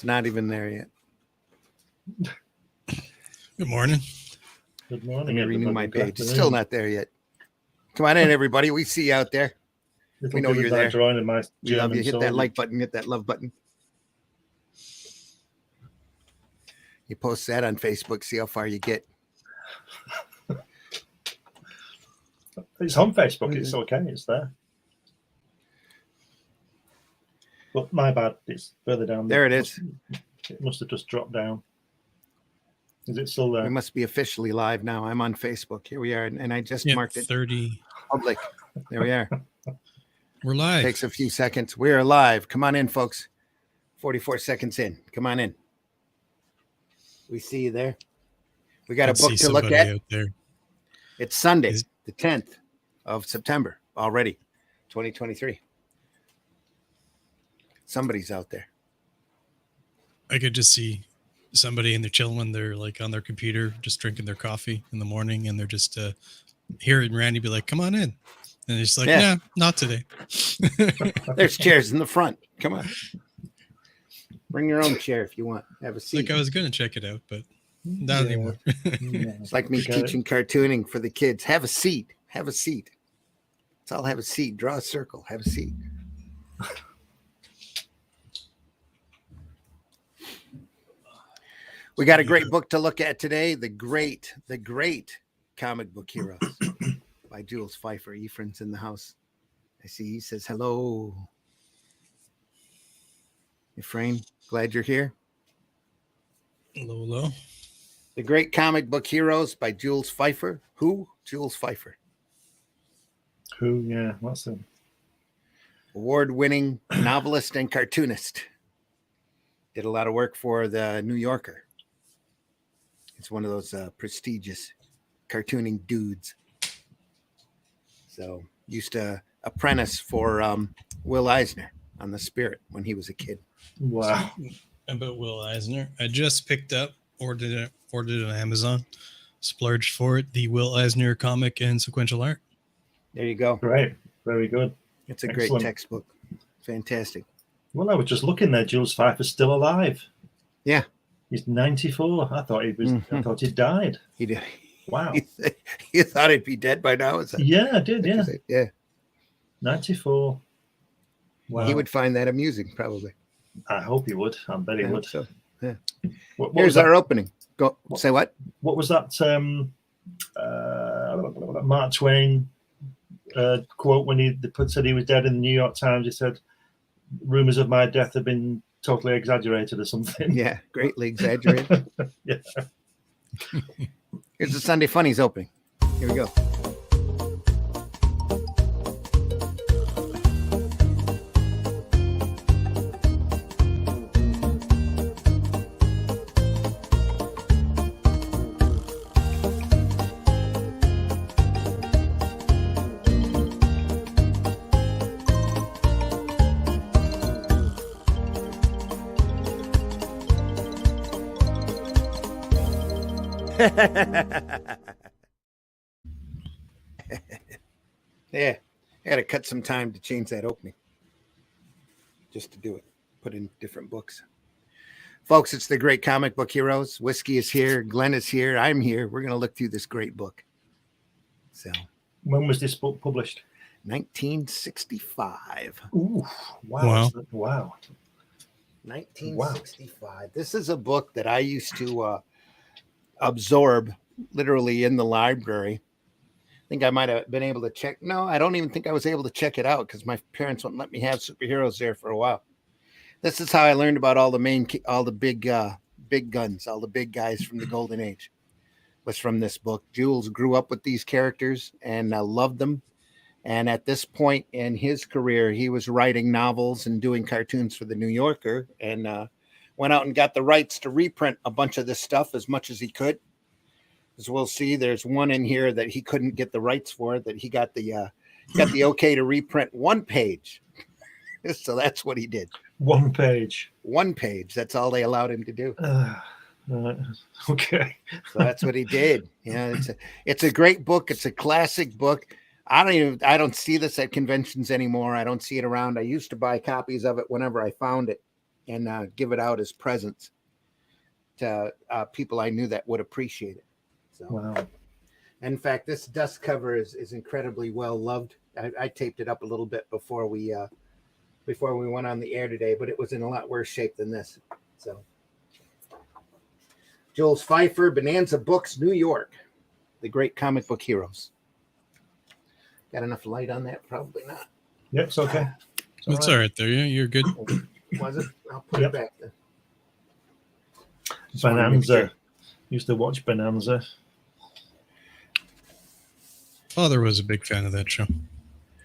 It's not even there yet. Good morning. Good morning. Let me renew everybody. my Good page. It's afternoon. still not there yet. Come on in, everybody. We see you out there. Little We know Billy's you're not there. joining my We love you. German Hit that soldier. like button. Hit that love button. You post that on Facebook. See how far you get. It's on Facebook. It's okay. It's there. But my bad. It's further down. There it is. It must have just dropped down. Is it still there? We must be officially live now. I'm on Facebook. Here we are. And I just Yeah, marked it 30. public. There we are. We're live. Takes a few seconds. We are live. Come on in, folks. 44 seconds in. Come on in. We see you there. We got a book to look at. Out there. It's Sunday, the 10th of September already, 2023. Somebody's out there. I could just see somebody and they're chilling when they're like on their computer, just drinking their coffee in the morning, and they're just hearing Randy be like, "Come on in," and he's like, Yeah. "Nah, not today." There's chairs in the front. Come on. Bring your own chair if you want. Have a seat. Like I was gonna check it out, but not anymore. It's like me teaching cartooning for the kids. Have a seat. Have a seat. Let's all have a seat. Draw a circle. Have a seat. We got a great book to look at today. The great comic book heroes by Jules Feiffer. Ephraim's in the house. I see he says hello. Ephraim, glad you're here. Hello. The Great Comic Book Heroes by Jules Feiffer. Who? Jules Feiffer. Who? Yeah, what's him? Award-winning novelist and cartoonist. Did a lot of work for the New Yorker. It's one of those prestigious cartooning dudes. So used to apprentice for Will Eisner on The Spirit when he was a kid. Wow. About Will Eisner, I just picked up, ordered it on Amazon, splurged for it. The Will Eisner comic and sequential art. There you go. Great. Very good. It's a Excellent. great textbook. Fantastic. Well, I was just looking there. Jules Feiffer's still alive. Yeah. He's 94. I thought he was. I thought he died. He did. Wow. You thought he'd be dead by now? Is that, Yeah, I did. Yeah. Yeah. 94. Wow. He would find that amusing, probably. I hope he would. I bet he I hope would. so. Yeah. What Here's was that? our opening. Go. Say what? What was that? Mark Twain quote when he said he was dead in the New York Times. He said, "Rumors of my death have been totally exaggerated," or something. Yeah, greatly exaggerated. Yeah. Here's the Sunday Funnies opening. Here we go. Yeah, I had to cut some time to change that opening just to do it. Put in different books. Folks, it's the Great Comic Book Heroes. Whiskey is here. Glenn is here. I'm here. We're going to look through this great book. So, When was this book published? 1965. Ooh, wow. Wow. 1965. This is a book that I used to absorb literally in the library. I think I might have been able to check. No, I don't even think I was able to check it out because my parents wouldn't let me have superheroes there for a while. This is how I learned about all the big guns, all the big guys from the Golden Age. Was from this book. Jules grew up with these characters and loved them. And at this point in his career, he was writing novels and doing cartoons for the New Yorker, and went out and got the rights to reprint a bunch of this stuff as much as he could. As we'll see, there's one in here that he couldn't get the rights for, that he got the okay to reprint one page. So that's what he did. One page. One page. That's all they allowed him to do. Okay. So that's what he did. Yeah, it's a great book. It's a classic book. I don't see this at conventions anymore. I don't see it around. I used to buy copies of it whenever I found it. and give it out as presents to people I knew that would appreciate it. So, Wow. in fact, this dust cover is incredibly well loved. I taped it up a little bit before we went on the air today, but it was in a lot worse shape than this. So, Jules Feiffer, Bonanza Books, New York, the great comic book heroes. Got enough light on that? Probably not. Yep, it's okay. It's all right there. Yeah, you're good. Was it? I'll put it back then. Bonanza. Used to watch Bonanza. Father was a big fan of that show.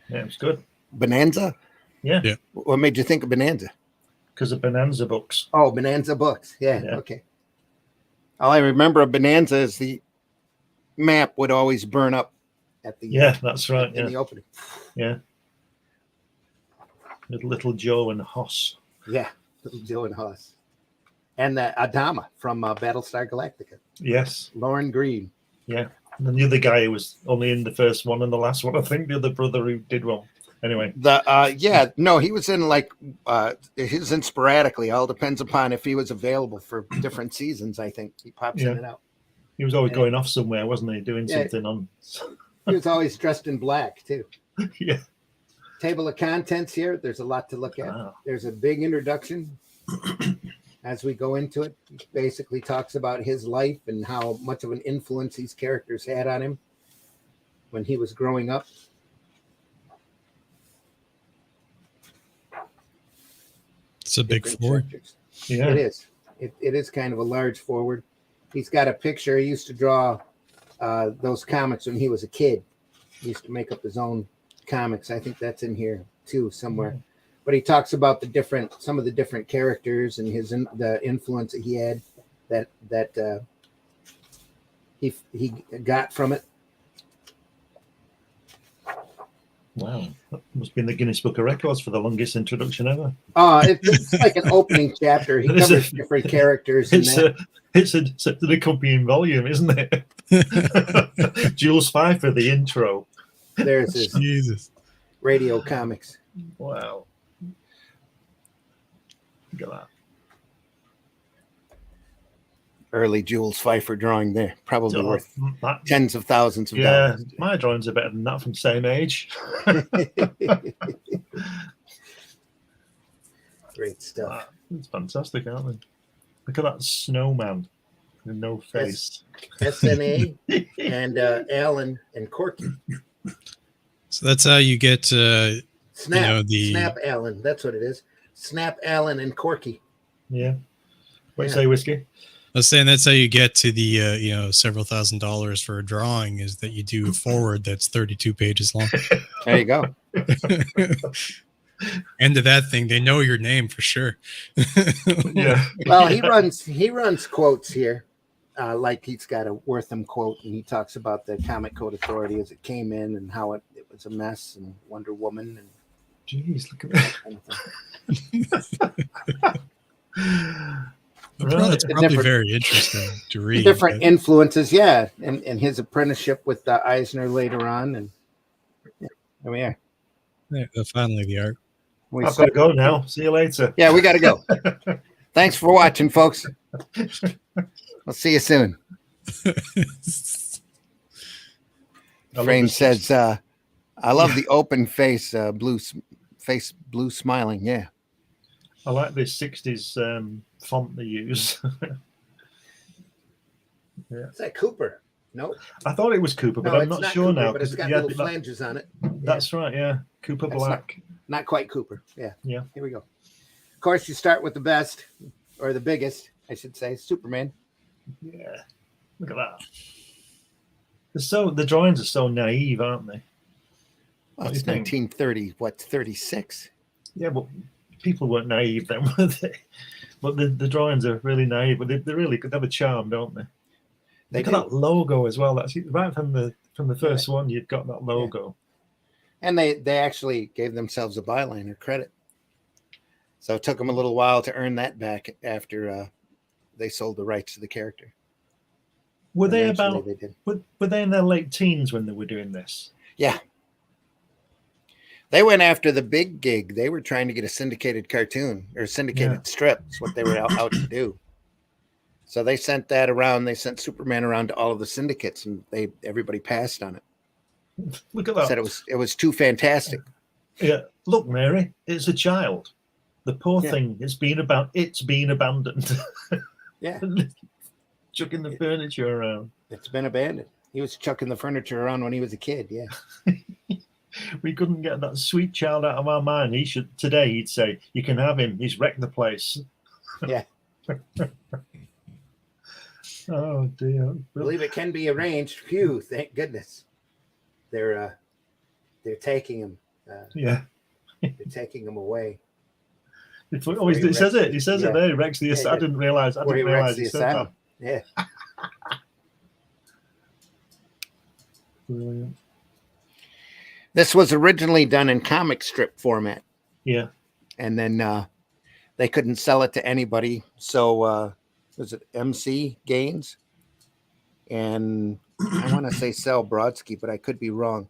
Yeah, it was good. Bonanza? Yeah. Yeah. What made you think of Bonanza? Because of Bonanza books. Oh, Bonanza Books. Yeah, Yeah. okay. All I remember of Bonanza is the map would always burn up at the Yeah, that's right. in Yeah. the opening. Yeah. With Little Joe and Hoss. Yeah, Little Joe and Hoss. And the Adama from Battlestar Galactica. Yes. Lauren Green. Yeah. And then the other guy who was only in the first one and the last one, I think, the other brother who did well. Anyway. He was in he was in sporadically. All depends upon if he was available for different seasons. I think he pops in and out. He was always going off somewhere, wasn't he? Doing something on. He was always dressed in black too. Yeah. Table of contents here. There's a lot to look at. Wow. There's a big introduction. As we go into it, he basically talks about his life and how much of an influence these characters had on him when he was growing up. It's a big forward. Yeah. It is. It is kind of a large forward. He's got a picture. He used to draw those comics when he was a kid. He used to make up his own comics. I think that's in here too somewhere. But he talks about some of the different characters and the influence that he had that he got from it. Wow. That must be in the Guinness Book of Records for the longest introduction ever. It's like an opening chapter. He covers different characters. It's an accompanying volume, isn't it? Jules Feiffer, the intro. There's his Jesus. radio comics. Wow. Look at that. Early Jules Feiffer drawing there. Probably Oh, worth that- tens of thousands of yeah, dollars. my drawings are better than that from same age. Great stuff. Wow, it's fantastic, aren't they? Look at that snowman with no face. SNA and Alan and Corky. So that's how you get Snap Alan. That's what it is. Snap Alan and Corky. Yeah. What you say, Whiskey? I was saying that's how you get to the several $1,000s for a drawing, is that you do a forward that's 32 pages long. There you go. End of that thing, they know your name for sure. Yeah. Well, he runs quotes here. Like he's got a Wortham quote, and he talks about the Comic Code Authority as it came in and how it was a mess, and Wonder Woman and Jeez, look at that. kind of thing. It's probably very interesting to read. Different influences, yeah, and his apprenticeship with Eisner later on, and there we are. Finally, the art. I've got to go now. See you later. Yeah, we got to go. Thanks for watching, folks. We'll see you soon. Frame says, "I love the open face, blue smiling." Yeah, I like this 60s font they use. Yeah. is that Cooper? No, I thought it was Cooper, but no, I'm it's not sure Cooper, now. but it's got yeah, little flanges on it. That's right, yeah. Cooper That's Black. Not quite Cooper. Yeah. Yeah. Here we go. Of course, you start with the best, or the biggest, I should say, Superman. Yeah. Look at that. The drawings are so naive, aren't they? Well, What do it's you think? 1930. What, 36? Yeah, but people weren't naive then, were they? But the drawings are really naive, but they're really good. They have a charm, don't they? They Look at do. that logo as well. That's right from the first one. You've got that logo. And they actually gave themselves a byline or credit. So it took them a little while to earn that back after they sold the rights to the character. Were they Eventually about? They did. Were they in their late teens when they were doing this? Yeah. They went after the big gig. They were trying to get a syndicated cartoon or syndicated strip. That's what they were out to do. So they sent that around. They sent Superman around to all of the syndicates, and everybody passed on it. Look at that. Said it was too fantastic. Yeah. Look, Mary, it's a child. The poor thing, it's been abandoned. Yeah. Chucking the furniture around. It's been abandoned. He was chucking the furniture around when he was a kid. Yeah. We couldn't get that sweet child out of our mind. Today he'd say, you can have him. He's wrecked the place. Yeah. Oh dear. I believe it can be arranged. Phew, thank goodness. They're taking him. Yeah. They're taking him away. He says it. He says it there. He wrecks the asylum. I didn't realize. He said that. Yeah. Brilliant. This was originally done in comic strip format. Yeah. And then they couldn't sell it to anybody. So was it MC Gaines? And I want to say Sal Brodsky, but I could be wrong.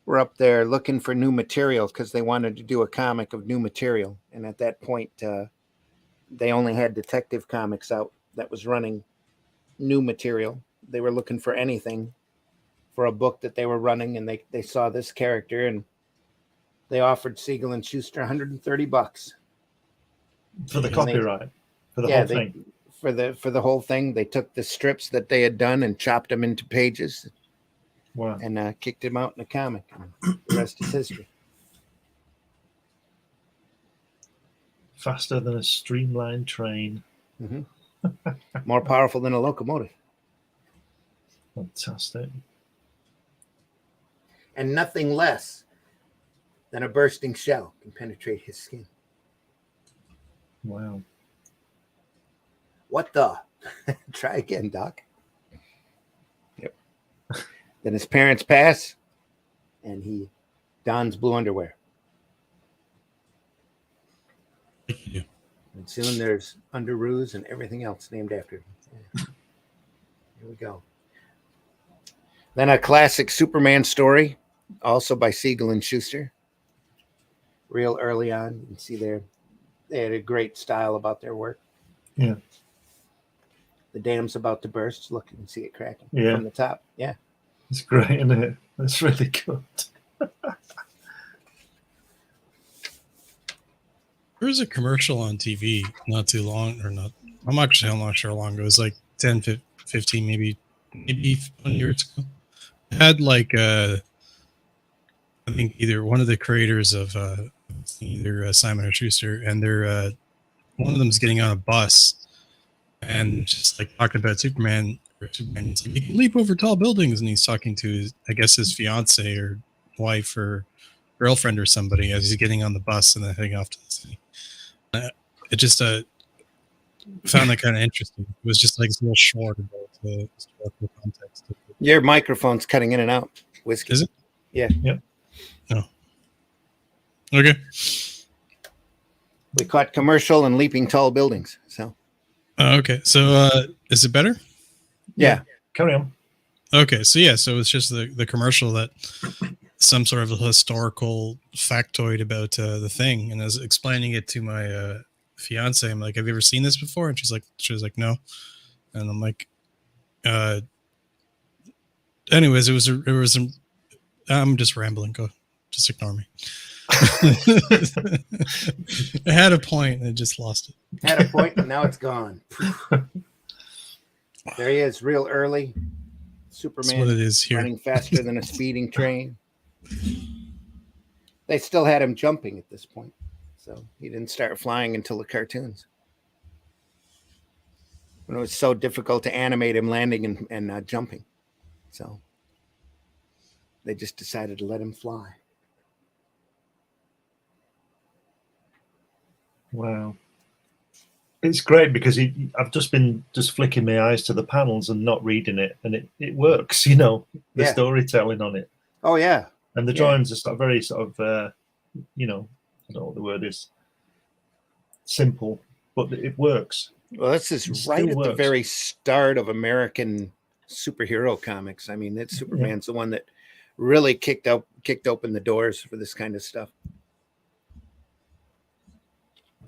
We're up there looking for new material because they wanted to do a comic of new material. And at that point, they only had Detective Comics out that was running new material. They were looking for anything for a book that they were running, and they saw this character, and they offered Siegel and Schuster $130 for the copyright, for the whole thing. For the whole thing, they took the strips that they had done and chopped them into pages. Wow. And kicked him out in a comic. And the rest is history. Faster than a streamlined train. Mm-hmm. More powerful than a locomotive. Fantastic. And nothing less than a bursting shell can penetrate his skin. Wow. What the? Try again, Doc. Yep. Then his parents pass, and he dons blue underwear. Yeah. And soon there's underoos and everything else named after him. Yeah. Here we go. Then a classic Superman story, also by Siegel and Schuster. Real early on, you can see they had a great style about their work. Yeah. The dam's about to burst. Look, you can see it cracking from the top. Yeah. It's great, isn't it? That's really good. There was a commercial on TV not too long, or not. I'm not sure how long. It was like 10, 15, maybe 1 year ago. It had like I think either one of the creators of either Simon or Schuster, and they're one of them's getting on a bus and just like talking about Superman. He's like, he can leap over tall buildings, and he's talking to his fiance or wife or girlfriend or somebody as he's getting on the bus and then heading off to the city. It just found that kind of interesting. It was just like a little short about the historical context. Your microphone's cutting in and out. Whiskey. Is it? Yeah. Yep. Oh. Okay. We caught commercial and leaping tall buildings. So. Okay. So is it better? Yeah. Carry on. Okay. So so it's just the commercial that some sort of historical factoid about the thing, and I was explaining it to my fiance. I'm like, "Have you ever seen this before?" And she was like, "No." And I'm like, anyways, I'm just rambling. Go, just ignore me. I had a point and I just lost it. Had a point and now it's gone. There he is, real early. Superman. That's what it is here. Running faster than a speeding train. They still had him jumping at this point, so he didn't start flying until the cartoons. When it was so difficult to animate him landing and jumping, so they just decided to let him fly. Wow. It's great because I've just been flicking my eyes to the panels and not reading it, and it works, the storytelling on it. Oh, yeah. And the drawings are very sort of, I don't know what the word is, simple, but it works. Well, this is right at the very start of American superhero comics. I mean, Superman's the one that really kicked open the doors for this kind of stuff.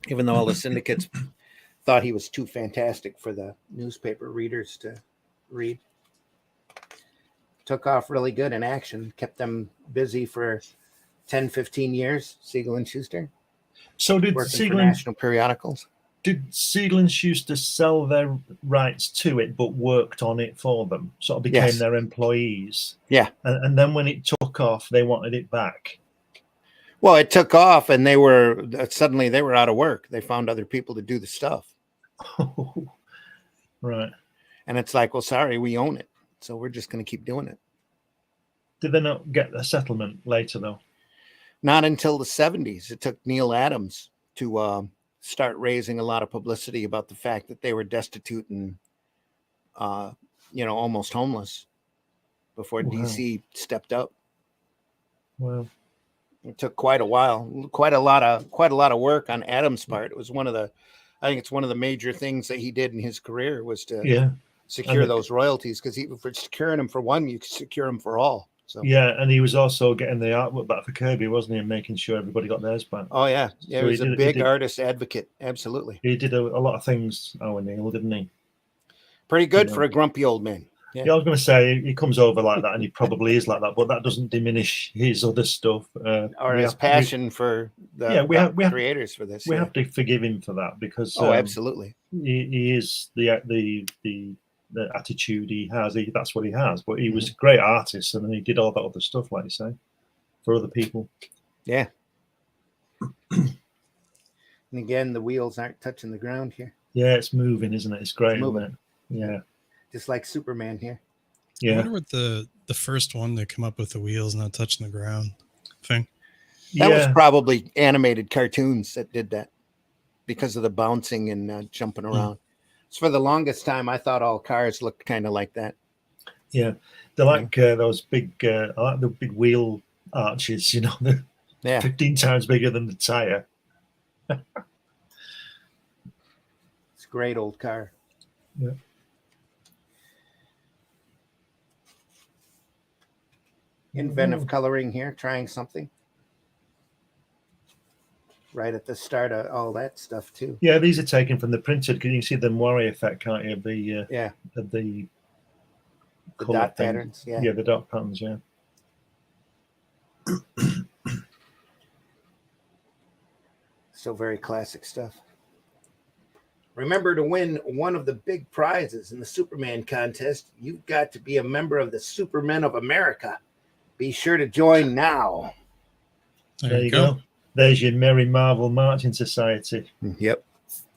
Even though all the syndicates thought he was too fantastic for the newspaper readers to read. Took off really good in action, kept them busy for 10, 15 years, Siegel and Schuster. So did Working Siegel for national periodicals. Did Siegel and Schuster sell their rights to it, but worked on it for them? Sort of became Yes. their employees. Yeah. And then when it took off, they wanted it back. Well, it took off, and suddenly they were out of work. They found other people to do the stuff. Right. And it's like, well, sorry, we own it, so we're just going to keep doing it. Did they not get a settlement later, though? Not until the 70s. It took Neil Adams to start raising a lot of publicity about the fact that they were destitute and, almost homeless before DC stepped up. Well, it took quite a while, quite a lot of work on Adams' part. It was I think it's one of the major things that he did in his career was to secure those royalties, because if you're securing them for one, you can secure them for all. So and he was also getting the artwork back for Kirby, wasn't he, and making sure everybody got theirs back. Oh yeah, so he was a big artist advocate. Absolutely, he did a lot of things. Neil, didn't he? Pretty good for a grumpy old man. Yeah, I was going to say he comes over like that, and he probably is like that, but that doesn't diminish his other stuff or his passion for the creators for this. We have to forgive him for that, because absolutely, he is the attitude he has. That's what he has. But he was a great artist, and then he did all that other stuff, like you say, for other people. Yeah. And again, the wheels aren't touching the ground here. Yeah, it's moving, isn't it? It's great, isn't it? Yeah. Just like Superman here. Yeah. I wonder what the first one to come up with the wheels not touching the ground thing. That was probably animated cartoons that did that, because of the bouncing and jumping around. So for the longest time, I thought all cars looked kind of like that. Yeah, they're like those big, I like the big wheel arches. They're 15 times bigger than the tire. It's a great old car. Yeah. Inventive coloring here, trying something. Right at the start of all that stuff too. Yeah, these are taken from the printed. You can see the moire effect, can't you? Of the dot patterns. Yeah, the dot patterns. Yeah. Still very classic stuff. Remember, to win one of the big prizes in the Superman contest, you've got to be a member of the Supermen of America. Be sure to join now. There you go. There's your Merry Marvel Marching Society. Yep.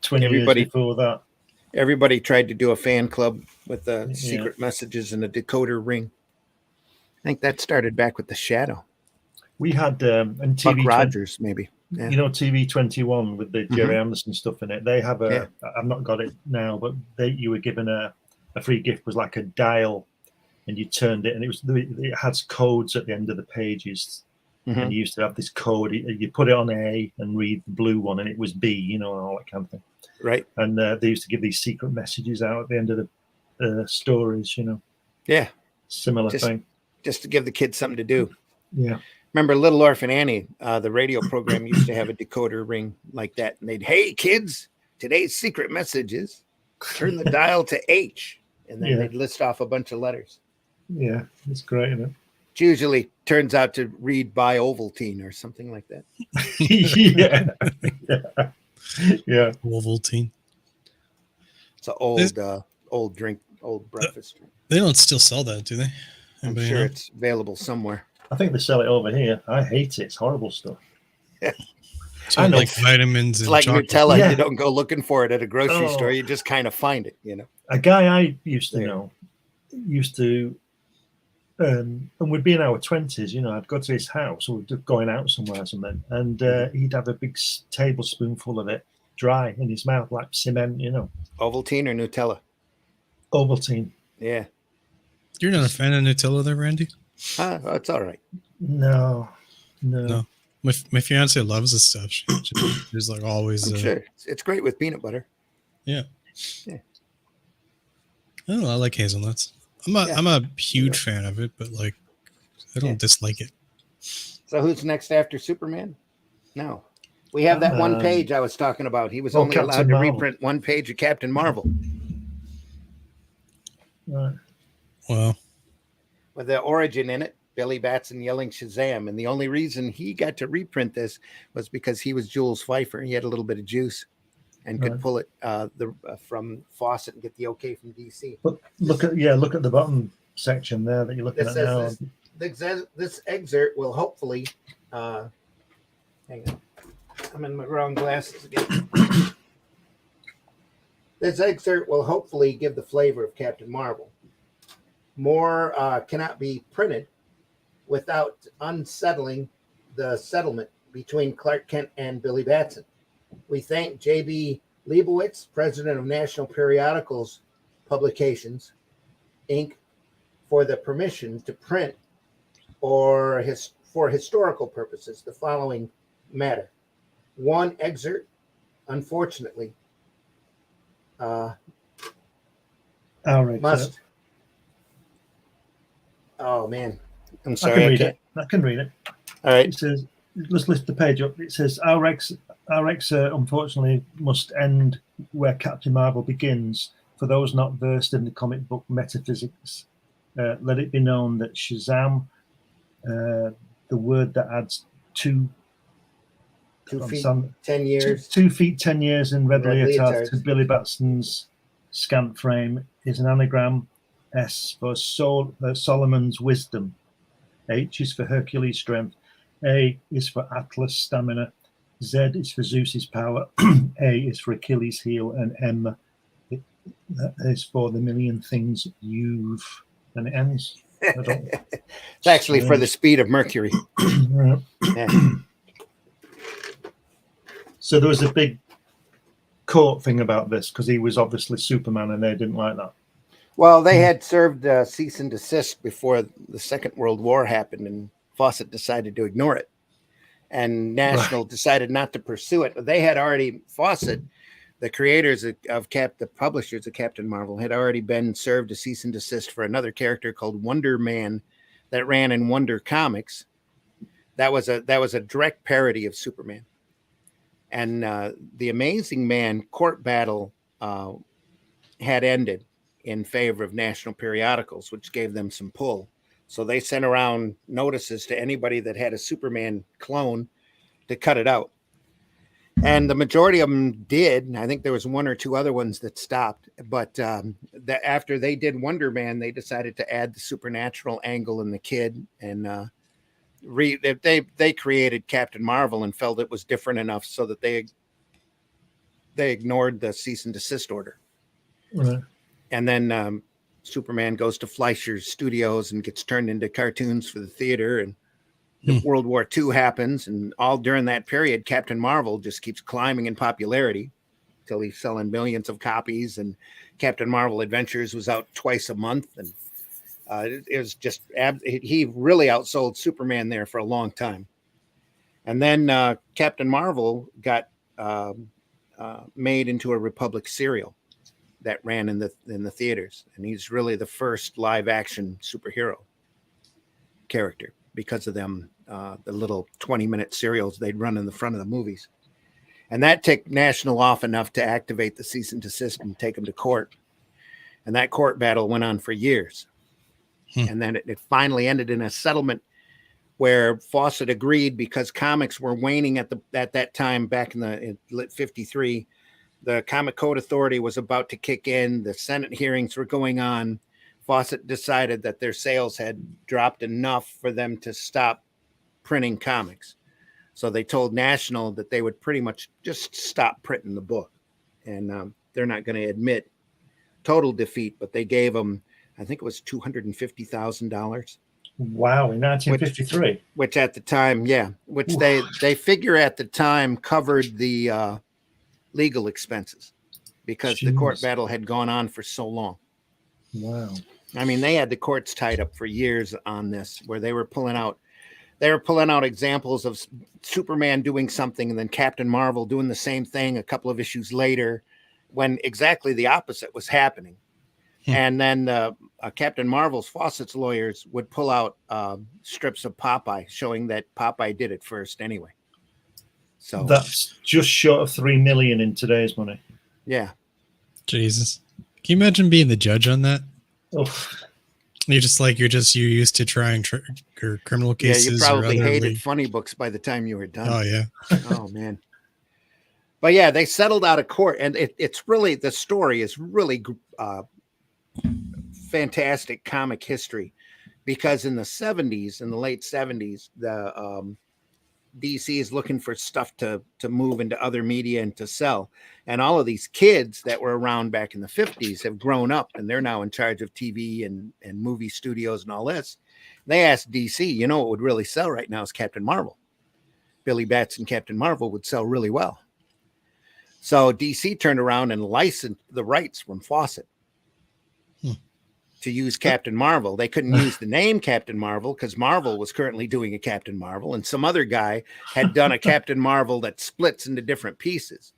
20 years before that. Everybody tried to do a fan club with the secret messages and a decoder ring. I think that started back with the Shadow. We had and TV Buck Rogers, maybe. Yeah. TV 21 with the Jerry Anderson stuff in it. They have I've not got it now, but you were given a free gift, was like a dial, and you turned it, and it has codes at the end of the pages. And you used to have this code. You put it on A and read the blue one, and it was B, and all that kind of thing. Right. And they used to give these secret messages out at the end of the stories, Yeah. Similar thing. Just to give the kids something to do. Yeah. Remember Little Orphan Annie, the radio program used to have a decoder ring like that. And they'd, hey, kids, today's secret message is turn the dial to H. And then they'd list off a bunch of letters. Yeah, it's great, isn't it? Usually turns out to read by Ovaltine or something like that. Yeah. Ovaltine. It's an old drink, old breakfast drink. They don't still sell that, do they? I'm sure it's available somewhere. I think they sell it over here. I hate it. It's horrible stuff. Yeah. So like vitamins. It's and like chocolate. Nutella. Yeah. You don't go looking for it at a grocery store. You just kind of find it, A guy I used to know used to, and we'd be in our 20s, I'd go to his house, or we'd going out somewhere or something, and he'd have a big tablespoonful of it dry in his mouth, like cement, Ovaltine or Nutella? Ovaltine. Yeah. You're not a fan of Nutella there, Randy? It's all right. No. My fiance loves this stuff. She's like always. Sure. It's great with peanut butter. Yeah. I don't know. I like hazelnuts. I'm a huge fan of it, but like I don't dislike it. So who's next after Superman? No. We have that one page I was talking about. He was only Captain allowed to Marvel. reprint one page of Captain Marvel. Right. Well, With the origin in it, Billy Batson yelling Shazam. And the only reason he got to reprint this was because he was Jules Feiffer. He had a little bit of juice and could pull it from Fawcett and get the okay from DC. But look at the bottom section there that you're looking at now. This excerpt will hopefully hang on. I'm in my wrong glasses again. This excerpt will hopefully give the flavor of Captain Marvel. More cannot be printed without unsettling the settlement between Clark Kent and Billy Batson. We thank J.B. Leibowitz, president of National Periodicals Publications, Inc., for the permission to print for historical purposes the following matter. One excerpt, unfortunately, must. Oh man, I'm sorry. I can read it. All right. It says, let's lift the page up. It says, our ex unfortunately must end where Captain Marvel begins. For those not versed in the comic book metaphysics, let it be known that Shazam, the word that adds 2 feet, 10 years. 2 feet, 10 years in red leotard to Billy Batson's scant frame is an anagram. S for Solomon's wisdom. H is for Hercules' strength. A is for Atlas' stamina. Z is for Zeus's power. A is for Achilles' heel. And M is for the million things you've. And it ends. It's actually for the speed of Mercury. Yeah. So there was a big court thing about this because he was obviously Superman and they didn't like that. Well, they had served cease and desist before the Second World War happened, and Fawcett decided to ignore it. And National decided not to pursue it. But they had already, Fawcett, the creators of the publishers of Captain Marvel, had already been served a cease and desist for another character called Wonder Man that ran in Wonder Comics. That was a direct parody of Superman. And the Amazing Man court battle had ended in favor of National Periodicals, which gave them some pull. So they sent around notices to anybody that had a Superman clone to cut it out. And the majority of them did. I think there was one or two other ones that stopped. But after they did Wonder Man, they decided to add the supernatural angle in the kid. And they created Captain Marvel and felt it was different enough so that they ignored the cease and desist order. Right. And then Superman goes to Fleischer's Studios and gets turned into cartoons for the theater. And World War II happens. And all during that period, Captain Marvel just keeps climbing in popularity until he's selling millions of copies. And Captain Marvel Adventures was out twice a month. And it was just, he really outsold Superman there for a long time. And then Captain Marvel got made into a Republic serial that ran in the theaters, and he's really the first live action superhero character because of them the little 20-minute serials they'd run in the front of the movies. And that ticked National off enough to activate the cease and desist and take him to court. And that court battle went on for years. And then it finally ended in a settlement where Fawcett agreed, because comics were waning at that time back in 53. The Comic Code Authority was about to kick in. The Senate hearings were going on. Fawcett decided that their sales had dropped enough for them to stop printing comics. So they told National that they would pretty much just stop printing the book. And they're not going to admit total defeat, but they gave them, I think it was $250,000. Wow, in 1953. Which at the time, which they figure at the time covered the legal expenses because the court battle had gone on for so long. Wow. I mean, they had the courts tied up for years on this, where they were pulling out examples of Superman doing something and then Captain Marvel doing the same thing a couple of issues later when exactly the opposite was happening. And then Captain Marvel's Fawcett's lawyers would pull out strips of Popeye showing that Popeye did it first anyway. So that's just short of 3 million in today's money. Yeah. Jesus. Can you imagine being the judge on that? Oh. You're used to trying criminal cases. Yeah, you probably or other hated funny books by the time you were done. Oh yeah. Oh man. But yeah, they settled out of court, and it's really, the story is really fantastic comic history, because in the 70s, in the late 70s, the DC is looking for stuff to move into other media and to sell. And all of these kids that were around back in the 50s have grown up, and they're now in charge of TV and movie studios and all this. They asked DC, you know what would really sell right now is Captain Marvel. Billy Batson Captain Marvel would sell really well. So DC turned around and licensed the rights from Fawcett to use Captain Marvel. They couldn't use the name Captain Marvel because Marvel was currently doing a Captain Marvel, and some other guy had done a Captain Marvel that splits into different pieces.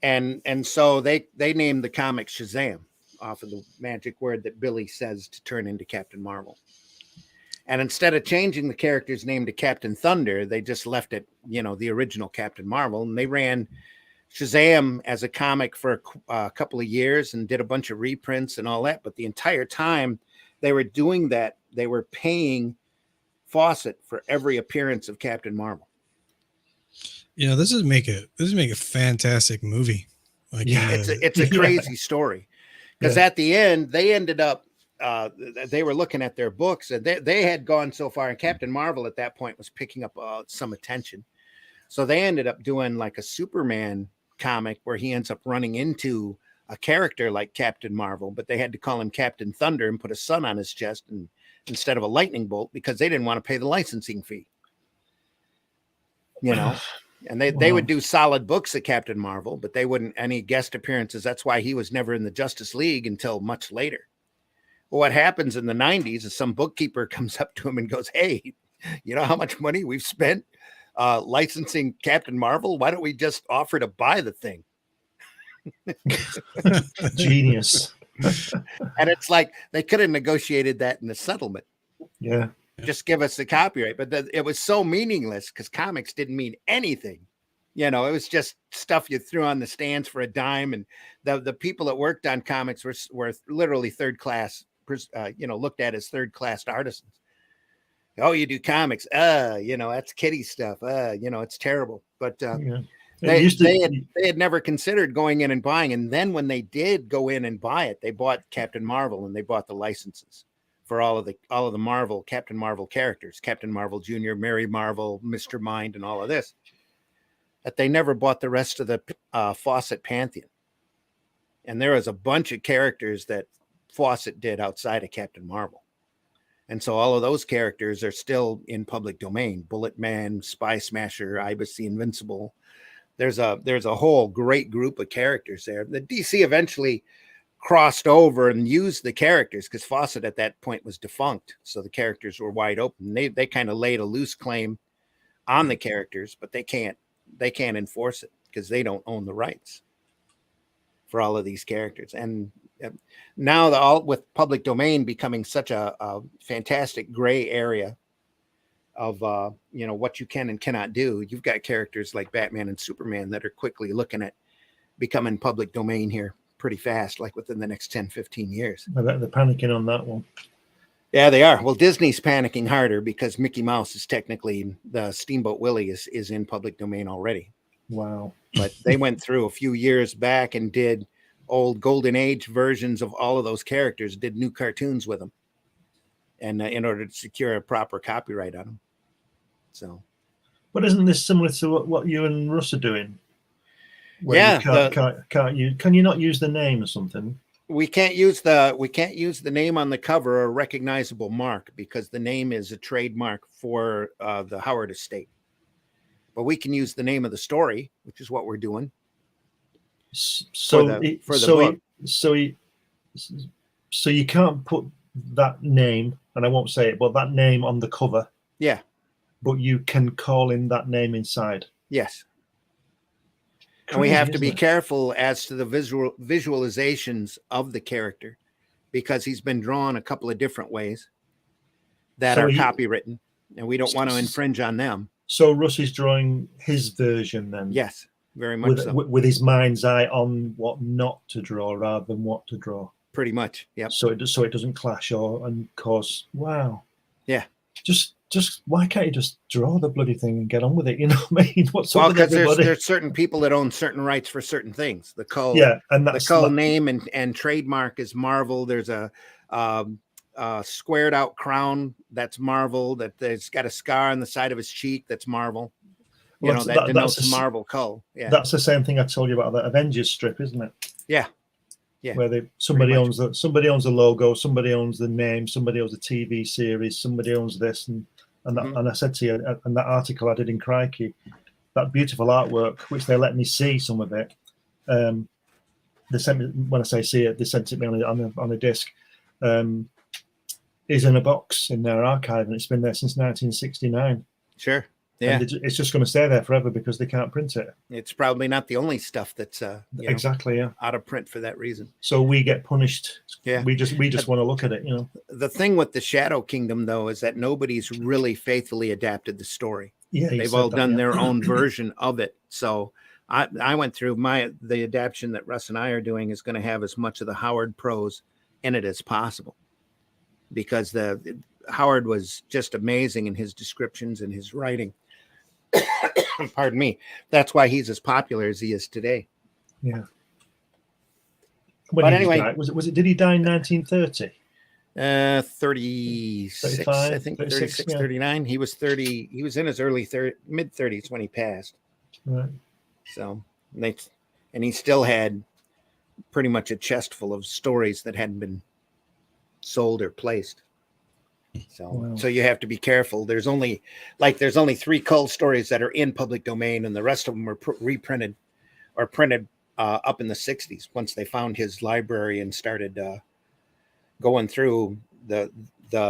And so they named the comic Shazam off of the magic word that Billy says to turn into Captain Marvel. And instead of changing the character's name to Captain Thunder, they just left it, the original Captain Marvel, and they ran Shazam as a comic for a couple of years and did a bunch of reprints and all that. But the entire time they were doing that, they were paying Fawcett for every appearance of Captain Marvel. This would make a fantastic movie. It's a crazy story, because at the end they ended up they were looking at their books, and they had gone so far, and Captain Marvel at that point was picking up some attention. So they ended up doing like a Superman comic where he ends up running into a character like Captain Marvel, but they had to call him Captain Thunder and put a sun on his chest instead of a lightning bolt, because they didn't want to pay the licensing fee. And they would do solid books of Captain Marvel, but they wouldn't any guest appearances. That's why he was never in the Justice League until much later. Well, what happens in the 90s is some bookkeeper comes up to him and goes, "Hey, you know how much money we've spent licensing Captain Marvel? Why don't we just offer to buy the thing?" Genius. And it's like they could have negotiated that in the settlement. Yeah. Just give us the copyright. But it was so meaningless because comics didn't mean anything. It was just stuff you threw on the stands for a dime. And the people that worked on comics were literally third class, looked at as third class artisans. Oh, you do comics. That's kiddie stuff. It's terrible. But they had never considered going in and buying. And then when they did go in and buy it, they bought Captain Marvel, and they bought the licenses for all of the Marvel, Captain Marvel characters, Captain Marvel Jr., Mary Marvel, Mr. Mind, and all of this. That they never bought the rest of the Fawcett Pantheon. And there was a bunch of characters that Fawcett did outside of Captain Marvel. And so all of those characters are still in public domain. Bullet Man, Spy Smasher, Ibis the Invincible. There's a whole great group of characters there. The DC eventually crossed over and used the characters because Fawcett at that point was defunct. So the characters were wide open. They kind of laid a loose claim on the characters, but they can't enforce it because they don't own the rights for all of these characters. And now with public domain becoming such a fantastic gray area of what you can and cannot do, you've got characters like Batman and Superman that are quickly looking at becoming public domain here pretty fast, like within the next 10-15 years. I bet they're panicking on that one. Yeah, they are. Well, Disney's panicking harder because Mickey Mouse is technically, the Steamboat Willie is in public domain already. Wow. But they went through a few years back and did old Golden Age versions of all of those characters, did new cartoons with them, and in order to secure a proper copyright on them. So, but isn't this similar to what you and Russ are doing? Where can you not use the name or something? We can't use the name on the cover or a recognizable mark because the name is a trademark for the Howard estate. But we can use the name of the story, which is what we're doing. So you can't put that name, and I won't say it, but that name on the cover. Yeah. But you can call in that name inside. Yes. And we have to isn't be it? careful as to the visualizations of the character, because he's been drawn a couple of different ways that So are he- copywritten, and we don't want to infringe on them. So Russ is drawing his version then, Yes, very much so. with his mind's eye on what not to draw rather than what to draw. Pretty much, yep. So it doesn't clash and cause wow. Yeah. Just why can't you just draw the bloody thing and get on with it? You know what I mean? What's Well, up with because everybody? there's certain people that own certain rights for certain things. The Cull, and the Cull name and trademark is Marvel. There's a squared out crown that's Marvel. That there's got a scar on the side of his cheek that's Marvel. That denotes Marvel Cull. Yeah, that's the same thing I told you about that Avengers strip, isn't it? Yeah. Yeah. Where somebody owns the logo, somebody owns the name, somebody owns the TV series, somebody owns this, and I said to you, and that article I did in Crikey, that beautiful artwork, which they let me see some of it. They sent me, when I say see it, they sent it me on a disc. Is in a box in their archive, and it's been there since 1969. Sure. Yeah. And it's just going to stay there forever because they can't print it. It's probably not the only stuff that's exactly out of print for that reason. So we get punished. Yeah. We just want to look at it, The thing with the Shadow Kingdom, though, is that nobody's really faithfully adapted the story. Yeah, they've all done their own version of it. So I went through the adaptation that Russ and I are doing is going to have as much of the Howard prose in it as possible, because Howard was just amazing in his descriptions and his writing. Pardon me. That's why he's as popular as he is today. Yeah. But anyway, did he die in 1930? 36, 35, I think 36, yeah. 39. He was 30. He was in his mid 30s when he passed. Right. So and he still had pretty much a chest full of stories that hadn't been sold or placed. So, wow. So you have to be careful. There's only 3 Cull stories that are in public domain, and the rest of them were reprinted or printed up in the 60s once they found his library and started going through the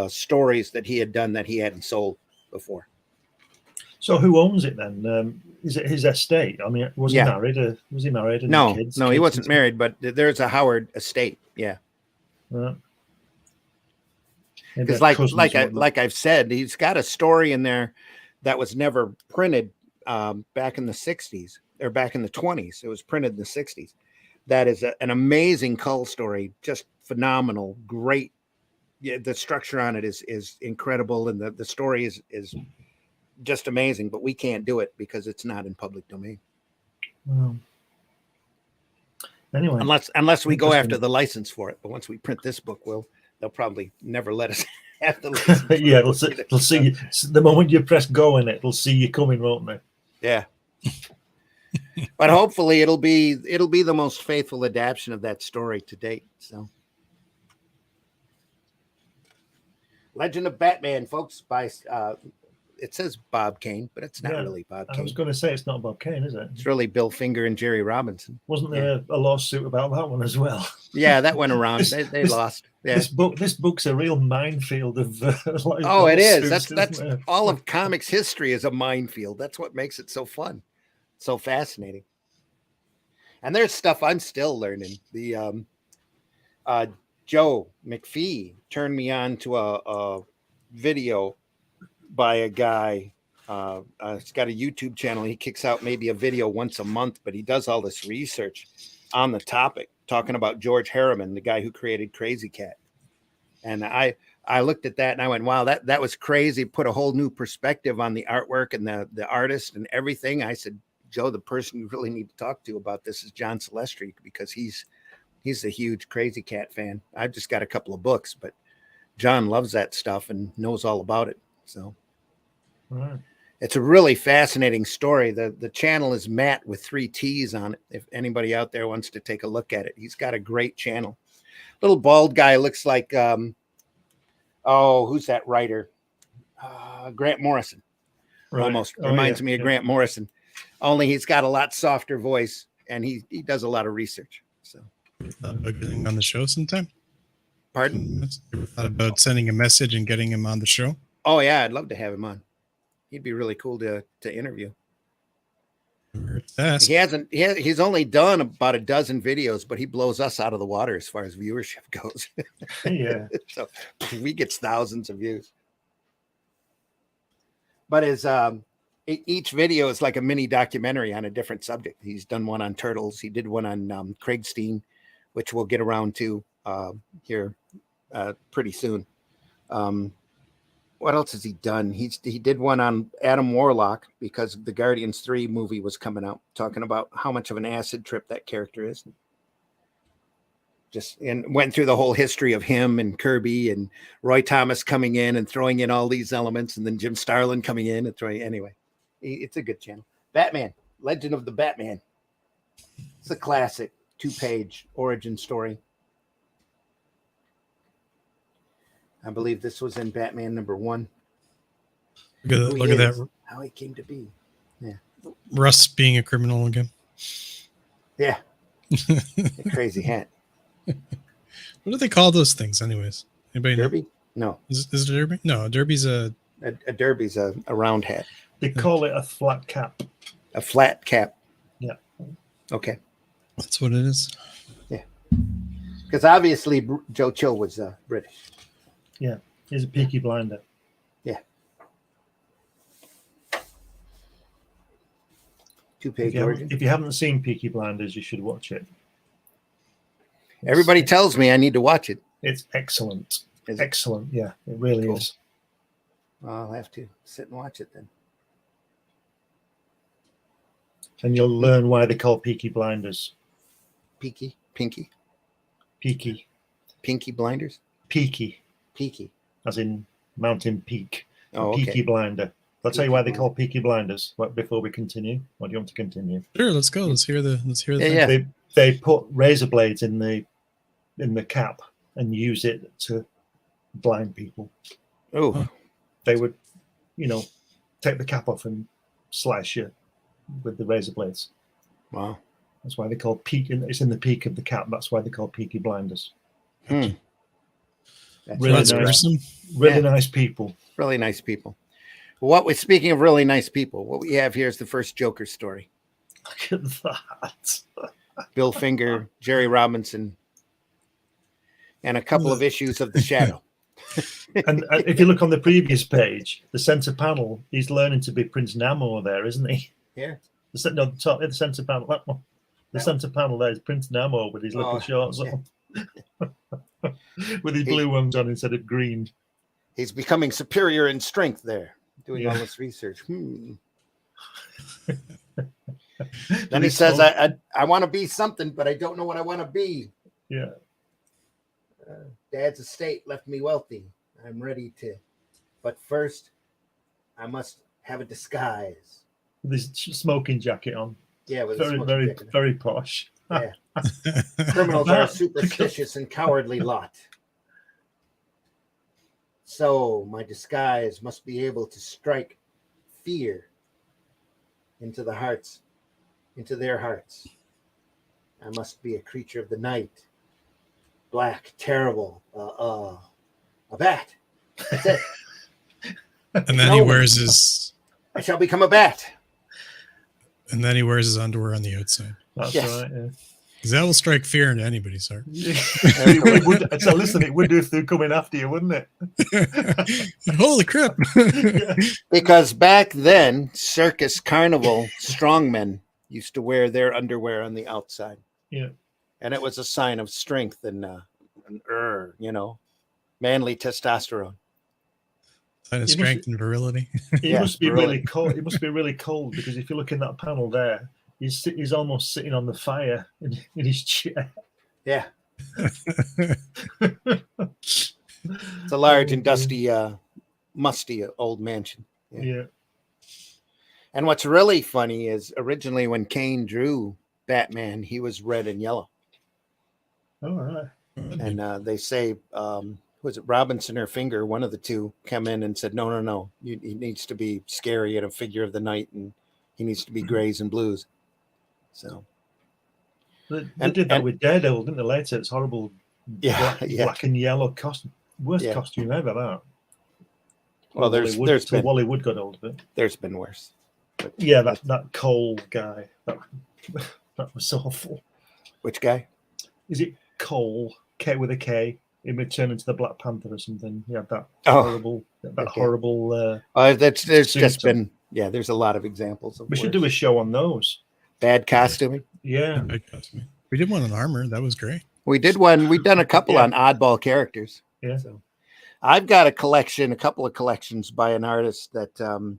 stories that he had done that he hadn't sold before. So who owns it then? Is it his estate? I mean, was he married? Was he married? No, he wasn't married, but there's a Howard estate. Yeah. Because like I've said, he's got a story in there that was never printed back in the 60s or back in the 20s. It was printed in the 60s. That is an amazing Cull story, just phenomenal, great. Yeah, the structure on it is incredible, and the story is just amazing. But we can't do it because it's not in public domain. Wow. Anyway, unless we go after the license for it. But once we print this book, they'll probably never let us have the license. Yeah, they'll see you. The moment you press go in it, they'll see you coming, won't they? Yeah. But hopefully it'll be the most faithful adaptation of that story to date. So, Legend of Batman, folks, by it says Bob Kane, but it's not really Bob Kane. I was going to say it's not Bob Kane, is it? It's really Bill Finger and Jerry Robinson. Wasn't there a lawsuit about that one as well? Yeah, that went around. They lost. Yeah. This book's a real minefield of. It is. That's all of comics history is a minefield. That's what makes it so fun, so fascinating. And there's stuff I'm still learning. The Joe McPhee turned me on to a video by a guy. He's got a YouTube channel. He kicks out maybe a video once a month, but he does all this research on the topic, talking about George Harriman, the guy who created Crazy Cat. And I looked at that and I went, wow, that was crazy. Put a whole new perspective on the artwork and the artist and everything. I said, Joe, the person you really need to talk to about this is John Celestri, because he's a huge Crazy Cat fan. I've just got a couple of books, but John loves that stuff and knows all about it. So right. It's a really fascinating story. The channel is Matt with 3 T's on it. If anybody out there wants to take a look at it, he's got a great channel. Little bald guy, looks like, who's that writer? Grant Morrison. Right. Almost reminds me of Grant Morrison. Only he's got a lot softer voice, and he does a lot of research. So, getting on the show sometime. Pardon? Ever thought about sending a message and getting him on the show? Oh yeah, I'd love to have him on. He'd be really cool to interview. It's fast. He's only done about a dozen videos, but he blows us out of the water as far as viewership goes. Yeah. So we get thousands of views. But each video is like a mini documentary on a different subject. He's done one on turtles. He did one on Kriegstein, which we'll get around to here pretty soon. What else has he done? He did one on Adam Warlock because the Guardians 3 movie was coming out, talking about how much of an acid trip that character is. And went through the whole history of him and Kirby and Roy Thomas coming in and throwing in all these elements, and then Jim Starlin coming in and throwing. Anyway, it's a good channel. Batman, Legend of the Batman. It's a classic 2-page origin story. I believe this was in Batman #1. Look at that. How he came to be. Yeah. Russ being a criminal again. Yeah. A crazy hat. What do they call those things, anyways? Anybody know? Derby? No. Is it a derby? No, a derby's a derby's a round hat. They call it a flat cap. A flat cap. Yeah. Okay. That's what it is. Yeah. Because obviously Joe Chill was British. Yeah. He's a Peaky Blinder. Yeah. 2-page origin. If you haven't seen Peaky Blinders, you should watch it. Everybody tells me I need to watch it. It's excellent. Is it? Excellent. Yeah, it really is. Well, I'll have to sit and watch it then. And you'll learn why they call Peaky Blinders. Pinky blinders? Peaky. As in mountain peak. Oh, Peaky okay. Blinder. I'll tell you why they call Peaky Blinders. Before we continue, or do you want to continue? Sure, let's go. Let's hear the Yeah, thing. They put razor blades in the cap and use it to blind people. Oh. They would, take the cap off and slash you with the razor blades. Wow. That's why they call peak. It's in the peak of the cap. That's why they call Peaky Blinders. That's Really That's nice. gruesome. Really nice people. Really nice people. Well, speaking of really nice people, what we have here is the first Joker story. Look at that. Bill Finger, Jerry Robinson, and a couple of issues of The Shadow. And if you look on the previous page, the center panel, he's learning to be Prince Namor there, isn't he? Yeah. The center panel. That one. The center panel there is Prince Namor with his little shorts on. With his blue ones on instead of green. He's becoming superior in strength there, doing all this research. Then he says, I want to be something, but I don't know what I want to be. Yeah. Dad's estate left me wealthy. I'm ready to, but first I must have a disguise. With his smoking jacket on. Yeah, with very posh. Yeah. Criminals are a superstitious and cowardly lot. So my disguise must be able to strike fear into their hearts. I must be a creature of the night. Black, terrible, a bat. That's it. And then he wears his. I shall become a bat. And then he wears his underwear on the outside. That's right. Yeah. Because that will strike fear into anybody's heart. It would, so listen, it would do if they're coming after you, wouldn't it? Holy crap! Because back then, circus, carnival, strongmen used to wear their underwear on the outside. Yeah. And it was a sign of strength and manly testosterone. Sign of strength and virility. It must be really cold. It must be really cold because if you look in that panel there, he's almost sitting on the fire in his chair. Yeah. It's a large and dusty, musty old mansion. Yeah. And what's really funny is originally when Kane drew Batman, he was red and yellow. All right. And they say, was it Robinson or Finger? One of the two come in and said, no. He needs to be scary and a figure of the night, and he needs to be grays and blues. So they did that with Daredevil, didn't they? Later, it's horrible. Black and yellow costume. Worst costume ever. That. Well, Wally Wood got hold of it. There's been worse. Yeah, that Cole guy. That was so awful. Which guy? Is it Cole? K with a K. He may turn into the Black Panther or something. Yeah, that Oh, horrible. That okay. horrible. There's just suit. been there's a lot of examples of We should do a show on those. bad costuming. Yeah. Bad costuming. We did one on armor. That was great. We did one. We've done a couple on oddball characters. Yeah. So I've got a couple of collections by an artist that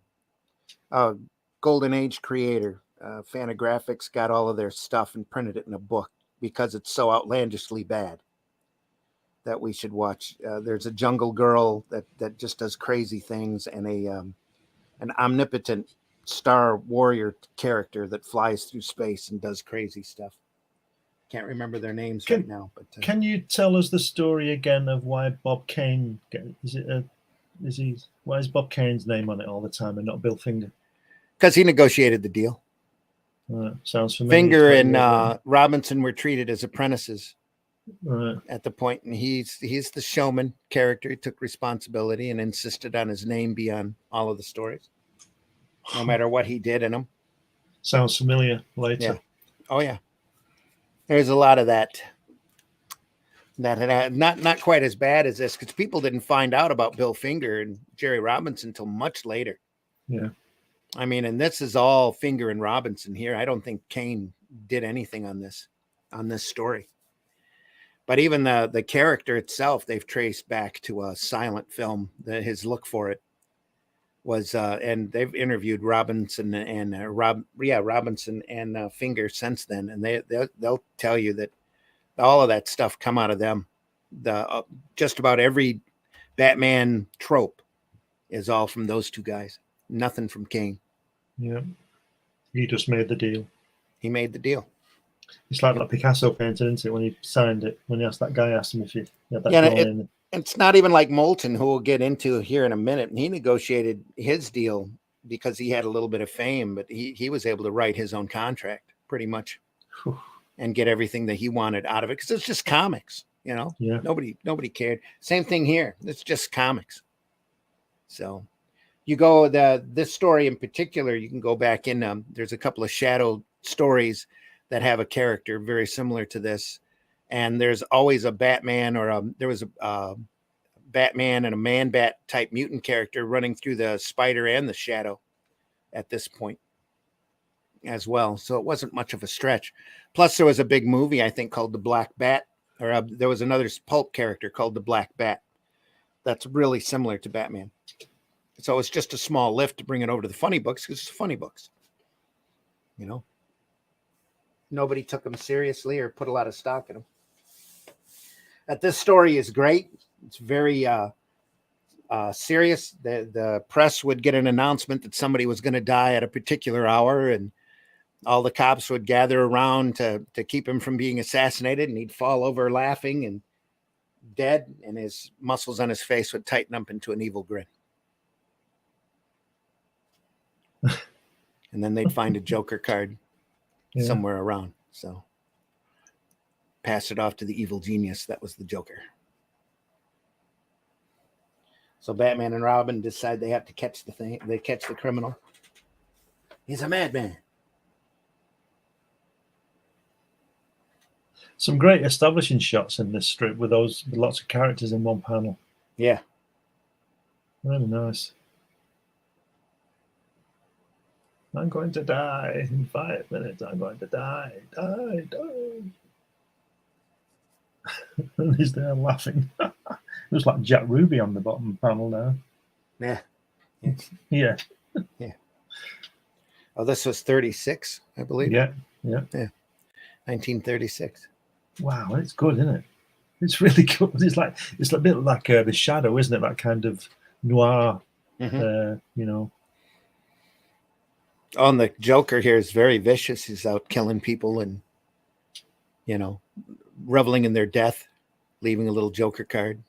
Golden Age creator, Fantagraphics, got all of their stuff and printed it in a book because it's so outlandishly bad that we should watch. There's a jungle girl that just does crazy things, and an omnipotent star warrior character that flies through space and does crazy stuff. Can't remember their names right now, but can you tell us the story again of why Bob Kane? Why is Bob Kane's name on it all the time and not Bill Finger? Because he negotiated the deal. Sounds familiar. Finger and Robinson were treated as apprentices at the point, and he's the showman character. He took responsibility and insisted on his name be on all of the stories, no matter what he did in them. Sounds familiar. Later. Yeah. Oh yeah. There's a lot of that. Not quite as bad as this, because people didn't find out about Bill Finger and Jerry Robinson until much later. Yeah. I mean, and this is all Finger and Robinson here. I don't think Kane did anything on this story. But even the character itself, they've traced back to a silent film. His look for it was, and they've interviewed Robinson and Robinson and Finger since then, and they'll tell you that all of that stuff come out of them. Just about every Batman trope is all from those two guys. Nothing from Kane. Yeah, he just made the deal. He made the deal. It's like that Picasso painting, isn't it? When he signed it, when he asked that guy, asked him if he had that drawing. It's not even like Moulton, who we'll get into here in a minute. And he negotiated his deal because he had a little bit of fame, but he was able to write his own contract pretty much and get everything that he wanted out of it, because it's just comics, you know. Yeah. Nobody cared. Same thing here. It's just comics. So you go this story in particular, you can go back in. There's a couple of shadow stories that have a character very similar to this, and there's always a Batman there was a Batman and a Man-Bat type mutant character running through the Spider and the Shadow at this point as well. So it wasn't much of a stretch. Plus, there was a big movie, I think, called The Black Bat, or there was another pulp character called The Black Bat that's really similar to Batman. So it's just a small lift to bring it over to the funny books, because it's funny books. You know, nobody took them seriously or put a lot of stock in them. That this story is great. It's very serious. The press would get an announcement that somebody was going to die at a particular hour, and all the cops would gather around to keep him from being assassinated, and he'd fall over laughing and dead, and his muscles on his face would tighten up into an evil grin. And then they'd find a Joker card somewhere around. So pass it off to the evil genius that was the Joker. So Batman and Robin decide they have to catch the thing. They catch the criminal. He's a madman. Some great establishing shots in this strip with lots of characters in one panel. Yeah. Really nice. I'm going to die in 5 minutes. I'm going to die. Die. And he's there laughing. It looks like Jack Ruby on the bottom panel now. Yeah. Yeah. Yeah. Oh, this was 36, I believe. Yeah. 1936. Wow, it's good, isn't it? It's really good. It's a bit like The Shadow, isn't it? That kind of noir, you know. Oh, and the Joker here is very vicious. He's out killing people and, you know, reveling in their death, leaving a little Joker card,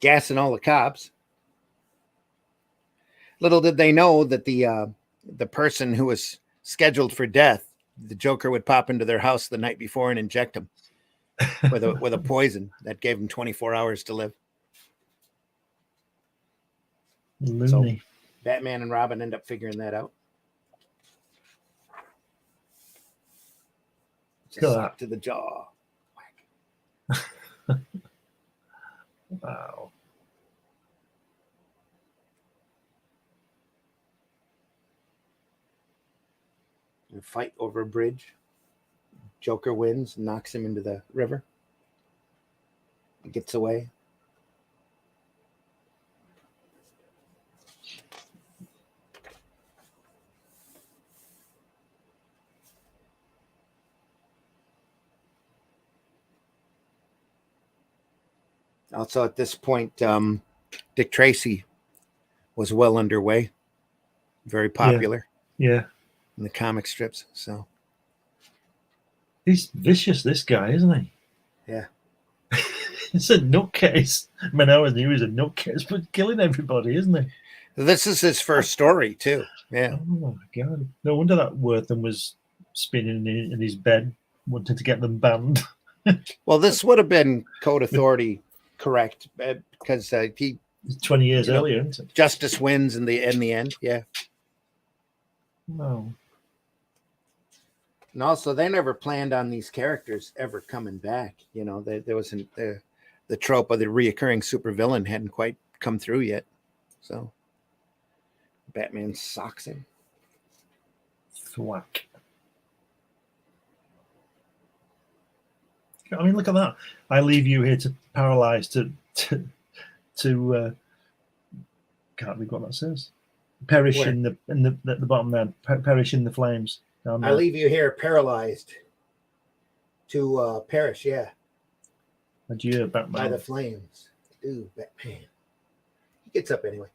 gassing all the cops. Little did they know that the person who was scheduled for death, the Joker would pop into their house the night before and inject him with a poison that gave him 24 hours to live. Loony. So Batman and Robin end up figuring that out. It's a Look at sock to the jaw. Wow. And fight over a bridge. Joker wins, knocks him into the river. He gets away. Also, at this point, Dick Tracy was well underway, very popular Yeah. in the comic strips. So, He's vicious, this guy, isn't he? yeah. He's a nutcase. I mean, I always knew he was a nutcase, but killing everybody, isn't he? This is his first story, too. Yeah. Oh my God. No wonder that Wortham was spinning in his bed, wanting to get them banned. Well, this would have been Code Authority correct because he 20 years You know, earlier, isn't it? justice wins in the end. Yeah. No. And also, they never planned on these characters ever coming back. You know, there wasn't the trope of the reoccurring supervillain hadn't quite come through yet. So, Batman socks him. Thwack. I mean, look at that. I leave you here to paralyze to can't read what that says. Perish Where? in the at the bottom there. Perish in the flames. Down I there. leave you here paralyzed to perish. Yeah. Adieu, By Batman. the flames. Ooh, Batman. He gets up anyway.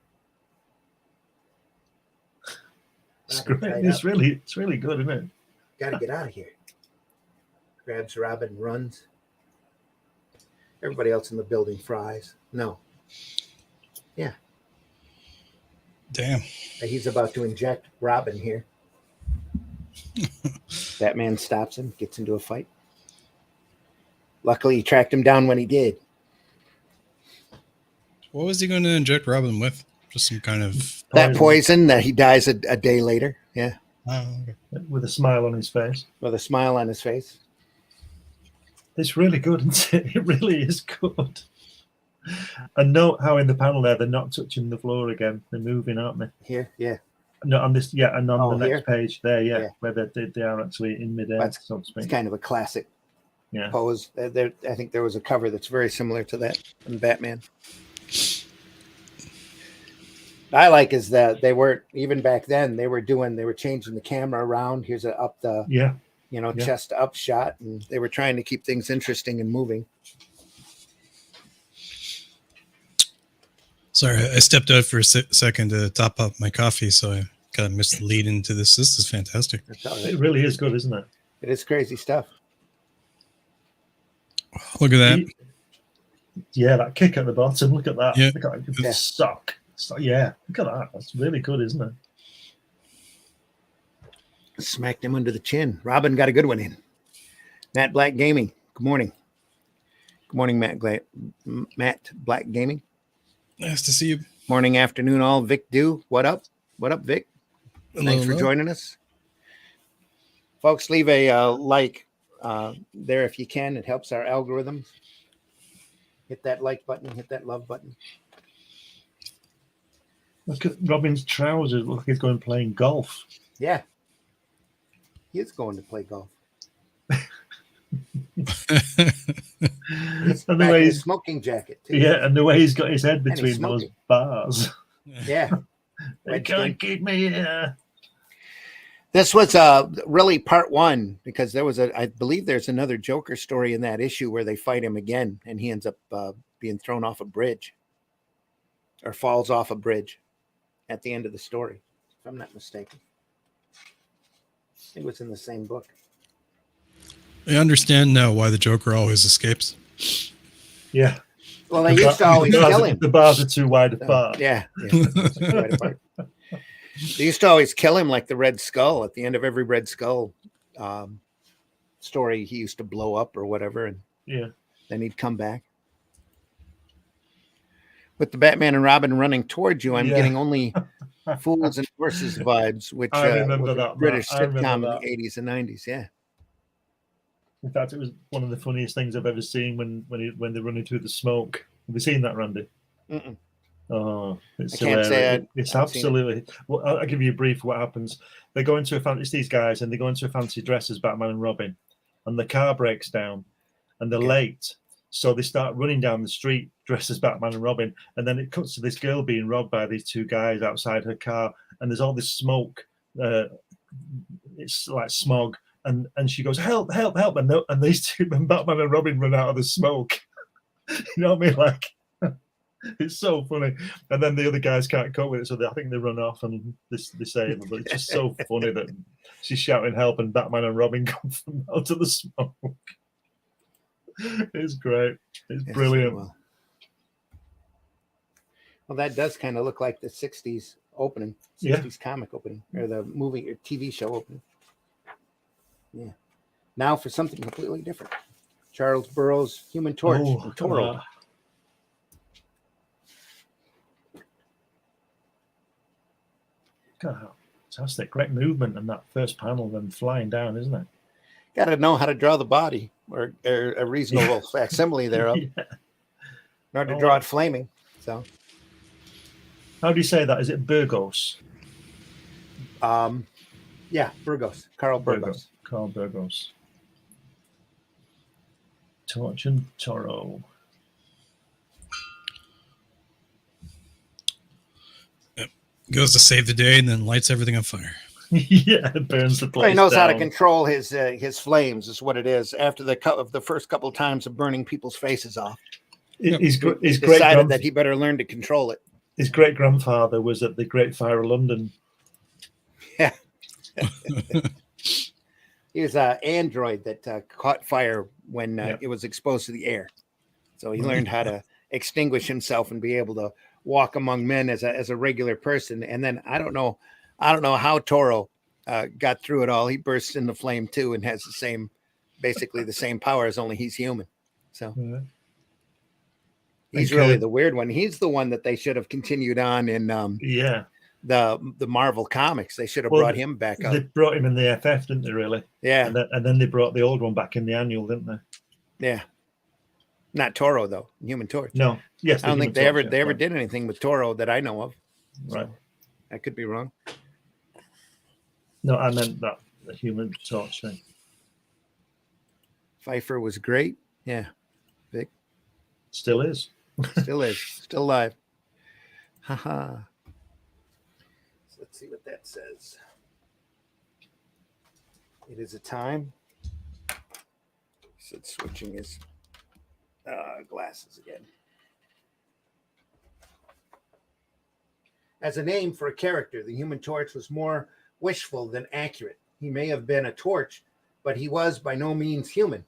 It's great. It's really good, isn't it? Got to get out of here. Grabs Robin, runs. Everybody else in the building fries. No. Yeah. Damn. He's about to inject Robin here. Batman stops him, gets into a fight. Luckily, he tracked him down when he did. What was he going to inject Robin with? Just some kind of That poison that he dies a day later. Yeah. oh, okay. With a smile on his face. With a smile on his face. It's really good, isn't it? It really is good. And note how in the panel there they're not touching the floor again. They're moving, aren't they? Here, yeah. No, on this, yeah, and on the here? next page there, Yeah. where they are actually in midair, That's- so to It's speak. kind of a classic Yeah. pose. I think there was a cover that's very similar to that in Batman. I like is that they weren't even back then. They were changing the camera around. Here's a up the Yeah. Yeah. chest up shot, and they were trying to keep things interesting and moving. Sorry, I stepped out for a second to top up my coffee, so I kind of missed the lead into this. This is fantastic. That's all It right. really is good, isn't it? It is crazy stuff. Look at that. Yeah, that kick at the bottom. Look at that. Yeah. Look at that. Yeah. Sock. Yeah, look at that. That's really good, isn't it? Smacked him under the chin. Robin got a good one in. Matt Black Gaming. Good morning. Good morning, Matt Black Gaming. Nice to see you. Morning, afternoon, all. Vic Do. What up? What up, Vic? Thanks for hello. joining us. Folks, leave a like there if you can. It helps our algorithms. Hit that like button. Hit that love button. Look at Robin's trousers. Look like he's going playing golf. Yeah. He is going to play golf. He's And the back way in his he's smoking jacket, too. yeah, and the way he's got his head he's between those smoking. bars. Yeah. They Red can't skin. keep me here. This was really part one because I believe there's another Joker story in that issue where they fight him again and he ends up being thrown off a bridge or falls off a bridge at the end of the story, if I'm not mistaken. It was in the same book. I understand now why the Joker always escapes. Yeah. Well, they used to always kill him. The bars are too wide apart. Yeah. Right apart. They used to always kill him like the Red Skull. At the end of every Red Skull story, he used to blow up or whatever, and Yeah. then he'd come back. With the Batman and Robin running towards you, I'm Yeah. getting only Fools and Horses vibes, which I remember was a that, British Matt. I remember sitcom in that. the 80s and 90s. Yeah. In fact, it was one of the funniest things I've ever seen when they're running through the smoke. Have you seen that, Randy? Mm-mm. Oh, it's I can't say hilarious. It's absolutely. Well, I'll give you a brief of what happens. They go into it's these guys, and they go into a fancy dress as Batman and Robin, and the car breaks down, and they're late. So they start running down the street dressed as Batman and Robin, and then it cuts to this girl being robbed by these two guys outside her car, and there's all this smoke. It's like smog, and she goes, "Help! Help! Help!" And these two, and Batman and Robin, run out of the smoke. You know what I mean? Like, it's so funny. And then the other guys can't cope with it, so I think they run off and they say, but it's just so funny that she's shouting help, and Batman and Robin come from out of the smoke. It's great. It's brilliant. Well, that does kind of look like the 60s opening, 60s comic opening, or the movie or TV show opening. Yeah. Now for something completely different. Charles Burroughs' Human Torch and Toro. God, fantastic. Great movement in that first panel, then flying down, isn't it? Got to know how to draw the body, or a reasonable facsimile thereof, in order to draw it flaming. So, how do you say that? Is it Burgos? Yeah, Burgos. Carl Burgos. Carl Burgos. Torch and Toro. Goes to save the day and then lights everything on fire. Yeah, it burns the place. He knows down. how to control his flames, is what it is. After the first couple of times of burning people's faces off, He's decided that he better learn to control it. His great grandfather was at the Great Fire of London. Yeah, he was an android that caught fire when it was exposed to the air. So he learned how to extinguish himself and be able to walk among men as a regular person. And then I don't know how Toro got through it all. He bursts into flame too and has basically the same powers, only he's human. So he's really the weird one. He's the one that they should have continued on in the Marvel comics. They should have brought him back up. They brought him in the FF, didn't they? Really? Yeah. And then they brought the old one back in the annual, didn't they? Yeah. Not Toro though. Human Torch. No. Yes. I don't think they ever did anything with Toro that I know of. Right. So I could be wrong. No, I meant that the Human Torch thing. Feiffer was great. Yeah. Vic. Still is. Still is. Still alive. Haha. Let's see what that says. It is a time. He said switching his glasses again. As a name for a character, the Human Torch was more wishful than accurate. He may have been a torch, but he was by no means human.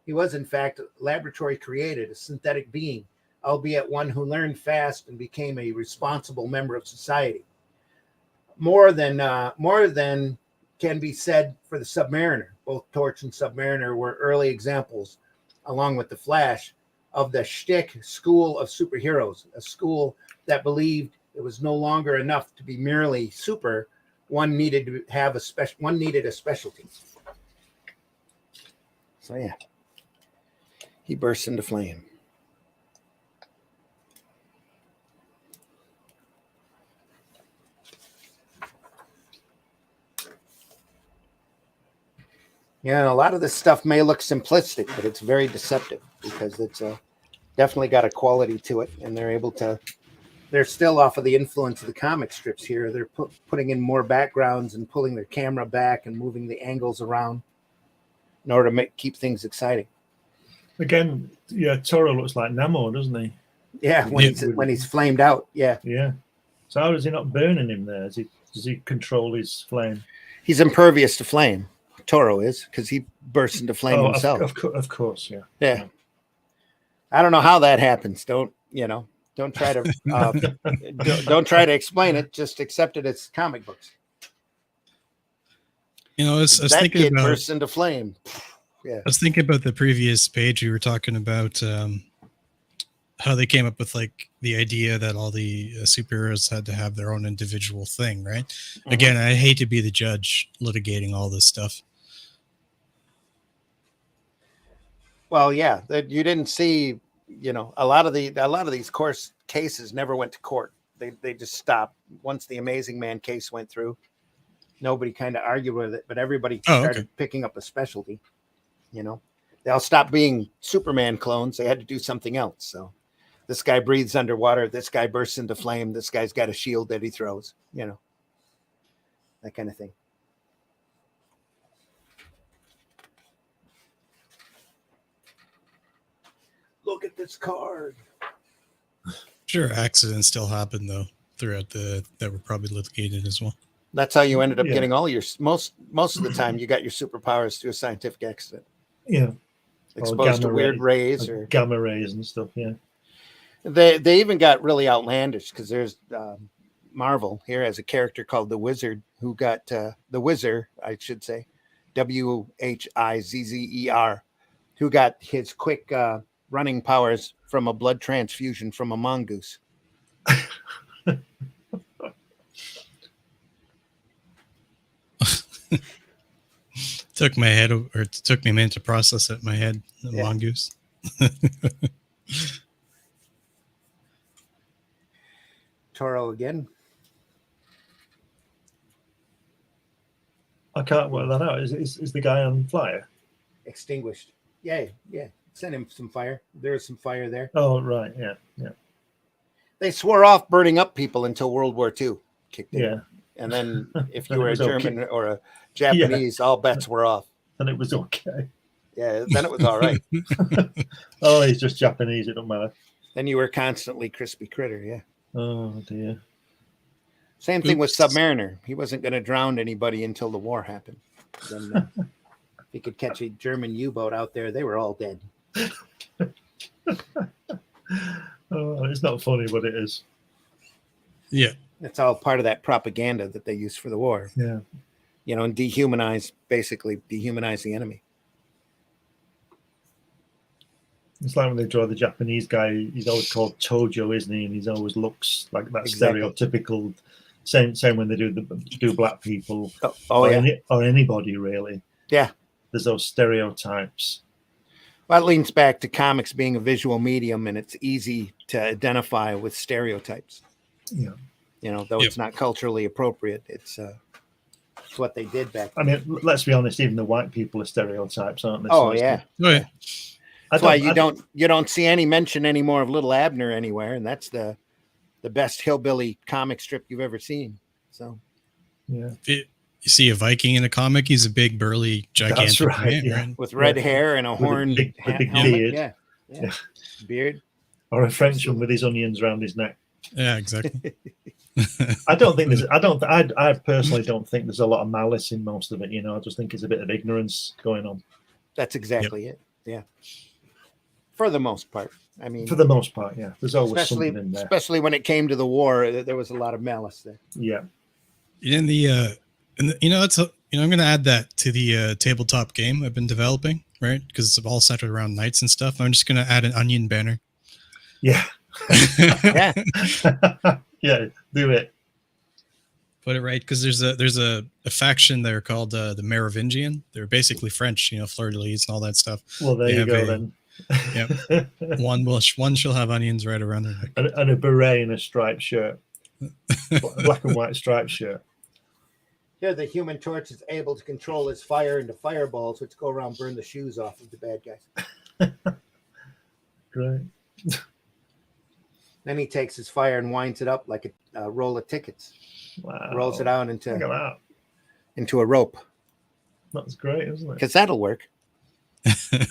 He was, in fact, laboratory created, a synthetic being, albeit one who learned fast and became a responsible member of society. More than can be said for the Submariner. Both Torch and Submariner were early examples, along with the Flash, of the shtick school of superheroes, a school that believed it was no longer enough to be merely super. One needed to have one needed a specialty. So yeah, he bursts into flame. Yeah, a lot of this stuff may look simplistic, but it's very deceptive because it's definitely got a quality to it, and they're still off of the influence of the comic strips here. They're putting in more backgrounds and pulling their camera back and moving the angles around in order to keep things exciting. Again, yeah, Toro looks like Namor, doesn't he? Yeah, when he's flamed out. Yeah. Yeah. So how is he not burning him there? Does he control his flame? He's impervious to flame. Toro is, because he bursts into flame himself. Of course, yeah. Yeah. I don't know how that happens. Don't try to don't try to explain it. Just accept it as comic books. I was that thinking kid about bursts into flame. Yeah. I was thinking about the previous page. We were talking about how they came up with like the idea that all the superheroes had to have their own individual thing, right? Mm-hmm. Again, I hate to be the judge litigating all this stuff. Well, yeah, that you didn't see, a lot of these course cases never went to court. They just stopped once the Amazing Man case went through. Nobody kind of argued with it, but everybody Oh, started okay. picking up a specialty. They all stopped being Superman clones. They had to do something else. So this guy breathes underwater. This guy bursts into flame. This guy's got a shield that he throws. That kind of thing. Look at this card. Sure, accidents still happen though throughout that were probably litigated as well. That's how you ended up Yeah. getting all your most of the time. You got your superpowers through a scientific accident. Yeah. Exposed to weird rays or gamma rays and stuff. Yeah. They even got really outlandish because there's Marvel here has a character called the Wizard who got the Wizard, I should say, Wizzer, who got his quick running powers from a blood transfusion from a mongoose. Took me a minute to process it in my head. The mongoose. Toro again. I can't work that out. Is the guy on fire? Extinguished. Yeah. Send him some fire. There's some fire there. Oh, right. Yeah. They swore off burning up people until World War II kicked in. Yeah. And then if Then you it were a was German okay. or a Japanese, all bets were off. And it was okay. Yeah, then it was all right. Oh, he's just Japanese. It don't matter. Then you were constantly crispy critter. Yeah. Oh, dear. Same thing with Submariner. He wasn't going to drown anybody until the war happened. Then if he could catch a German U-boat out there, they were all dead. Oh, it's not funny, but it is. Yeah. It's all part of that propaganda that they use for the war. Yeah. And basically dehumanize the enemy. It's like when they draw the Japanese guy, he's always called Tojo, isn't he? And he always looks like that stereotypical. Same when they do black people, or anybody really. Yeah, there's those stereotypes. Well, that leans back to comics being a visual medium, and it's easy to identify with stereotypes. Yeah, though it's not culturally appropriate, it's what they did back then. I mean, let's be honest. Even the white people are stereotypes, aren't they? Oh yeah. That's why you don't see any mention anymore of Little Abner anywhere, and that's the best hillbilly comic strip you've ever seen. So, yeah, you see a Viking in a comic, he's a big, burly, gigantic man, right? With red hair and a horn, big helmet. beard, yeah, beard, or a Frenchman with his onions around his neck. Yeah, exactly. I personally don't think there's a lot of malice in most of it. I just think it's a bit of ignorance going on. That's exactly it. Yeah. For the most part. I mean, for the most part, yeah. There's always something in there. Especially when it came to the war, there was a lot of malice there. Yeah. I'm going to add that to the tabletop game I've been developing, right? Because it's all centered around knights and stuff. I'm just going to add an onion banner. Yeah. Yeah. Yeah. Do it. Put it right, because there's a faction there called the Merovingian. They're basically French, fleur-de-lis and all that stuff. Well, there you go then. Yep. One shall have onions right around their neck. And a beret and a striped shirt. Black and white striped shirt. Here, the Human Torch is able to control his fire into fireballs, which go around burn the shoes off of the bad guys. Great. Then he takes his fire and winds it up like a roll of tickets. Wow. Rolls it out into a rope. That's great, isn't it? Because that'll work.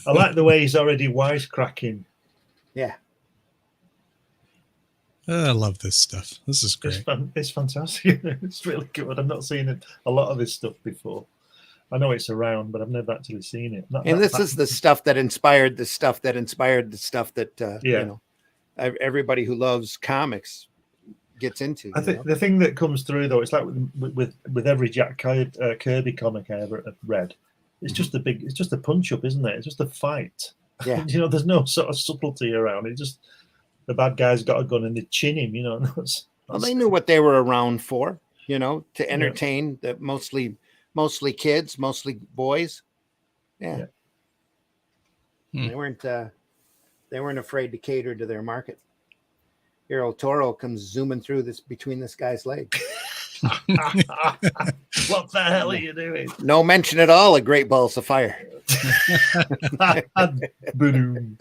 I like the way he's already wisecracking. Yeah. I love this stuff. This is great. It's fantastic. It's really good. I've not seen a lot of this stuff before. I know it's around, but I've never actually seen it. This is the stuff that inspired the stuff that inspired the stuff that everybody who loves comics gets into. I think the thing that comes through though, it's like with every Jack Kirby comic I ever read. It's just it's just a punch up, isn't it? It's just a fight. Yeah. There's no sort of subtlety around it. Just the bad guy's got a gun and they chin him. Well, they knew what they were around for. To entertain the mostly kids, mostly boys. Yeah. Hmm. They weren't afraid to cater to their market. Here, El Toro comes zooming through between this guy's legs. What the hell are you doing? No mention at all of Great Balls of Fire. Boom.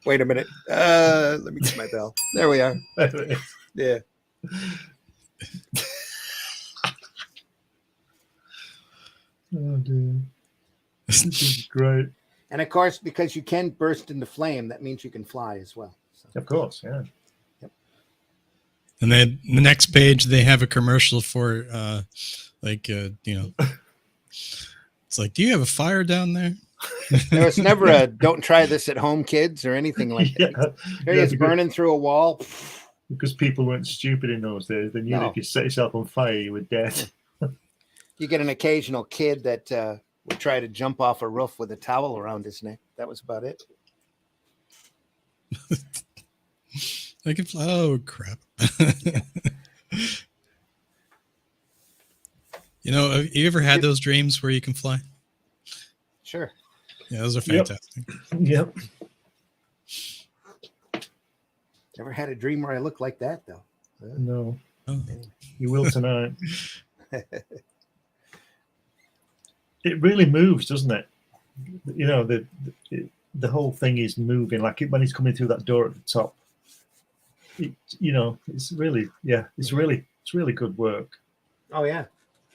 Wait a minute. Let me get my bell. There we are. Yeah. Oh dear. This is great. And of course, because you can burst into flame, that means you can fly as well. So. Of course, yeah. And then the next page, they have a commercial for, it's like, do you have a fire down there? There was never a "don't try this at home, kids" or anything like that. Here he is burning through a wall. Because people weren't stupid in those days. They knew that if you set yourself on fire, you were dead. You get an occasional kid that would try to jump off a roof with a towel around his neck. That was about it. I can fly. Oh, crap. Have you ever had those dreams where you can fly? Sure. Yeah, those are fantastic. Yep. Never had a dream where I look like that, though. No. Oh. You will tonight. It really moves, doesn't it? The whole thing is moving. Like when he's coming through that door at the top. It's really good work. Oh yeah.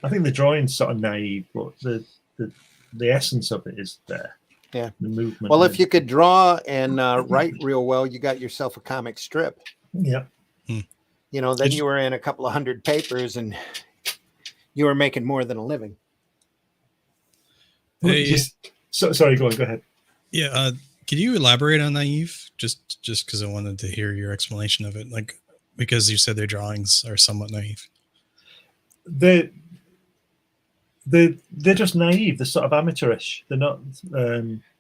I think the drawing's sort of naive, but the essence of it is there. Yeah. The movement. Well, if you could draw and write real well, you got yourself a comic strip. Yeah. Then you were in a couple of 100 papers and you were making more than a living. Sorry, go ahead. Yeah. Could you elaborate on naive? Just because I wanted to hear your explanation of it. Like, because you said their drawings are somewhat naive. They're just naive. They're sort of amateurish. They're not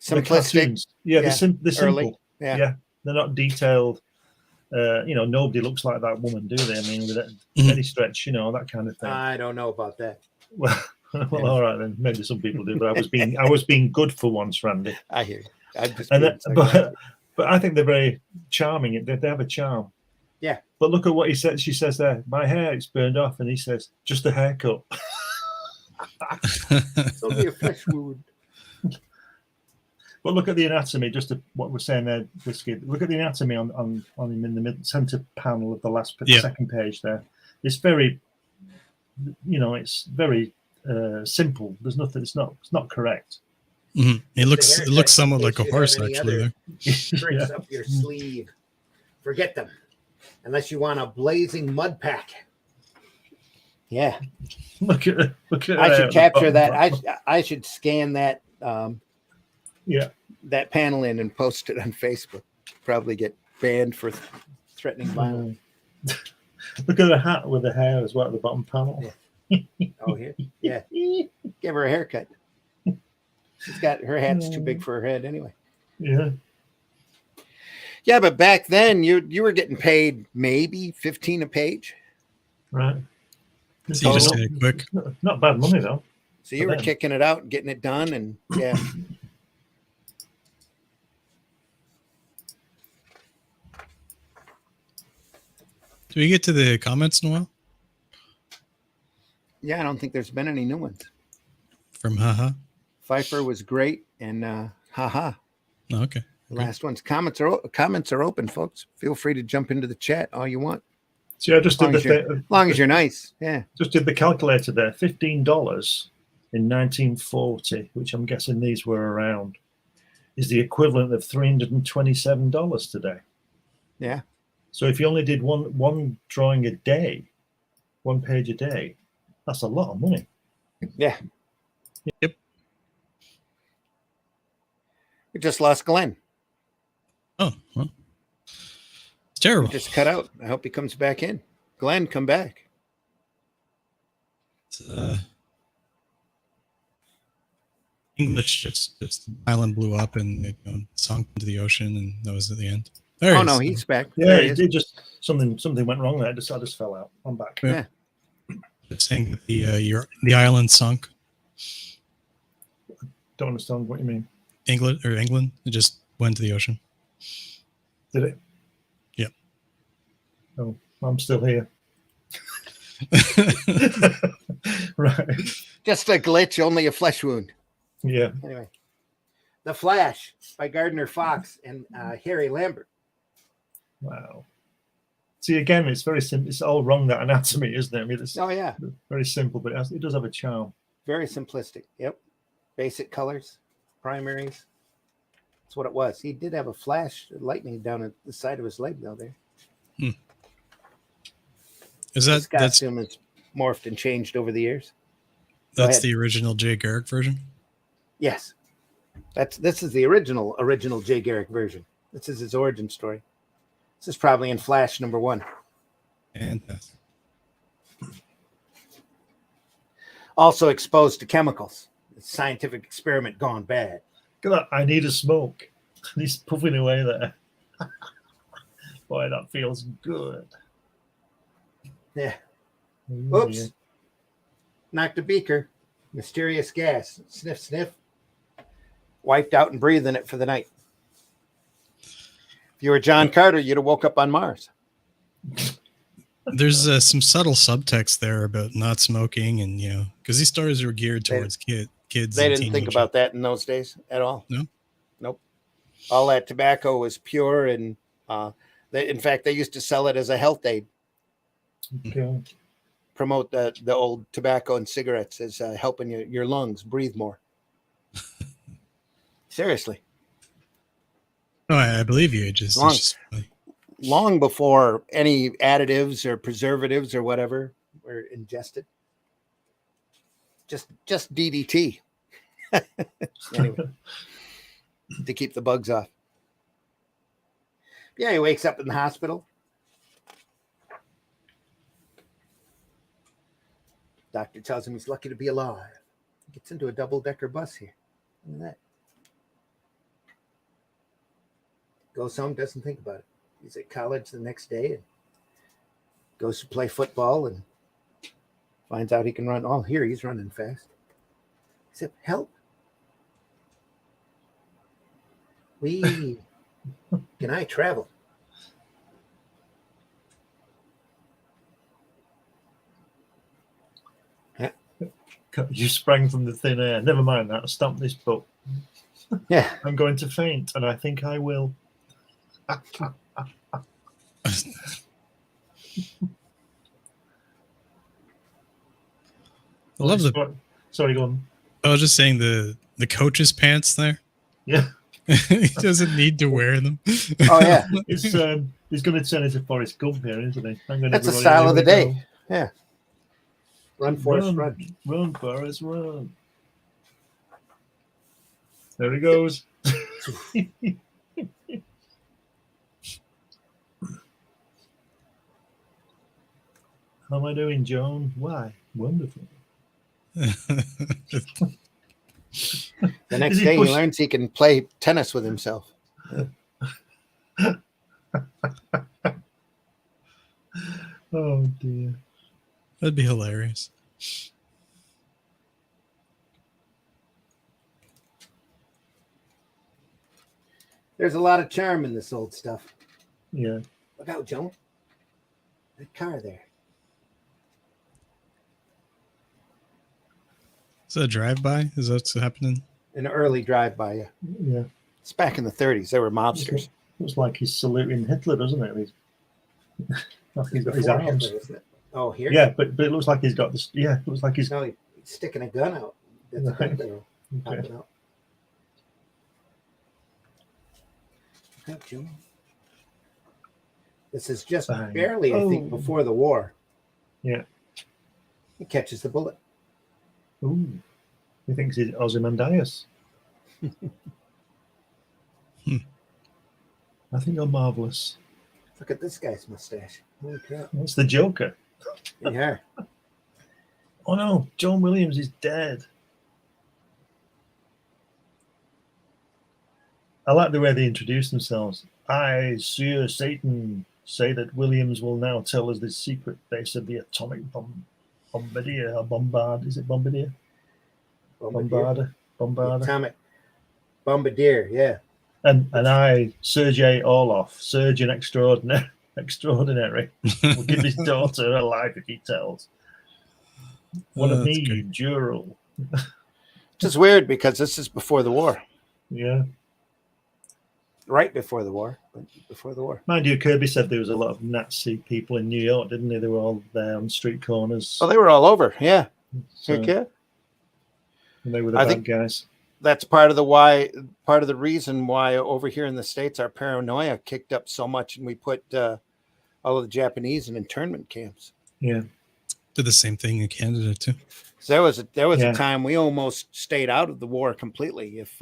simplistic. They're simple. Yeah. They're not detailed. Nobody looks like that woman, do they? I mean, with any stretch, that kind of thing. I don't know about that. Well, all right then. Maybe some people do, but I was being good for once, Randy. I hear you. But I think they're very charming. They have a charm. Yeah. But look at what he said. She says there, my hair is burned off, and he says, just a haircut. It's only a flesh wound. But look at the anatomy. What we're saying there, Whiskey. Look at the anatomy on him in the center panel of the second page there. It's very, it's very simple. There's nothing. It's not correct. Mm-hmm. It looks somewhat like a horse, actually. Tricks up your sleeve. Forget them, unless you want a blazing mud pack. Yeah. Look at. I should capture that. I should scan that. That panel in and post it on Facebook. Probably get banned for threatening violence. Look at the hat with the hair as well at the bottom panel. Yeah. Oh, here. Yeah. Give her a haircut. She's got her hat's too big for her head anyway. Yeah. Yeah, but back then you were getting paid maybe 15 a page. Right. So you just did it quick. Not bad money though. So you were kicking it out and getting it done, and yeah. Do we get to the comments in a while? Yeah, I don't think there's been any new ones. From haha. Feiffer was great, and haha. Oh, okay. The last ones. Comments are open, folks. Feel free to jump into the chat all you want. So I just did as long as you're nice. Yeah. Just did the calculator there. $15 in 1940, which I'm guessing these were around, is the equivalent of $327 today. Yeah. So if you only did one drawing a day, one page a day, that's a lot of money. Yeah. Yep. We just lost Glenn. Oh, well. It's terrible. Just cut out. I hope he comes back in. Glenn, come back. English just the island blew up and it sunk into the ocean, and that was at the end. No, he's back. Yeah, it did just something went wrong there. I just fell out. I'm back. Yeah. It's saying that the island sunk. Don't understand what you mean. England. It just went to the ocean. Did it? Yep. Oh, I'm still here. Right. Just a glitch, only a flesh wound. Yeah. Anyway, The Flash by Gardner Fox and Harry Lambert. Wow. See, again, it's very simple. It's all wrong, that anatomy, isn't it? I mean, it's yeah, very simple, but it does have a charm. Very simplistic. Yep. Basic colors, primaries. That's what it was. He did have a flash lightning down at the side of his leg, though. There. Is that His costume has morphed and changed over the years? That's the original Jay Garrick version? Yes. This is the original Jay Garrick version. This is his origin story. This is probably in Flash #1. Fantastic. Also exposed to chemicals. Scientific experiment gone bad. Look at that. I need a smoke. And he's puffing away there. Boy, that feels good. Yeah. Oh, Oops. yeah. Knocked a beaker. Mysterious gas. Sniff, sniff. Wiped out and breathing it for the night. If you were John Carter, you'd have woke up on Mars. There's some subtle subtext there about not smoking, and because these stories were geared towards kids. They didn't think about that in those days at all. No, nope. All that tobacco was pure, and in fact, they used to sell it as a health aid. Okay. Promote the old tobacco and cigarettes as helping your lungs breathe more. Seriously. No, I believe you. Long before any additives or preservatives or whatever were ingested. Just DDT. Anyway, to keep the bugs off. Yeah, he wakes up in the hospital. Doctor tells him he's lucky to be alive. Gets into a double-decker bus here. Look at that. Goes home, doesn't think about it. He's at college the next day and goes to play football and finds out he can run. Oh, here, he's running fast. He said, help. Can I travel? You sprang from the thin air. Never mind that. Stamp this book. Yeah. I'm going to faint, and I think I will. I love Sorry, go on. I was just saying the coach's pants there. Yeah. He doesn't need to wear them. Oh yeah. He's going to turn into Forrest Gump here, isn't he? That's the style of the day. Yeah. Run, Forrest, run. Run, Forrest, run. There he goes. How am I doing, Joan? Why? Wonderful. The next day, he learns he can play tennis with himself. Oh, dear. That'd be hilarious. There's a lot of charm in this old stuff. Yeah. Look out, Joan. That car there. Is that a drive-by? Is that what's happening? An early drive-by, yeah. Yeah. It's back in the 30s. They were mobsters. Looks like he's saluting Hitler, doesn't it? He's got his arms. Hitler, isn't it? Oh, here? Yeah, but it looks like he's got this. Yeah, it looks like he's. No, he's sticking a gun out. That's a gun barrel. Okay. Popping out. Look out, Joan. This is just barely, I think, before the war. Yeah. He catches the bullet. Ooh. He thinks he's Ozymandias. I think you're marvelous. Look at this guy's mustache. Holy crap. That's the Joker. Yeah. Oh no, John Williams is dead. I like the way they introduce themselves. I, Sir Satan, say that Williams will now tell us the secret base of the atomic bombardier or bombard. Is it bombardier? Bombarder. Bombarder. Atomic Bombardier, yeah. And I, Sergei Orlov, surgeon extraordinary, will give his daughter a life if he tells. What of that's me, great. Jural? Which is weird because this is before the war. Yeah. Right before the war, but before the war. Mind you, Kirby said there was a lot of Nazi people in New York, didn't he? They were all there on street corners. Oh, they were all over, yeah. So, Heck yeah. and they were the I bad think guys. that's part of the reason why over here in the States our paranoia kicked up so much, and we put all of the Japanese in internment camps. Yeah. Did the same thing in Canada too. So there was Yeah. a time we almost stayed out of the war completely, if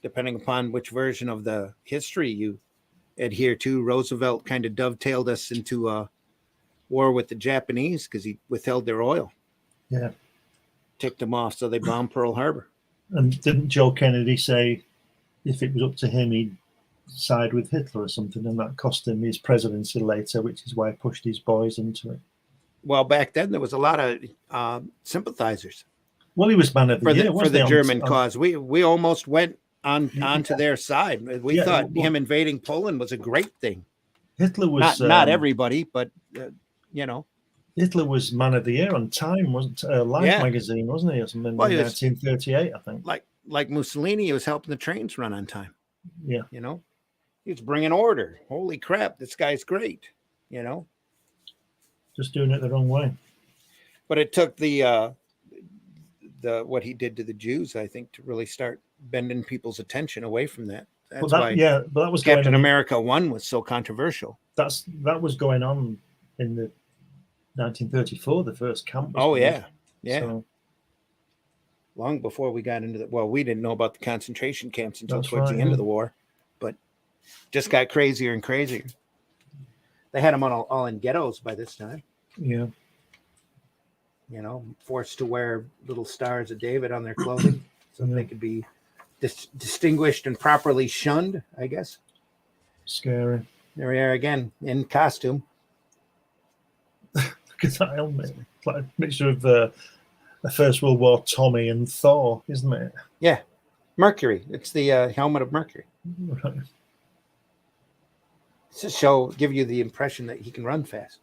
depending upon which version of the history you adhere to. Roosevelt kind of dovetailed us into a war with the Japanese because he withheld their oil. Yeah. Ticked them off, so they bombed Pearl Harbor. And didn't Joe Kennedy say if it was up to him, he'd side with Hitler or something, and that cost him his presidency later, which is why he pushed his boys into it. Well, back then there was a lot of sympathizers Well, he was man of the for year, the wasn't he, German cause. We almost went onto their side. We Yeah, thought well- him invading Poland was a great thing. Hitler was Not everybody, but you know. Hitler was man of the year on Time, wasn't Life Yeah. magazine, wasn't he? Or something Well, in he was- 1938, I think. Like Mussolini, he was helping the trains run on time. Yeah. You know, he was bringing order. Holy crap, this guy's great. You know, Just doing it the wrong way. but it took the what he did to the Jews, I think, to really start bending people's attention away from that. That's why But that was Captain going on. America 1 was so controversial. That was going on in the 1934. The first camp. Was Oh built. yeah. So, Long before we got into we didn't know about the concentration camps until That's towards right, the end yeah. of the war, but just got crazier and crazier. They had them all in ghettos by this time. yeah. You know, forced to wear little stars of David on their clothing so Yeah. they could be distinguished and properly shunned, I guess. Scary. There we are again in costume. Look at that helmet. It's like a mixture of the First World War Tommy and Thor, isn't it? Yeah, Mercury. It's the helmet of Mercury. Right. It's to give you the impression that he can run fast.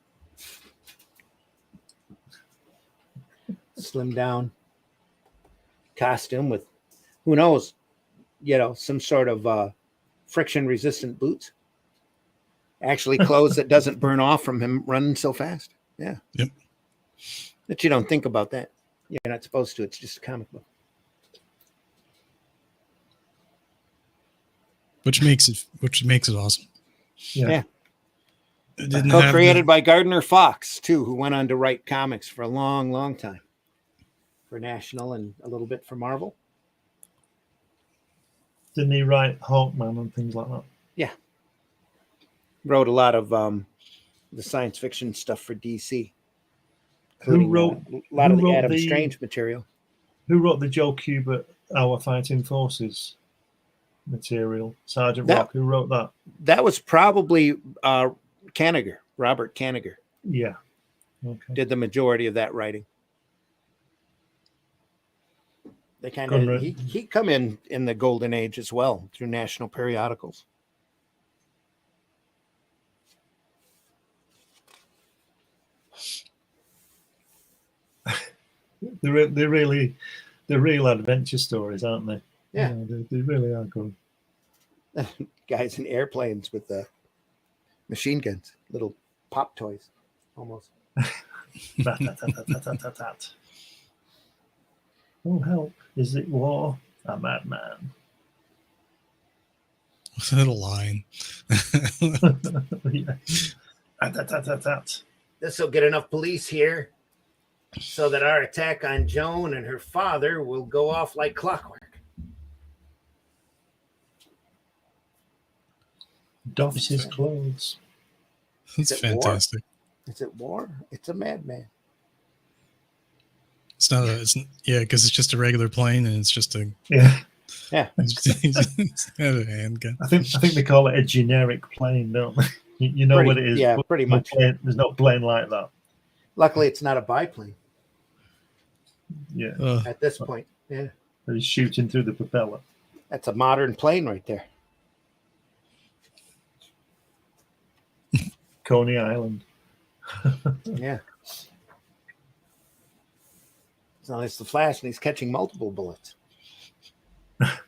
Slim down costume with, who knows, some sort of friction resistant boots. Actually, clothes that doesn't burn off from him running so fast. Yeah. Yep. But you don't think about that. You're not supposed to. It's just a comic book. Which makes it awesome. Yeah. It didn't have Co-created by Gardner Fox, too, who went on to write comics for a long, long time. For National and a little bit for Marvel. Didn't he write Hawkman and things like that? Yeah. Wrote a lot of the science fiction stuff for DC. Who wrote a lot of who the wrote Adam the- Strange material? Who wrote the Joe Kubert Our Fighting Forces material? Sergeant That- Rock. Who wrote that? That was probably Kanigher, Robert Kanigher, Yeah. Okay. did the majority of that writing. They kind Gunner. of he come in the golden age as well through national periodicals. They're real adventure stories, aren't they? Yeah. They really are good. Guys in airplanes with the machine guns, little pop toys, almost. Tat. Oh, help. Is it war? A madman. Was that a line? Yeah. Tat. This will get enough police here so that our attack on Joan and her father will go off like clockwork. Doffs his clothes. That's Is it war? fantastic. Is it war? It's a madman. It's not because it's just a regular plane and it's just a Yeah. it's not a handgun. I think they call it a generic plane, don't they? You know what it is. Yeah, but pretty no much. plane- there's no plane like that. Luckily, it's not a biplane Yeah. at this point. Yeah. that is shooting through the propeller. That's a modern plane right there. Coney Island. Yeah. So it's the Flash, and he's catching multiple bullets. I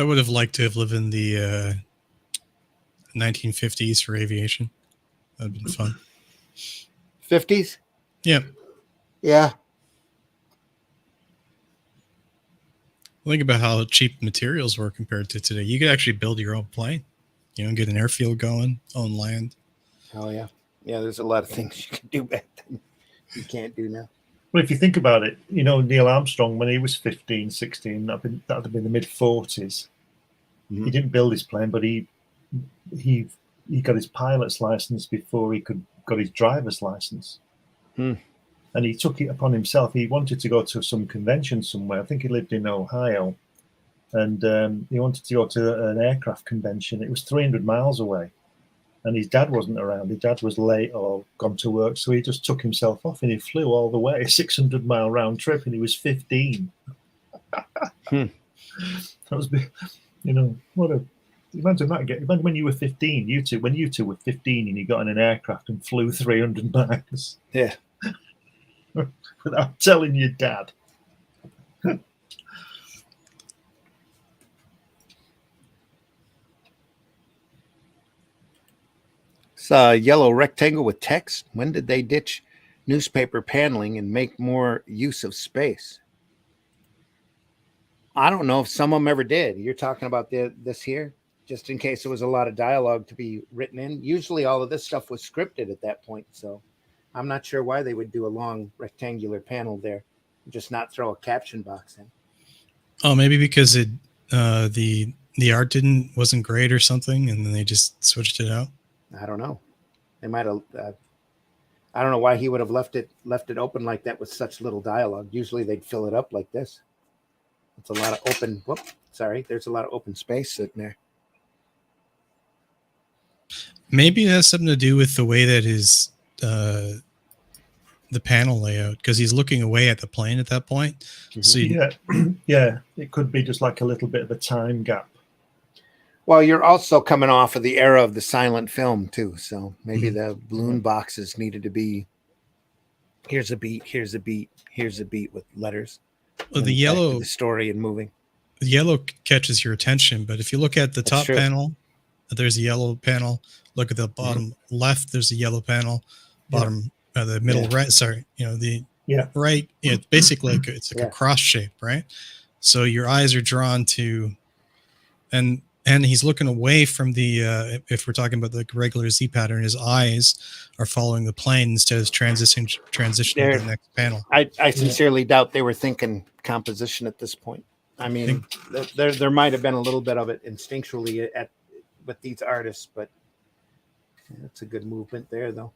would have liked to have lived in the 1950s for aviation. That'd been fun. 50s? Yeah. Yeah. Think about how cheap materials were compared to today. You could actually build your own plane, get an airfield going, own land. Oh, yeah. Yeah, there's a lot of things you can do back then you can't do now. Well, if you think about it, Neil Armstrong, when he was 15, 16, that would have been the mid-40s. Mm-hmm. He didn't build his plane, but he got his pilot's license before he got his driver's license. Hmm. And he took it upon himself. He wanted to go to some convention somewhere. I think he lived in Ohio. And he wanted to go to an aircraft convention. It was 300 miles away. And his dad wasn't around. His dad was late or gone to work. So he just took himself off and he flew all the way, a 600-mile round trip. And he was 15. That was, what a... Imagine that. Imagine when you were 15, when you two were 15 and you got in an aircraft and flew 300 miles. Yeah. Without telling your dad. It's a yellow rectangle with text. When did they ditch newspaper paneling and make more use of space? I don't know if some of them ever did. You're talking about this here, just in case there was a lot of dialogue to be written in. Usually all of this stuff was scripted at that point, so I'm not sure why they would do a long rectangular panel there, just not throw a caption box in. Oh, maybe because the art wasn't great or something, and then they just switched it out. I don't know. They might have. I don't know why he would have left it open like that with such little dialogue. Usually they'd fill it up like this. It's a lot of open. There's a lot of open space sitting there. Maybe it has something to do with the way that his the panel layout, because he's looking away at the plane at that point. Mm-hmm. So yeah, it could be just like a little bit of a time gap. Well, you're also coming off of the era of the silent film too, so maybe the balloon boxes needed to be. Here's a beat. Here's a beat. Here's a beat with letters. Well, the yellow, the story and moving. The yellow catches your attention, but if you look at the top panel, there's a yellow panel. Look at the bottom left. There's a yellow panel. Bottom, the middle right. Sorry, right. It's basically it's like a cross shape, right? So your eyes are drawn to, and he's looking away from the. If we're talking about the regular Z pattern, his eyes are following the plane instead of transitioning to the next panel. I sincerely doubt they were thinking composition at this point. I mean, there might have been a little bit of it instinctually with these artists, but it's a good movement there, though.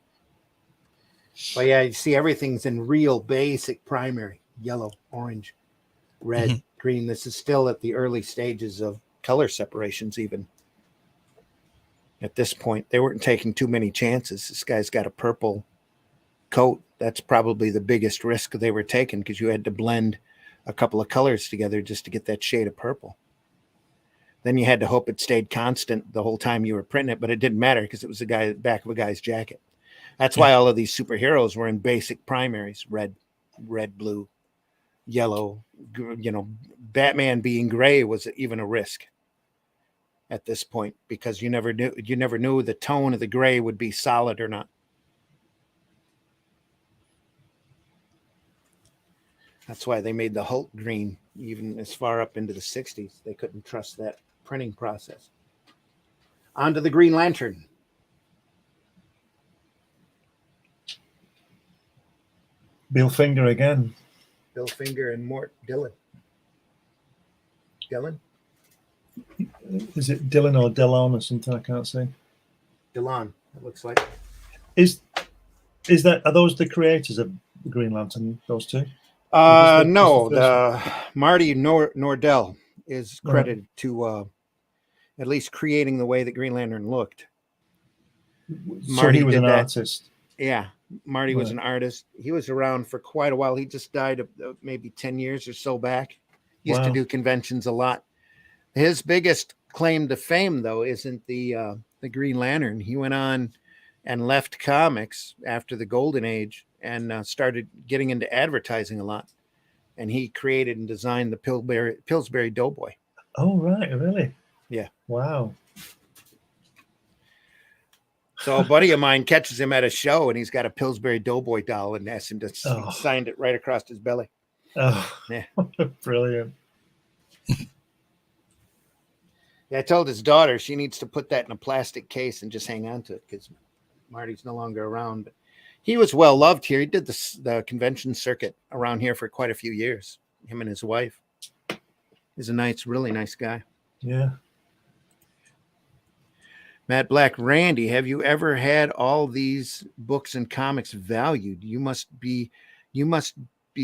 But yeah, you see everything's in real basic primary: yellow, orange, red, green. This is still at the early stages of color separations. Even at this point, they weren't taking too many chances. This guy's got a purple coat. That's probably the biggest risk they were taking, because you had to blend a couple of colors together just to get that shade of purple. Then you had to hope it stayed constant the whole time you were printing it, but it didn't matter because it was the back of a guy's jacket. That's why all of these superheroes were in basic primaries: red, blue, yellow. Batman being gray was even a risk at this point, because you never knew the tone of the gray would be solid or not. That's why they made the Hulk green even as far up into the 60s. They couldn't trust that printing process. On to the Green Lantern. Bill Finger again. Bill Finger and Mort Dillon. Dillon? Is it Dillon or Dillon or something? I can't say. Dillon, it looks like. Are those the creators of the Green Lantern, those two? No, the Marty Nordell is credited to at least creating the way that Green Lantern looked. So he was an artist. Yeah, Marty was an artist. He was around for quite a while. He just died maybe 10 years or so back. Used to Wow. do conventions a lot. His biggest claim to fame, though, isn't the Green Lantern. He went on and left comics after the Golden Age and started getting into advertising a lot. And he created and designed the Pillsbury Doughboy. Oh, right. Really? Yeah. Wow. So a buddy of mine catches him at a show, and he's got a Pillsbury Doughboy doll, and asks him to sign it right across his belly. Oh, yeah, brilliant. Yeah, I told his daughter she needs to put that in a plastic case and just hang on to it because Marty's no longer around. But he was well loved here. He did the convention circuit around here for quite a few years. Him and his wife. He's a nice, really nice guy. Yeah. Matt Black, Randy, have you ever had all these books and comics valued? You must be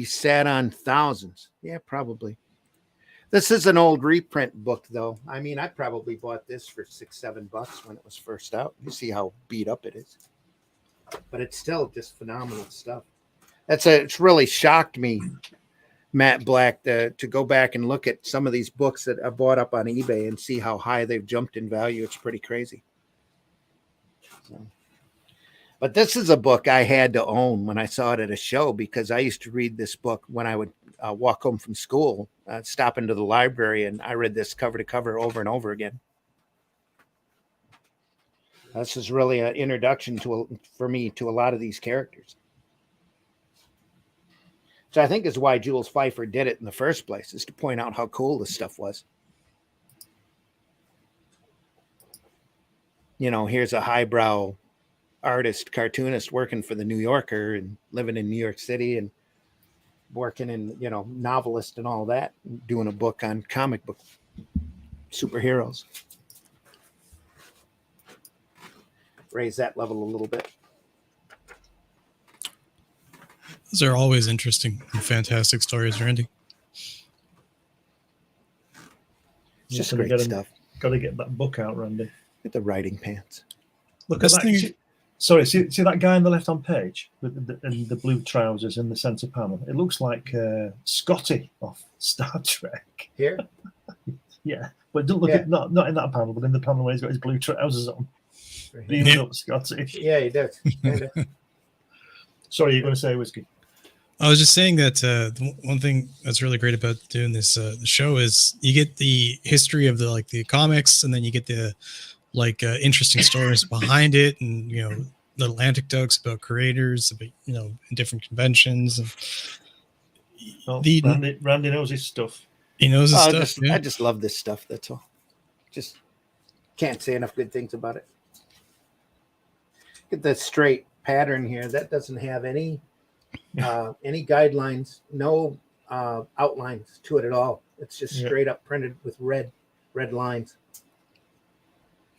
sat on thousands. Yeah, probably. This is an old reprint book, though. I mean, I probably bought this for $6-7 when it was first out. You see how beat up it is, but it's still just phenomenal stuff. It's really shocked me, Matt Black, to go back and look at some of these books that I bought up on eBay and see how high they've jumped in value. It's pretty crazy. So. But this is a book I had to own when I saw it at a show because I used to read this book when I would walk home from school, stop into the library, and I read this cover to cover over and over again. This is really an introduction for me to a lot of these characters. So I think is why Jules Feiffer did it in the first place, is to point out how cool this stuff was. You know, here's a highbrow artist, cartoonist working for the New Yorker and living in New York City and working in, novelist and all that, doing a book on comic book superheroes. Raise that level a little bit. Those are always interesting and fantastic stories, Randy. It's just great stuff. Got to get that book out, Randy. Get the writing pants. Look at that. See that guy on the left-hand page with the blue trousers in the centre panel? It looks like Scotty off Star Trek. Here? Yeah, but don't look at not in that panel, but in the panel where he's got his blue trousers on. Beamed up Scotty. Yeah, he does. Sorry, you're going to say Whiskey? I was just saying that one thing that's really great about doing this the show is you get the history of the comics, and then you get the interesting stories behind it, and little anecdotes about creators, about different conventions. And Randy knows his stuff. He knows his stuff. I just love this stuff. That's all. Just can't say enough good things about it. Get the straight pattern here. That doesn't have any guidelines, no outlines to it at all. It's just straight up printed with red lines.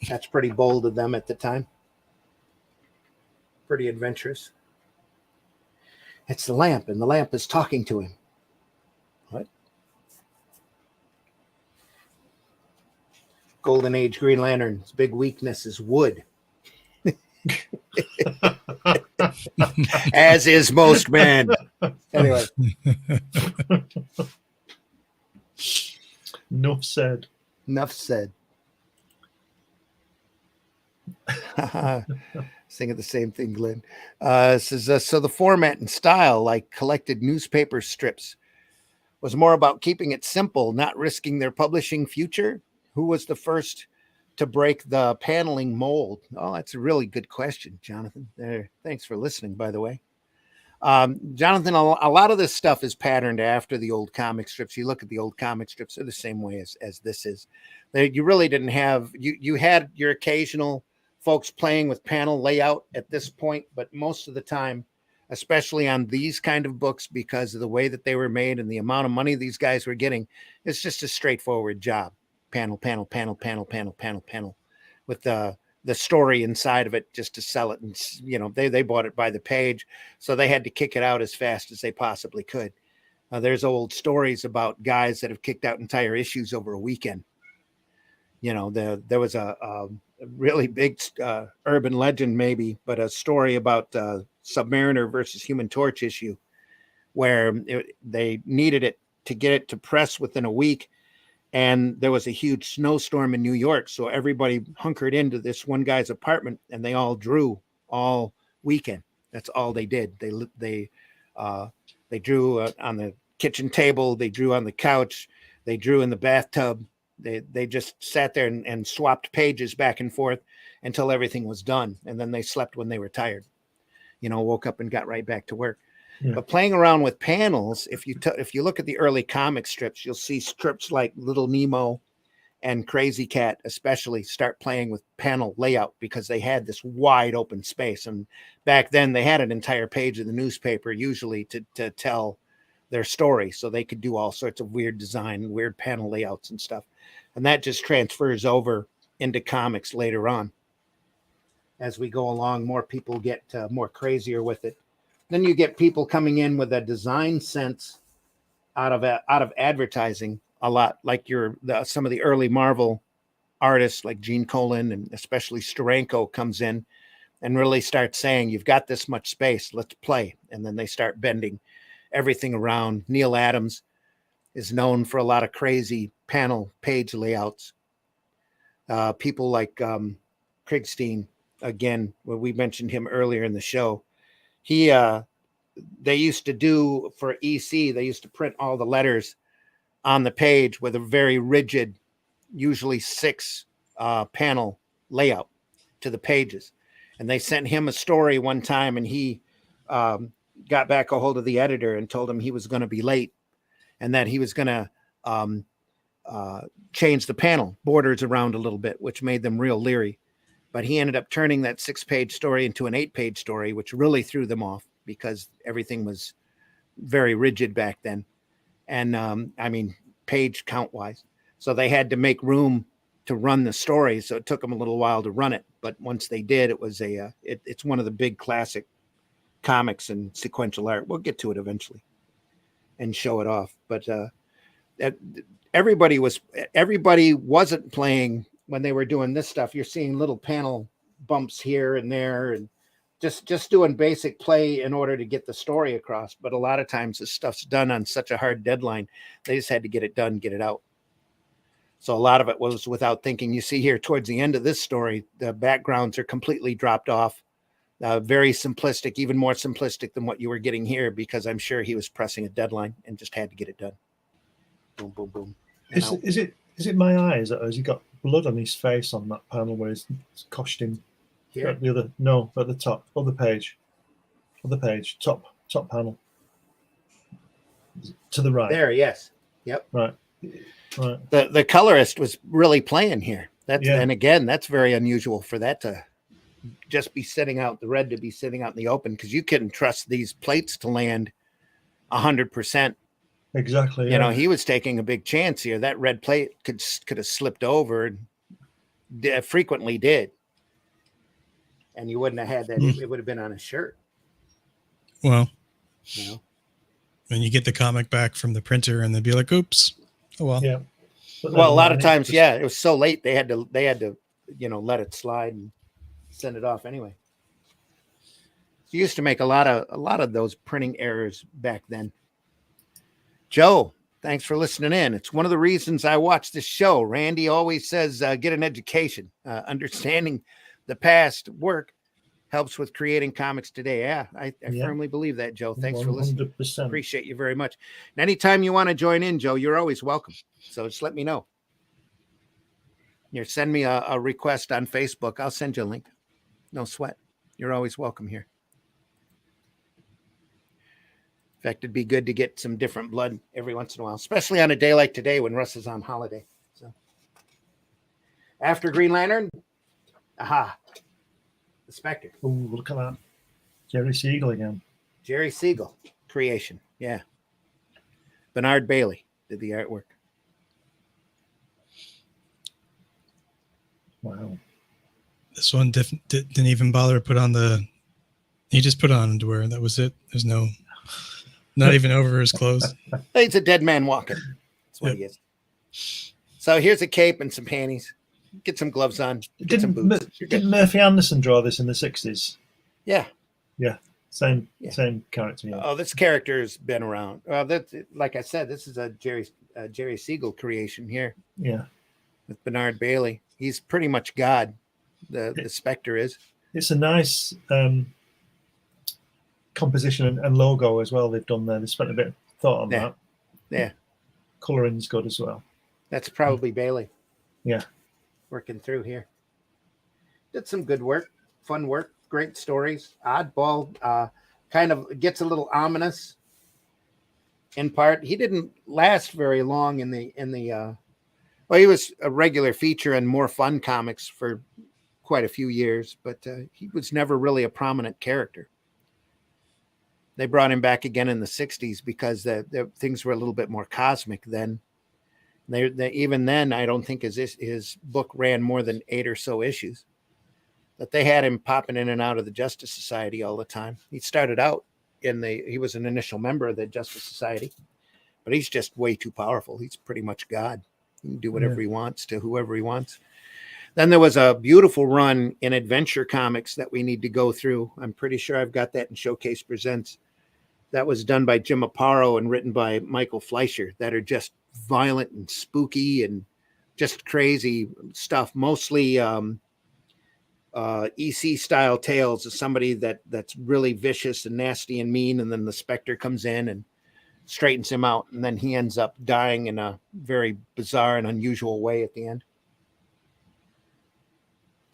That's pretty bold of them at the time. Pretty adventurous. It's the lamp, and the lamp is talking to him. What? Golden Age Green Lantern's big weakness is wood. As is most men. Anyway. Enough said. Singing the same thing, Glenn. Says, so the format and style, like collected newspaper strips, was more about keeping it simple, not risking their publishing future. Who was the first to break the paneling mold? Oh, that's a really good question, Jonathan. Thanks for listening, by the way. Jonathan, a lot of this stuff is patterned after the old comic strips. You look at the old comic strips, they're the same way as this is. You really didn't have, you had your occasional folks playing with panel layout at this point, but most of the time, especially on these kind of books, because of the way that they were made and the amount of money these guys were getting, it's just a straightforward job. Panel, with the story inside of it just to sell it. And, they bought it by the page, so they had to kick it out as fast as they possibly could. There's old stories about guys that have kicked out entire issues over a weekend. there was a really big urban legend, maybe, but a story about Submariner versus Human Torch issue, where they needed it to get it to press within a week. And there was a huge snowstorm in New York. So everybody hunkered into this one guy's apartment and they all drew all weekend. That's all they did. They drew on the kitchen table. They drew on the couch. They drew in the bathtub. They just sat there and swapped pages back and forth until everything was done. And then they slept when they were tired, woke up and got right back to work. Yeah. But playing around with panels, if you look at the early comic strips, you'll see strips like Little Nemo and Crazy Cat especially start playing with panel layout because they had this wide open space. And back then they had an entire page of the newspaper usually to tell their story. So they could do all sorts of weird design, weird panel layouts and stuff. And that just transfers over into comics later on. As we go along, more people get more crazier with it. Then you get people coming in with a design sense out of advertising a lot, like some of the early Marvel artists like Gene Colan and especially Steranko comes in and really starts saying, you've got this much space, let's play. And then they start bending everything around. Neil Adams is known for a lot of crazy panel page layouts. People like Krigstein, again, well, we mentioned him earlier in the show. They used to do for EC, they used to print all the letters on the page with a very rigid, usually 6 panel layout to the pages. And they sent him a story one time and he got back a hold of the editor and told him he was going to be late and that he was going to change the panel borders around a little bit, which made them real leery. But he ended up turning that 6-page story into an 8-page story, which really threw them off because everything was very rigid back then. And page count wise. So they had to make room to run the story. So it took them a little while to run it. But once they did, it was it's one of the big classic comics and sequential art. We'll get to it eventually and show it off. But everybody wasn't playing when they were doing this stuff. You're seeing little panel bumps here and there and just doing basic play in order to get the story across. But a lot of times this stuff's done on such a hard deadline. They just had to get it done, get it out. So a lot of it was without thinking. You see here towards the end of this story, the backgrounds are completely dropped off. Very simplistic, even more simplistic than what you were getting here, because I'm sure he was pressing a deadline and just had to get it done. Boom, boom, boom. Is it my eyes, or has he got blood on his face on that panel where his costume? Here? At the top, other page, top panel, to the right. There, yes, yep. Right. The colorist was really playing here. And again, that's very unusual for that to just be sitting out, the red to be sitting out in the open, because you couldn't trust these plates to land 100%. Exactly. Yeah. He was taking a big chance here. That red plate could have slipped over, and frequently did. And you wouldn't have had that. It would have been on a shirt. Well, when you get the comic back from the printer and they'd be like, oops. Oh, well. Yeah. Well, a lot of times, it was so late. They had to, let it slide and send it off anyway. You used to make a lot of those printing errors back then. Joe, thanks for listening in. It's one of the reasons I watch this show. Randy always says, get an education. Understanding the past work helps with creating comics today. Yeah, I firmly believe that, Joe. Thanks 100%. For listening. Appreciate you very much. And anytime you want to join in, Joe, you're always welcome. So just let me know. Send me a request on Facebook. I'll send you a link. No sweat. You're always welcome here. In fact, it'd be good to get some different blood every once in a while, especially on a day like today when Russ is on holiday. So after Green Lantern, the Spectre. Oh, look at that. Jerry Siegel again. Jerry Siegel creation. Yeah. Bernard Bailey did the artwork. Wow. This one didn't even bother to put on he just put on underwear. That was it. There's not even over his clothes. He's a dead man walking. That's what he is. So here's a cape and some panties. get some gloves on, get some boots. Didn't Murphy Anderson draw this in the 60s? Yeah. Same character. Yeah. Oh, this character's been around. Well, that's like I said, this is a Jerry Siegel creation here. Yeah. With Bernard Bailey. He's pretty much God. The Spectre is. It's a nice composition and logo as well. They've done there. They spent a bit of thought on that. Yeah. Coloring's good as well. That's probably Bailey. Yeah. Working through here. Did some good work, fun work, great stories. Oddball kind of gets a little ominous in part. He didn't last very long in the well, he was a regular feature in More Fun comics for quite a few years, but he was never really a prominent character. They brought him back again in the 60s because the things were a little bit more cosmic then. They even then, I don't think his book ran more than 8 or so issues. But they had him popping in and out of the Justice Society all the time. He started out he was an initial member of the Justice Society, but he's just way too powerful. He's pretty much God. He can do whatever he wants to whoever he wants. Then there was a beautiful run in Adventure Comics that we need to go through. I'm pretty sure I've got that in Showcase Presents. That was done by Jim Aparo and written by Michael Fleischer, that are just violent and spooky and just crazy stuff. Mostly EC style tales of somebody that's really vicious and nasty and mean, and then the Spectre comes in and straightens him out, and then he ends up dying in a very bizarre and unusual way at the end.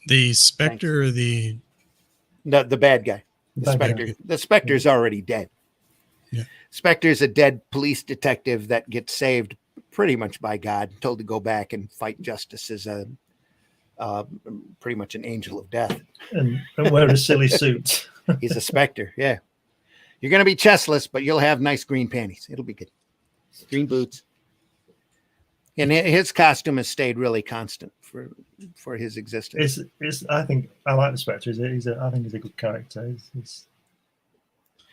The Spectre, or the bad guy. The Spectre's already dead. Yeah. Spectre's a dead police detective that gets saved pretty much by God, told to go back and fight justice as a pretty much an angel of death. And wear a silly suit. He's a Spectre, yeah. You're going to be chestless, but you'll have nice green panties. It'll be good. Green boots. And his costume has stayed really constant for his existence. I think I like the Spectre. I think he's a good character. He's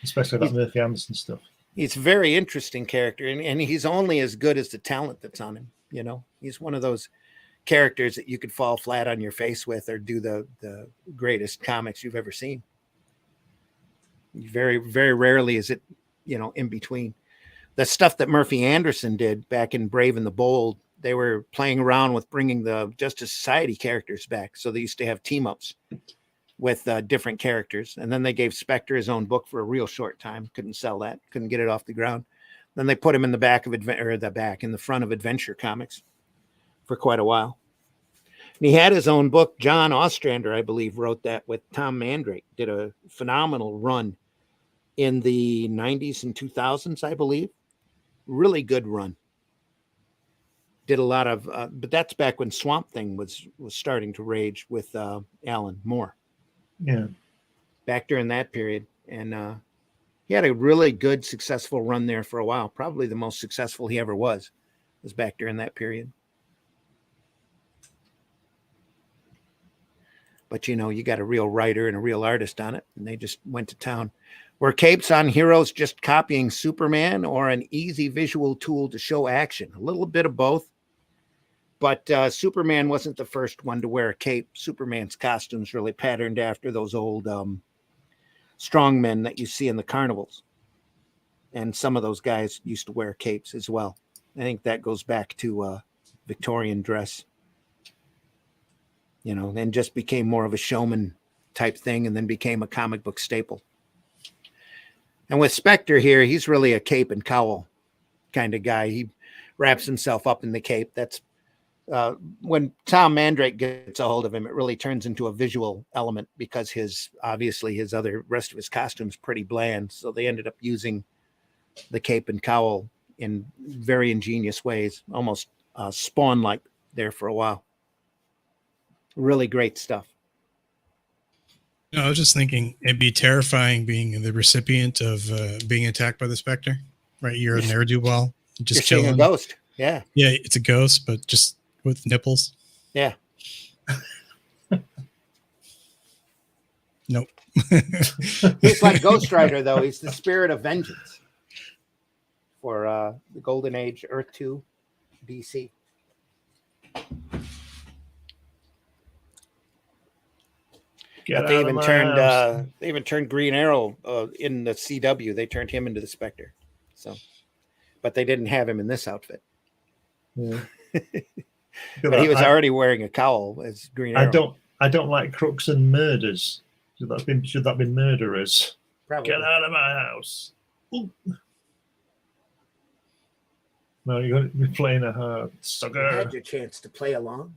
especially that Murphy Anderson stuff. He's a very interesting character, and he's only as good as the talent that's on him. You know, he's one of those characters that you could fall flat on your face with or do the greatest comics you've ever seen. Very, very rarely is it, in between. The stuff that Murphy Anderson did back in Brave and the Bold, they were playing around with bringing the Justice Society characters back. So they used to have team ups with different characters. And then they gave Spectre his own book for a real short time. Couldn't sell that. Couldn't get it off the ground. Then they put him in the front of Adventure Comics for quite a while. And he had his own book. John Ostrander, I believe, wrote that with Tom Mandrake. Did a phenomenal run in the 90s and 2000s, I believe. Really good run. Did a lot of, but that's back when Swamp Thing was starting to rage with Alan Moore. Yeah. Back during that period. And he had a really good, successful run there for a while. Probably the most successful he ever was back during that period. But, you got a real writer and a real artist on it, and they just went to town. Were capes on heroes just copying Superman or an easy visual tool to show action? A little bit of both. But Superman wasn't the first one to wear a cape. Superman's costume's really patterned after those old strongmen that you see in the carnivals. And some of those guys used to wear capes as well. I think that goes back to Victorian dress. Then just became more of a showman type thing and then became a comic book staple. And with Spectre here, he's really a cape and cowl kind of guy. He wraps himself up in the cape. That's when Tom Mandrake gets a hold of him, it really turns into a visual element because obviously his rest of his costume's pretty bland. So they ended up using the cape and cowl in very ingenious ways, almost Spawn-like there for a while. Really great stuff. I was just thinking it'd be terrifying being the recipient of being attacked by the Spectre, right? You're a ne'er-do-well, just You're chilling. seeing a ghost. Yeah. Yeah, it's a ghost, but just with nipples. Yeah. Nope. He's like Ghost Rider, though. He's the spirit of vengeance for the Golden Age, Earth 2, BC. Get But they out even of my turned house. they even turned Green Arrow in the CW. They turned him into the Spectre. So, but they didn't have him in this outfit. Yeah. But he was already wearing a cowl as Green Arrow. I don't like crooks and murders. Should that be murderers? Probably. Get out of my house. Ooh. No, you're going to be playing a harp, You sucker. had your chance to play along.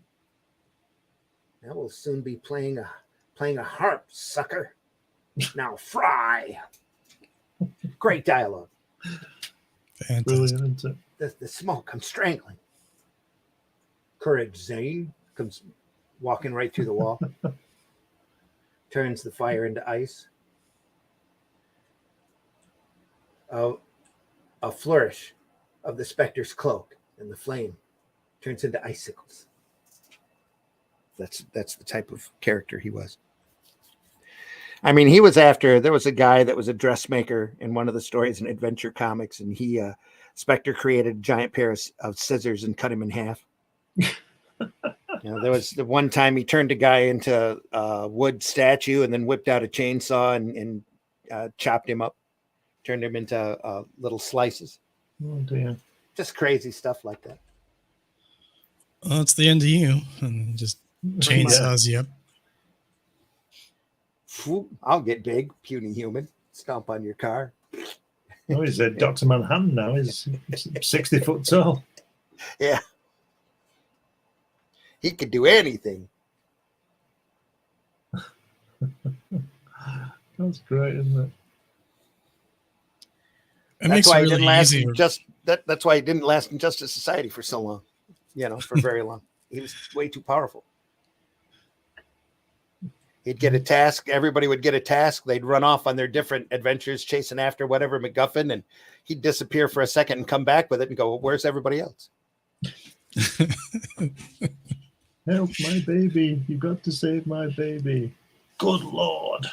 Now we'll soon be playing a harp, sucker. Now fry. Great dialogue. Fantastic. Brilliant, isn't it? The smoke comes strangling. Courage Zane comes walking right through the wall. Turns the fire into ice. A flourish of the Spectre's cloak, and the flame turns into icicles. That's the type of character he was. I mean, he was after, there was a guy that was a dressmaker in one of the stories in Adventure Comics, and Spectre created a giant pair of scissors and cut him in half. There was the one time he turned a guy into a wood statue and then whipped out a chainsaw and chopped him up, turned him into little slices. Oh dear. Just crazy stuff like that. Well, it's the end of you, and just chainsaws you up. I'll get big, puny human. Stomp on your car. Oh, he's a Dr. Manhattan now. He's 60 foot tall. Yeah. He could do anything. That's great, isn't it? That's why he really didn't last easy. that's why he didn't last in Justice Society for so long. For very long. He was way too powerful. He'd get a task. Everybody would get a task. They'd run off on their different adventures, chasing after whatever MacGuffin, and he'd disappear for a second and come back with it and go, well, where's everybody else? Help my baby. You got to save my baby. Good Lord.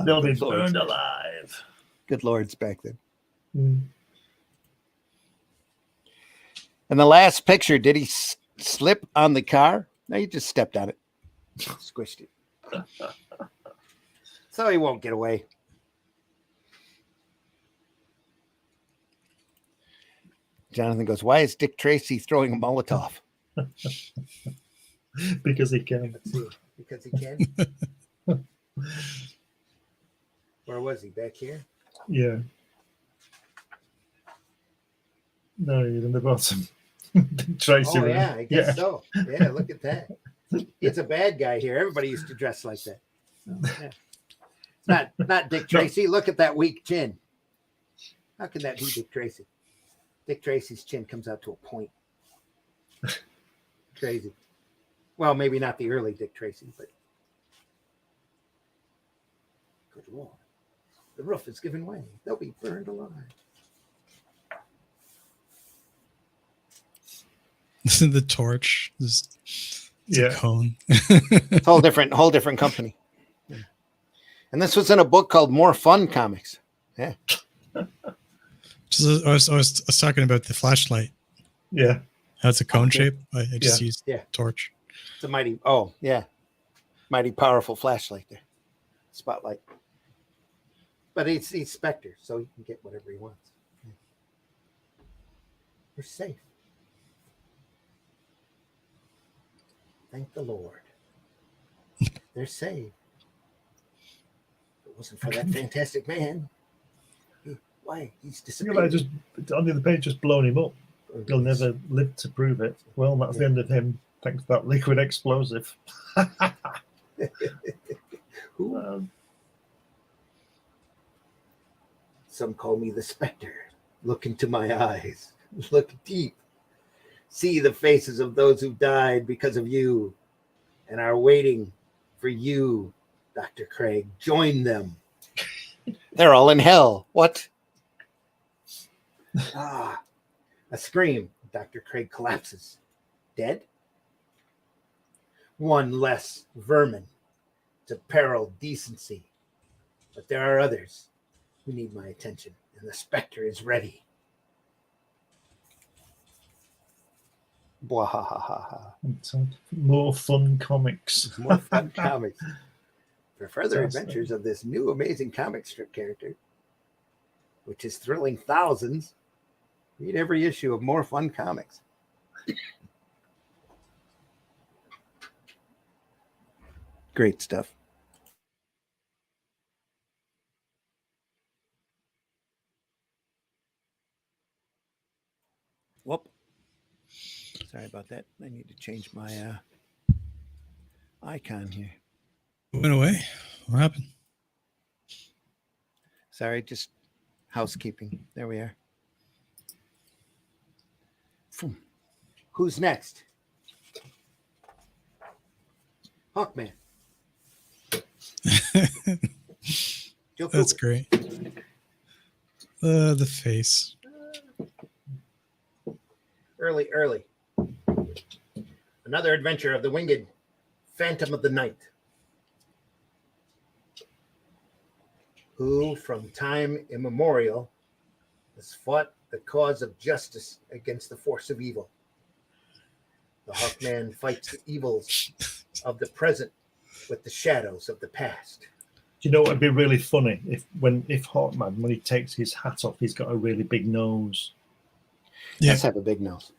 They'll be burned alive. Good Lords back then. Mm. And the last picture, did he slip on the car? No, he just stepped on it. Squished it. So he won't get away. Jonathan goes, why is Dick Tracy throwing a Molotov? Because he can. Let's see. Because he can? Where was he? Back here? Yeah. No, you're in the bottom. Tracy. Oh, yeah, I guess so. Yeah, look at that. He's a bad guy here. Everybody used to dress like that. Yeah. Not Dick Tracy. Look at that weak chin. How can that be Dick Tracy? Dick Tracy's chin comes out to a point. Crazy. Well, maybe not the early Dick Tracy, but good Lord. The roof is giving way. They'll be burned alive. The torch. It's a cone. It's whole different company. Yeah. And this was in a book called More Fun Comics. Yeah. I was talking about the flashlight. Yeah. How it's a cone shape. I just used torch. It's a mighty powerful flashlight there. Spotlight. But he's Spectre, so he can get whatever he wants. Yeah. We're safe. Thank the Lord. They're saved. If it wasn't for that fantastic man. Why? He's disappeared. Just on the other page, just blown him up. He'll never live to prove it. Well, that's the end of him. Thanks to that liquid explosive. Some call me the Spectre. Look into my eyes. Look deep. See the faces of those who died because of you and are waiting for you, Dr. Craig. Join them. They're all in hell. What? A scream. Dr. Craig collapses. Dead? One less vermin to peril decency. But there are others who need my attention, and the Spectre is ready. Bwahahaha. More fun comics. More fun comics. For further Fantastic. adventures of this new amazing comic strip character, which is thrilling thousands, read every issue of More Fun Comics. Great stuff. Whoop. Sorry about that. I need to change my icon here. It went away. What happened? Sorry, just housekeeping. There we are. Who's next? Hawkman. Joe That's Cooper. great. The face. Early. Another adventure of the winged Phantom of the Night, who from time immemorial has fought the cause of justice against the force of evil. The Hawkman fights the evils of the present with the shadows of the past. Do you know what would be really funny if Hawkman, when he takes his hat off, he's got a really big nose. Yeah. Let's have a big nose.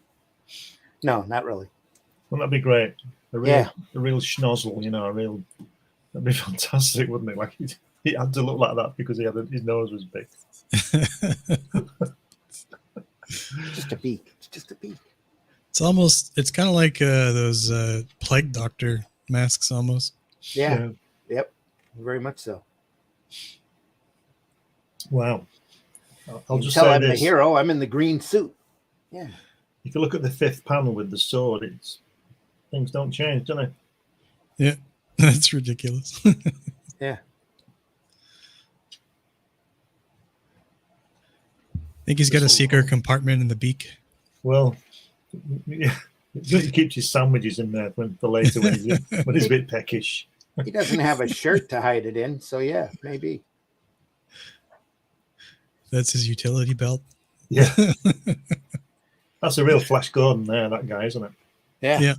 No, not really. Wouldn't that be great? A real schnozzle, that'd be fantastic, wouldn't it? Like he had to look like that because his nose was big. Just a beak. It's just a beak. It's kind of like those plague doctor masks almost. Yeah. Yep. Very much so. Wow. I'll just tell say I'm this. the hero. I'm in the green suit. Yeah. If you look at the 5th panel with the sword, things don't change, do they? Yeah, that's ridiculous. Yeah. I think he's got a secret compartment in the beak. Well, yeah, he keeps his sandwiches in there for later when he's a bit peckish. He doesn't have a shirt to hide it in, so yeah, maybe. That's his utility belt. Yeah. That's a real Flash Gordon there, that guy, isn't it? Yeah. Yeah.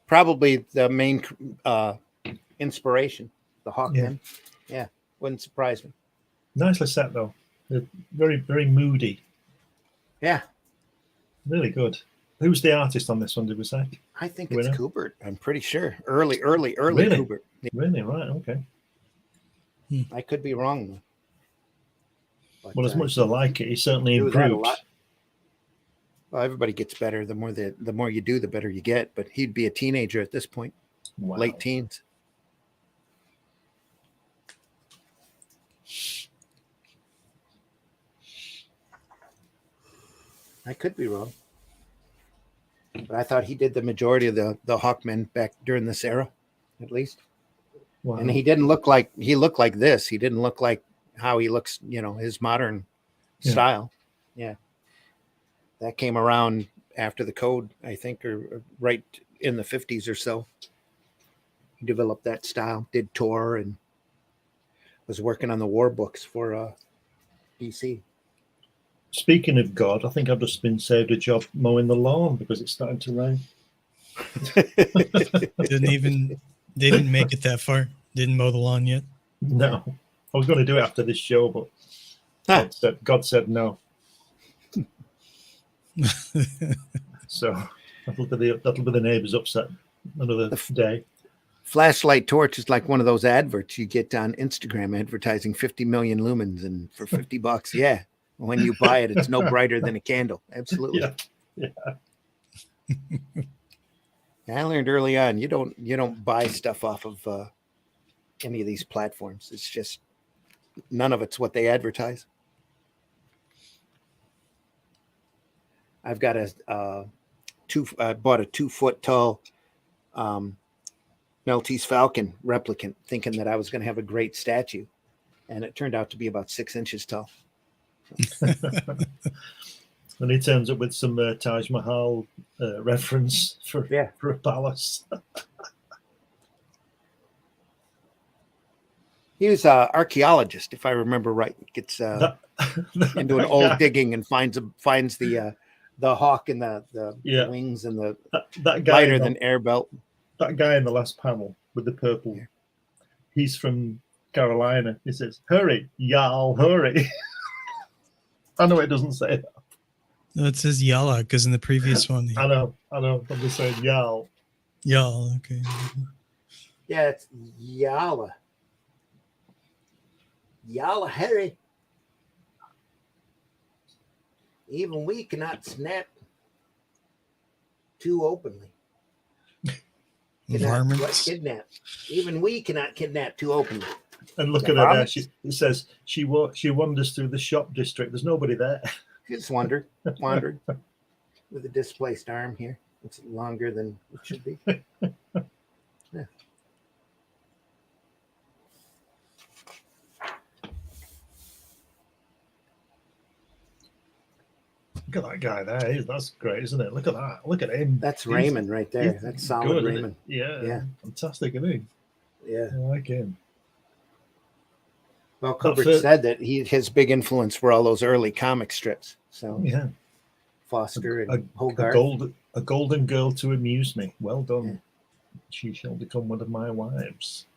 Probably the main inspiration, the Hawkman. Yeah. Wouldn't surprise me. Nicely set, though. They're very, very moody. Yeah. Really good. Who's the artist on this one, did we say? I think Do we it's know? Kubert. I'm pretty sure. Early Really? Kubert. Really? Right, okay. I could be wrong, though. But, Well, as much as I like it, he certainly do that a improved. lot. Well, everybody gets better. The more you do, the better you get. But he'd be a teenager at this point, Wow. late teens. I could be wrong, but I thought he did the majority of the Hawkmen back during this era, at least. Wow. And he looked like this. He didn't look like how he looks, his modern style. Yeah. That came around after the code, I think, or right in the 50s or so. He developed that style, did tour, and was working on the war books for DC. Speaking of God, I think I've just been saved a job mowing the lawn because it's starting to rain. They didn't make it that far. Didn't mow the lawn yet. No. I was going to do it after this show, but God said no. So that'll be the neighbours upset another day. Flashlight torch is like one of those adverts you get on Instagram advertising 50 million lumens, and for $50, yeah. When you buy it, it's no brighter than a candle. Absolutely. Yeah. I learned early on you don't buy stuff off of any of these platforms. It's just none of it's what they advertise. I've got I bought a 2-foot tall Maltese Falcon replicant, thinking that I was going to have a great statue, and it turned out to be about 6 inches tall. And he turns up with some Taj Mahal reference for a palace. He was an archaeologist, if I remember right. Gets into an old digging and finds the the hawk and the Yeah. wings and the That guy lighter than air belt. that guy in the last panel with the purple, Yeah. he's from Carolina. He says, "Hurry, y'all, hurry." I know it doesn't say that. No, it says Yalla because in the previous one, I know. I'm just saying y'all. Yalla. Okay. Yeah, it's Yalla. Yalla, hurry. Even we cannot snap too openly. Environments. Kidnap. Even we cannot kidnap too openly. And look The at her there. varmints? It says she wanders through the shop district. There's nobody there. Just wandered with a displaced arm here. It's longer than it should be. Yeah. Look at that guy there. That's great, isn't it? Look at that. Look at him. That's Raymond right there. He's That's solid good, isn't Raymond. it? Yeah. Yeah. Fantastic, isn't he? Yeah. I like him. Well, Kubrick said that his big influence were all those early comic strips. So Yeah. Foster and Hogarth. A golden girl to amuse me. Well done. Yeah. She shall become one of my wives.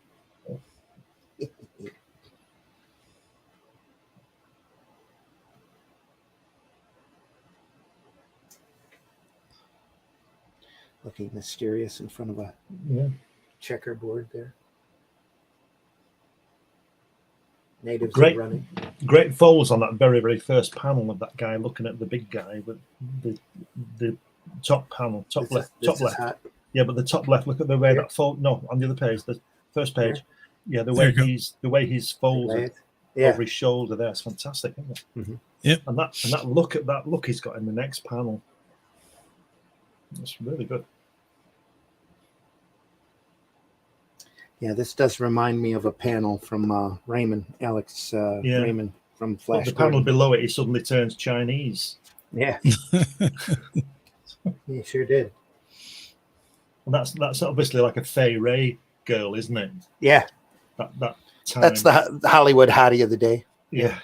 Looking mysterious in front of a checkerboard there. Natives are running. Great folds on that very, very first panel of that guy looking at the big guy, but the top panel, top left. Yeah, but the top left. Look at the way that fold. No, on the other page, the first page. Yeah, the way he's folded over his shoulder there. It's fantastic, isn't it? Mm-hmm. Yeah. And that look he's got in the next panel. It's really good. Yeah, this does remind me of a panel from Raymond, Alex Raymond from Flash. But the panel below it, he suddenly turns Chinese. Yeah. He sure did. And that's obviously like a Fay Ray girl, isn't it? Yeah. That's the Hollywood hottie of the day. Yeah.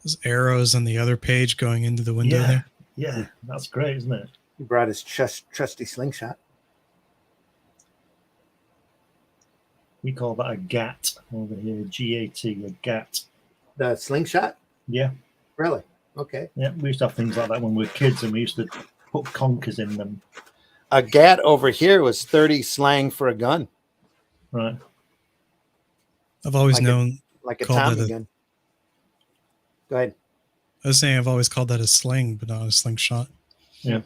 Those arrows on the other page going into the window there. Yeah, that's great, isn't it? He brought his trusty slingshot. We call that a GAT over here, G-A-T, a GAT. The slingshot? Yeah. Really? Okay. Yeah, we used to have things like that when we were kids, and we used to put conkers in them. A GAT over here was 30 slang for a gun. Right. I've always known like a Tommy gun. Go ahead. I was saying I've always called that a sling, but not a slingshot. Yeah.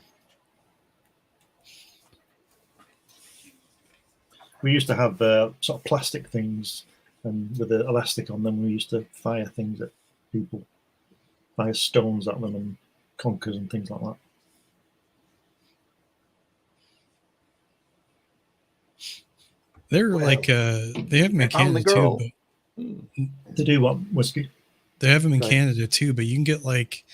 We used to have sort of plastic things, and with the elastic on them, we used to fire things at people, fire stones at them, and conkers and things like that. They're like they have them in Canada too. But to do what, whiskey? They have them in Canada too, but you can get like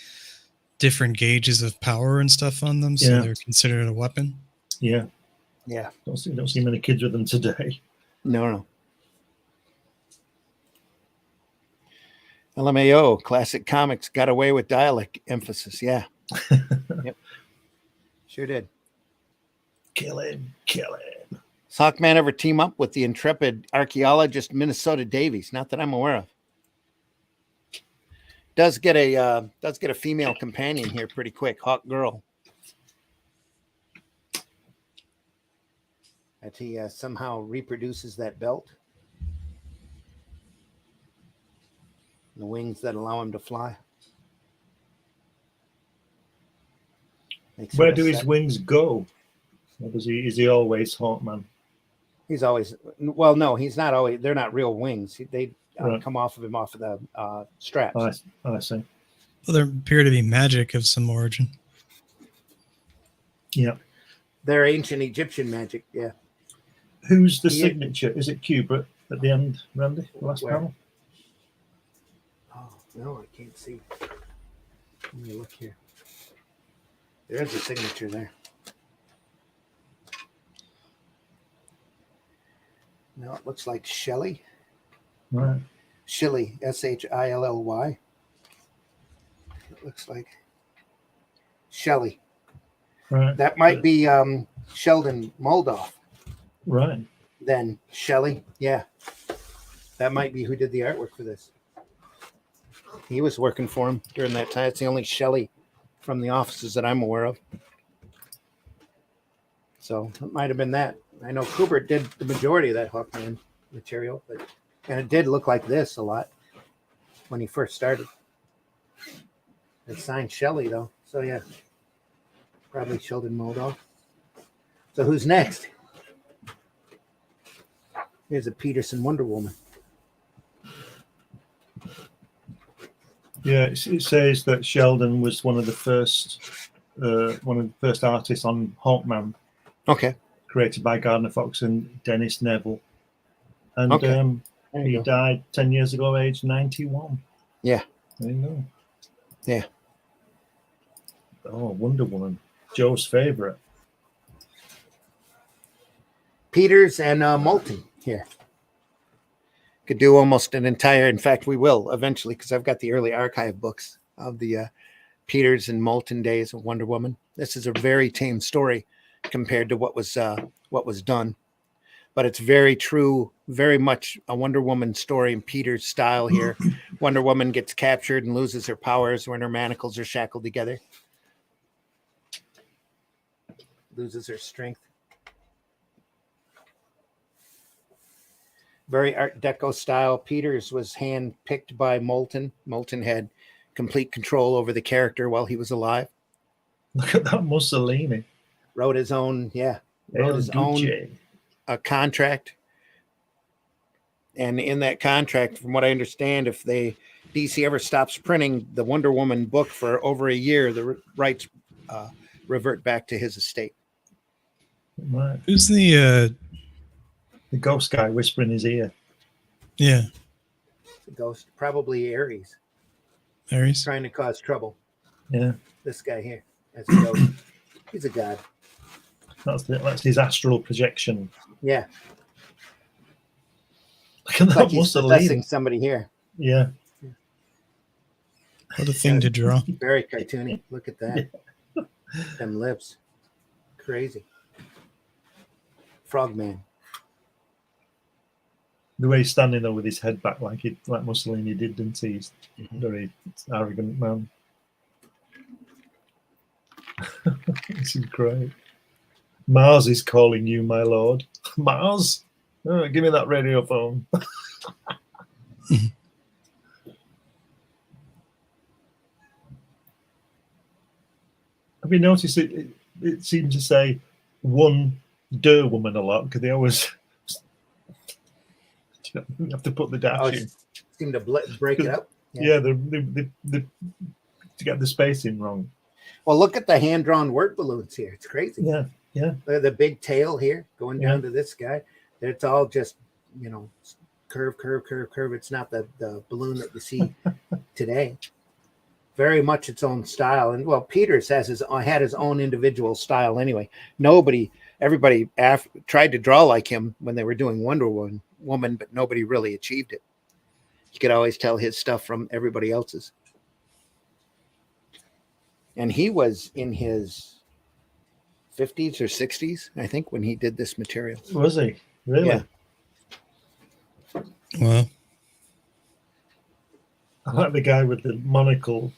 different gauges of power and stuff on them, so they're considered a weapon. Yeah. Yeah. Don't see many kids with them today. No. LMAO, classic comics, got away with dialect emphasis. Yeah. Yep. Sure did. Kill him. Sockman ever team up with the intrepid archaeologist Minnesota Davies? Not that I'm aware of. Does get a female companion here pretty quick. Hawk Girl. That he somehow reproduces that belt. The wings that allow him to fly. Where do his wings go? Or is he always Hawkman? He's always, well, no, he's not always. They're not real wings. They come off of him off of the straps. I see. Well, there appear to be magic of some origin. Yeah. They're ancient Egyptian magic. Yeah. Who's the signature? Is it Kubrick at the end, Randy? The last panel? Oh, no, I can't see. Let me look here. There's a signature there. No, it looks like Shelley. Right. Shilly, Shilly. looks like. Shelley. Right. That might be Sheldon Moldoff. Right. Then Shelley. Yeah. That might be who did the artwork for this. He was working for him during that time. It's the only Shelley from the offices that I'm aware of. So it might have been that. I know Kubert did the majority of that Hawkman material, and it did look like this a lot when he first started. It signed Shelley though, so yeah, probably Sheldon Moldoff. So who's next? Here's a Peterson Wonder Woman. Yeah, it says that Sheldon was one of the first artists on Hawkman. Okay. Created by Gardner Fox and Dennis Neville. And Okay. he died 10 years ago, age 91. Yeah. There you go. Yeah. Oh, Wonder Woman. Joe's favorite. Peters and Moulton here. Could do almost an entire, in fact, we will eventually, because I've got the early archive books of the Peters and Moulton days of Wonder Woman. This is a very tame story compared to what was done, but it's very true, very much a Wonder Woman story in Peters' style here. Wonder Woman gets captured and loses her powers when her manacles are shackled together. Loses her strength. Very Art Deco style. Peters was hand-picked by Moulton. Moulton had complete control over the character while he was alive. Look at that Mussolini. Wrote his own, contract. And in that contract, from what I understand, if DC ever stops printing the Wonder Woman book for over a year, the rights revert back to his estate. Right. Who's the ghost guy whispering in his ear? Yeah. The ghost, probably Ares. Ares. Trying to cause trouble. Yeah. This guy here. That's a ghost. He's a god. That's his astral projection. Yeah. Look at that Like he's Mussolini. possessing somebody here. Yeah. What a thing to draw. Very cartoony. Look at that. Yeah. Them lips. Crazy. Frogman. The way he's standing there with his head back like Mussolini did, didn't he? He's very arrogant man. This is great. Mars is calling you, my lord. Mars? Oh, give me that radio phone. Have you noticed it seems to say Wonder Woman a lot because they always have to put the dash in. Seem to break it up. Yeah, they to get the spacing wrong. Well, look at the hand-drawn word balloons here. It's crazy. Yeah. Look at the big tail here going down to this guy. It's all just, curve. It's not the balloon that you see today. Very much its own style. And well, Peters had his own individual style anyway. Everybody tried to draw like him when they were doing Wonder Woman, but nobody really achieved it. You could always tell his stuff from everybody else's. And he was in his 50s or 60s, I think, when he did this material. Was he? Really? Yeah. Well, I like the guy with the monocle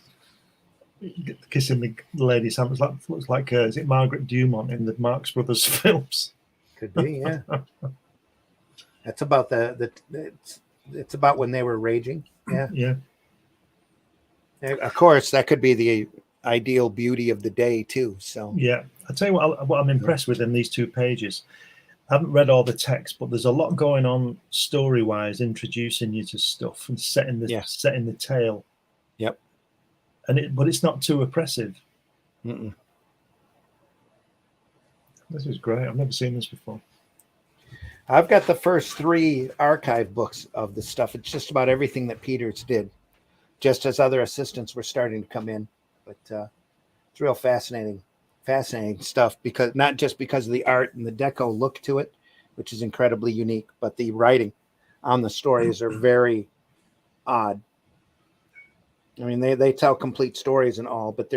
kissing the lady's hand. Looks like is it Margaret Dumont in the Marx Brothers films? Could be, yeah. That's about it's about when they were raging. Yeah. Yeah. Of course, that could be the ideal beauty of the day too. So yeah, I'll tell you what I'm impressed with in these 2 pages. I haven't read all the text, but there's a lot going on story-wise, introducing you to stuff and setting the tale. Yep. But it's not too oppressive. Mm-mm. This is great. I've never seen this before. I've got the first 3 archive books of the stuff. It's just about everything that Peters did, just as other assistants were starting to come in. But it's real fascinating stuff, because not just because of the art and the deco look to it, which is incredibly unique, but the writing on the stories are very odd I mean, they tell complete stories and all, but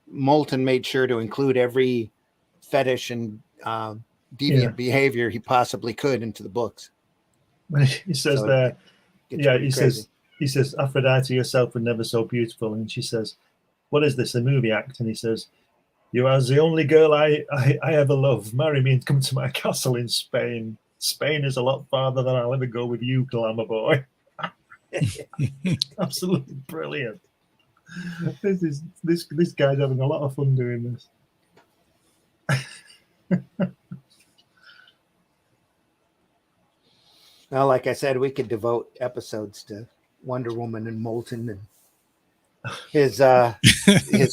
Moulton made sure to include every fetish and deviant behavior he possibly could into the books. He says So there, yeah, he crazy. says, Aphrodite yourself were never so beautiful. And she says, what is this, a movie act? And he says, you are the only girl I ever loved. Marry me and come to my castle in Spain. Spain is a lot farther than I'll ever go with you, glamour boy. Absolutely brilliant. This guy's having a lot of fun doing this. Well, like I said, we could devote episodes to Wonder Woman and Moulton and his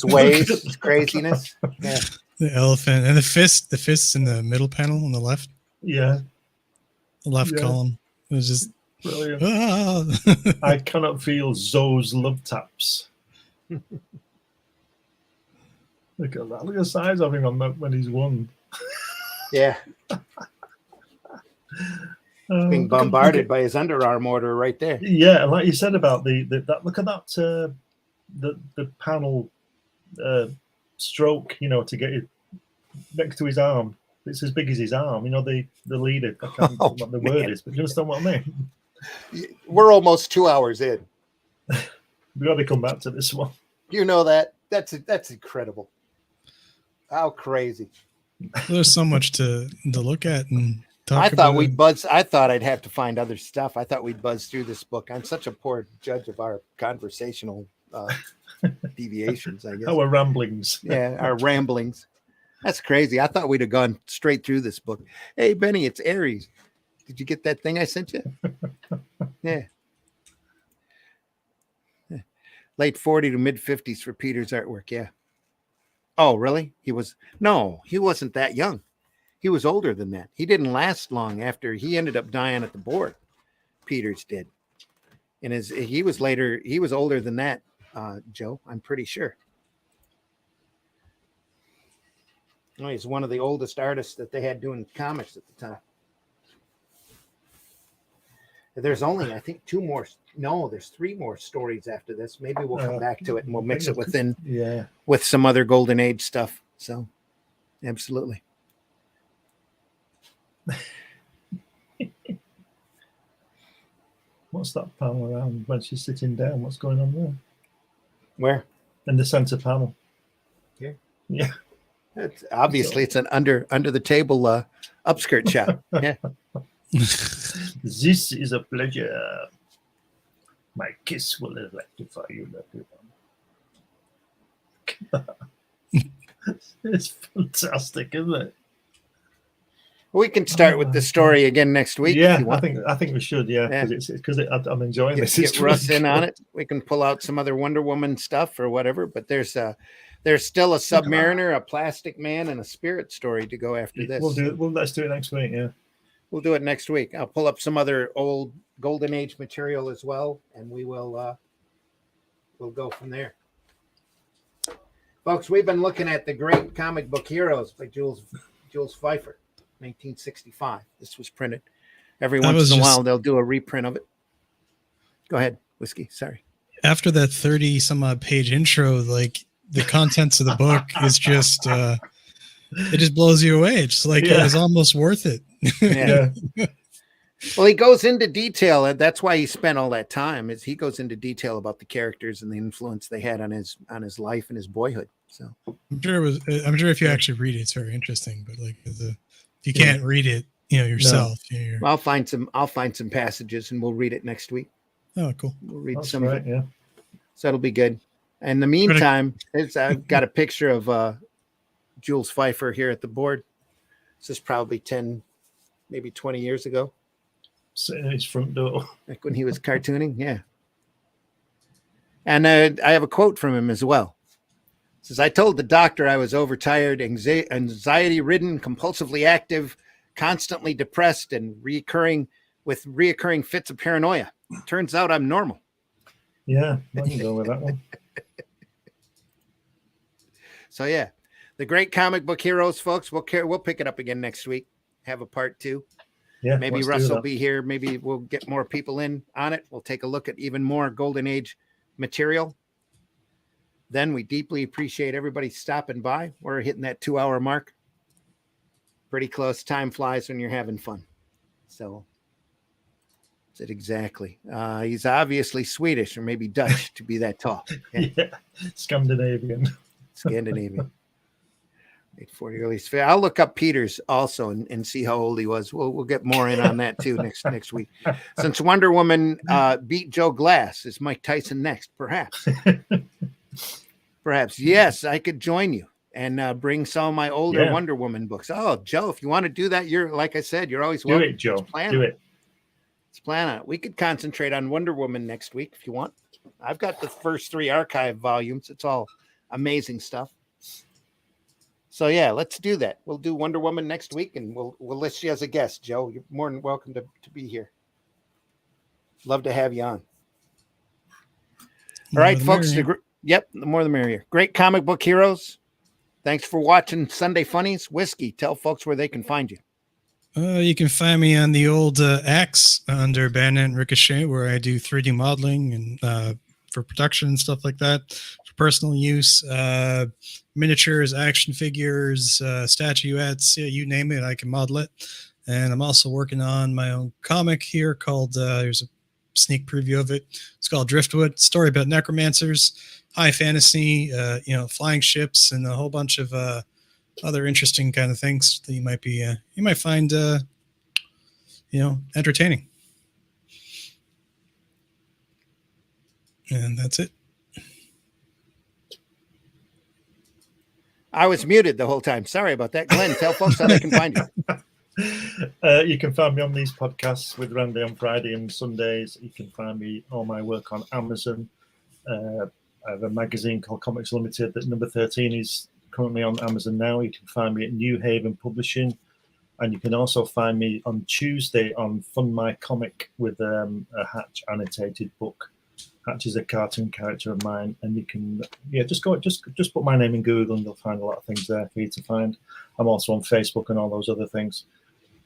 ways, his craziness. Yeah. The elephant and the fists in the middle panel on the left. Yeah. The left column. It was just brilliant. Ah. I cannot feel Zoe's love taps. Look at that. Look at the size of him when he's won. Yeah. Being bombarded by his underarm order right there. Yeah, and like you said about that, look at that the panel stroke, to get it next to his arm. It's as big as his arm. The leader. I can't remember what the word is, but you understand what I mean? We're almost 2 hours in. We got to come back to this one. You know that? That's incredible. How crazy. There's so much to look at and talk I thought about. I thought I'd have to find other stuff. I thought we'd buzz through this book. I'm such a poor judge of our conversational deviations, I guess. Our ramblings. Yeah, our ramblings. That's crazy. I thought we'd have gone straight through this book. Hey, Benny, it's Aries. Did you get that thing I sent you? Yeah. Late 40 to mid 50s for Peter's artwork. Yeah. Oh, really? He wasn't that young. He was older than that. He didn't last long after he ended up dying at the board. Peters did. And he was older than that, Joe, I'm pretty sure. Oh, he's one of the oldest artists that they had doing comics at the time. There's only, I think, there's 3 more stories after this. Maybe we'll come back to it and we'll mix it with some other Golden Age stuff. So, absolutely. What's that panel around when she's sitting down? What's going on there? Where? In the center panel. Here? Yeah. It's an under the table upskirt shot. Yeah. This is a pleasure. My kiss will electrify you, everyone. It's fantastic, isn't it? We can start with the story again next week. Yeah, I think we should. Yeah, because I'm enjoying this. Get Russ in on it. We can pull out some other Wonder Woman stuff or whatever. But there's still a Submariner, a Plastic Man, and a Spirit story to go after this. Let's do it next week. Yeah, we'll do it next week. I'll pull up some other old Golden Age material as well, and we'll go from there. Folks, we've been looking at The Great Comic Book Heroes by Jules Feiffer. 1965. This was printed. Every once in a while, they'll do a reprint of it. Go ahead, Whiskey. Sorry. After that 30 some odd page intro, like the contents of the book is just, it just blows you away. It's like, it was almost worth it. Yeah. Well, he goes into detail, and that's why he spent all that time. Is he goes into detail about the characters and the influence they had on his life and his boyhood. So I'm sure if you actually read it, it's very interesting. But like if you can't read it, yourself. No. I'll find some passages and we'll read it next week. Oh, cool. We'll read some of it. Yeah. So it'll be good. In the meantime, I've got a picture of Jules Feiffer here at the board. This is probably 10, maybe 20 years ago. Sitting in his front door. Like when he was cartooning. Yeah. And I have a quote from him as well. It says, I told the doctor I was overtired, anxiety-ridden, compulsively active, constantly depressed, and reoccurring fits of paranoia. Turns out I'm normal. Yeah, I can go with that one. So yeah, The Great Comic Book Heroes, folks. We'll pick it up again next week. Have a part 2. Yeah, maybe Russ will be here. Maybe we'll get more people in on it. We'll take a look at even more Golden Age material, then we deeply appreciate everybody stopping by. We're hitting that 2-hour mark. Pretty close. Time flies when you're having fun. So that's it exactly. He's obviously Swedish or maybe Dutch to be that tall. Yeah, Scandinavian. 840 release. I'll look up Peter's also and see how old he was. We'll get more in on that too next week. Since Wonder Woman beat Joe Glass, is Mike Tyson next? Perhaps. Perhaps. Yes, I could join you and bring some of my older Wonder Woman books. Oh, Joe, if you want to do that, you're like I said, you're always welcome. Do it, Joe. Do it. Let's plan on it. We could concentrate on Wonder Woman next week if you want. I've got the first 3 archive volumes. It's all amazing stuff. So yeah, let's do that. We'll do Wonder Woman next week, and we'll list you as a guest, Joe. You're more than welcome to be here. Love to have you on. All right, folks. The more the merrier. Great comic book heroes. Thanks for watching Sunday Funnies. Whiskey, tell folks where they can find you. You can find me on the old X under Bandit and Ricochet, where I do 3D modeling and for production and stuff like that, for personal use, miniatures, action figures, statuettes, you name it, I can model it. And I'm also working on my own comic here called, there's a sneak preview of it. It's called Driftwood, story about necromancers, high fantasy, flying ships, and a whole bunch of other interesting kind of things that you might find, entertaining. And that's it. I was muted the whole time. Sorry about that. Glenn, tell folks how they can find you. You can find me on these podcasts with Randy on Friday and Sundays. You can find me all my work on Amazon. I have a magazine called Comics Limited that number 13 is currently on Amazon now. You can find me at New Haven Publishing. And you can also find me on Tuesday on Fun My Comic with a Hatch annotated book. Hatch is a cartoon character of mine, and you can just put my name in Google and you'll find a lot of things there for you to find. I'm also on Facebook and all those other things,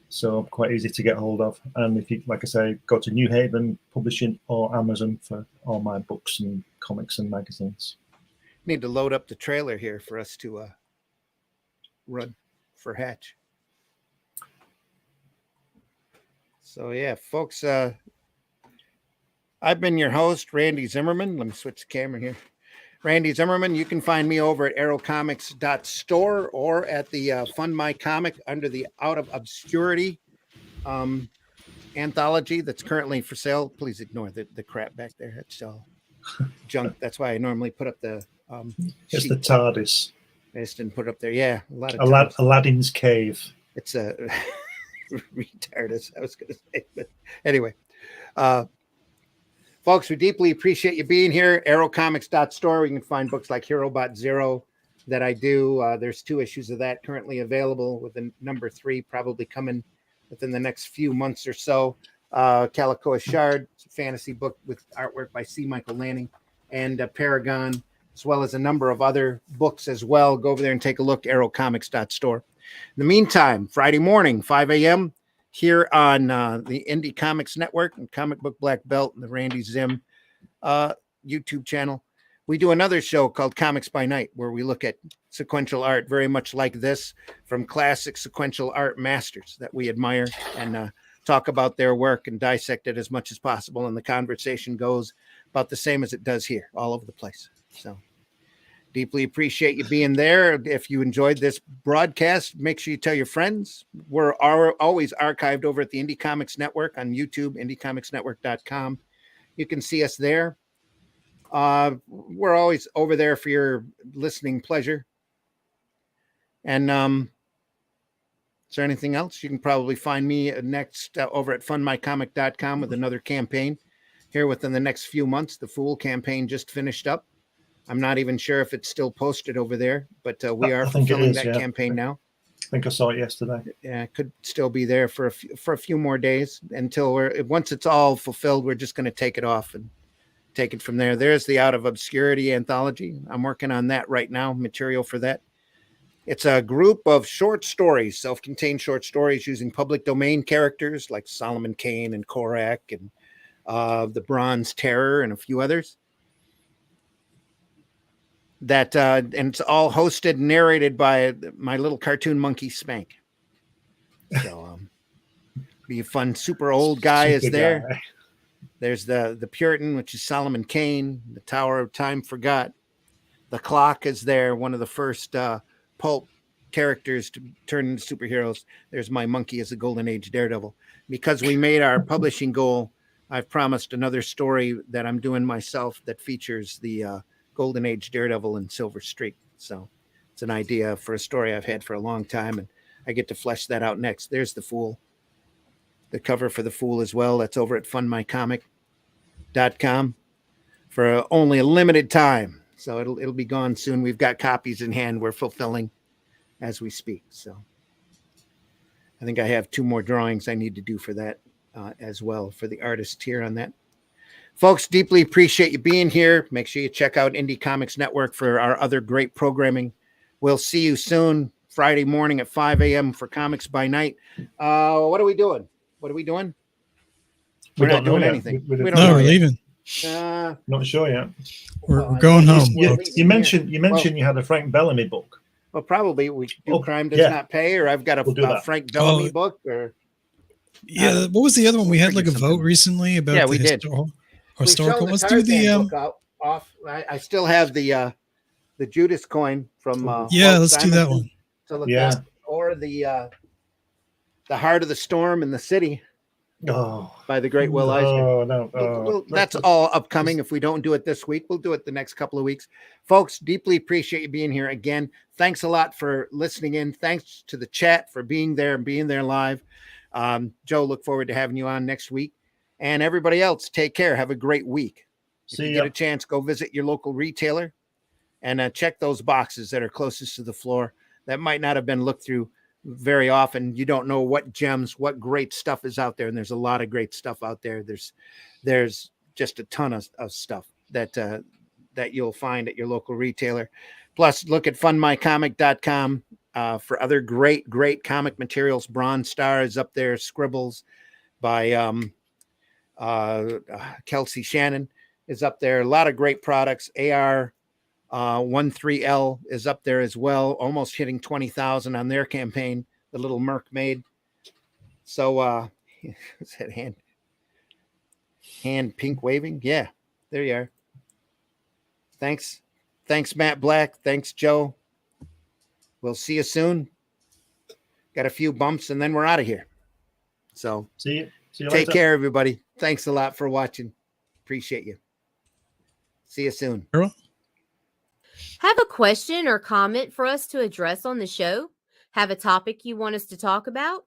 so I'm quite easy to get hold of. And if you, like I say, go to New Haven Publishing or Amazon for all my books and comics and magazines. Need to load up the trailer here for us to run for Hatch. So yeah, folks. I've been your host, Randy Zimmerman. Let me switch the camera here. Randy Zimmerman. You can find me over at aerocomics.store or at the Fund My Comic under the Out of Obscurity anthology that's currently for sale. Please ignore the crap back there. It's all junk. That's why I normally put up the it's the TARDIS. I just didn't put it up there. Yeah, a lot of Aladdin's cave. It's a retarded, I was going to say. But anyway, folks, we deeply appreciate you being here. Aerocomics.store, where you can find books like HeroBot Zero that I do. There's 2 issues of that currently available, with the number 3 probably coming within the next few months or so. Calico Shard, fantasy book with artwork by C. Michael Lanning, and Paragon, as well as a number of other books as well. Go over there and take a look, aerocomics.store. In the meantime, Friday morning, 5 a.m., here on the Indie Comics Network and Comic Book Black Belt and the Randy Zim YouTube channel, we do another show called Comics by Night, where we look at sequential art very much like this from classic sequential art masters that we admire, and talk about their work and dissect it as much as possible. And the conversation goes about the same as it does here, all over the place. So deeply appreciate you being there. If you enjoyed this broadcast, make sure you tell your friends. We're always archived over at the Indie Comics Network on YouTube, indiecomicsnetwork.com. You can see us there. We're always over there for your listening pleasure. And is there anything else? You can probably find me next over at fundmycomic.com with another campaign here within the next few months. The Fool campaign just finished up. I'm not even sure if it's still posted over there, but we are fulfilling that campaign now. I think I saw it yesterday. Yeah, it could still be there for a few more days until once it's all fulfilled, we're just going to take it off and take it from there. There's the Out of Obscurity anthology. I'm working on that right now, material for that. It's a group of short stories, self-contained short stories using public domain characters like Solomon Kane and Korak and the Bronze Terror and a few others. that and it's all hosted and narrated by my little cartoon monkey Spank. So be a fun super old guy is there. Guy. There's the Puritan, which is Solomon Kane. The Tower of Time Forgot. The Clock is there, one of the first pulp characters to turn into superheroes. There's my monkey as a Golden Age Daredevil. Because we made our publishing goal, I've promised another story that I'm doing myself that features the Golden Age Daredevil and Silver Streak. So it's an idea for a story I've had for a long time, and I get to flesh that out next. There's the Fool. The cover for the Fool as well. That's over at fundmycomic.com for only a limited time. So it'll be gone soon. We've got copies in hand. We're fulfilling as we speak. So I think I have 2 more drawings I need to do for that as well for the artist here on that. Folks, deeply appreciate you being here. Make sure you check out Indie Comics Network for our other great programming. We'll see you soon, Friday morning at 5 a.m. for Comics by Night. What are we doing? We're not doing anything. We don't No, know we're yet. leaving. Not sure yet. We're going home. You mentioned you had a Frank Bellamy book. Well, probably we do Crime Does yeah. Not Pay, or I've got a, We'll do a that. Frank Bellamy book, or Yeah, what was the other one? We had like a Figure vote something. recently about Yeah, the we did. historical. We Let's showed do Tarzan the book off. I still have the Judas coin from yeah. Walt Let's do that Simonson one. to look Yeah. at, or the Heart of the Storm in the City Oh, by the great Will Eisner. Oh no! Well, that's all upcoming. If we don't do it this week, we'll do it the next couple of weeks. Folks, deeply appreciate you being here again. Thanks a lot for listening in. Thanks to the chat for being there and being there live. Joe, look forward to having you on next week. And everybody else, take care. Have a great week. If See you ya. get a chance, go visit your local retailer and check those boxes that are closest to the floor that might not have been looked through very often. You don't know what gems, what great stuff is out there. And there's a lot of great stuff out there. There's just a ton of stuff that you'll find at your local retailer. Plus, look at fundmycomic.com for other great comic materials. Bronze Star is up there. Scribbles by Kelsey Shannon is up there. A lot of great products. AR 13L is up there as well, almost hitting 20,000 on their campaign, the little Merc made. So is that hand pink waving? Yeah, there you are. Thanks, Matt Black. Thanks, Joe. We'll see you soon. Got a few bumps and then we're out of here. So See you take later. care, everybody. Thanks a lot for watching. Appreciate you. See you soon. Have a question or comment for us to address on the show? Have a topic you want us to talk about?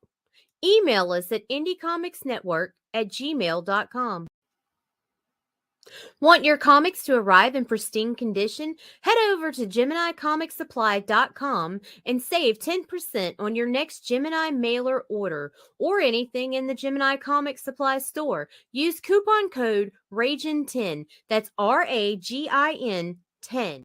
Email us at indiecomicsnetwork@gmail.com. Want your comics to arrive in pristine condition? Head over to GeminiComicSupply.com and save 10% on your next Gemini mailer order or anything in the Gemini Comic Supply store. Use coupon code RAGIN10. That's RAGIN 10.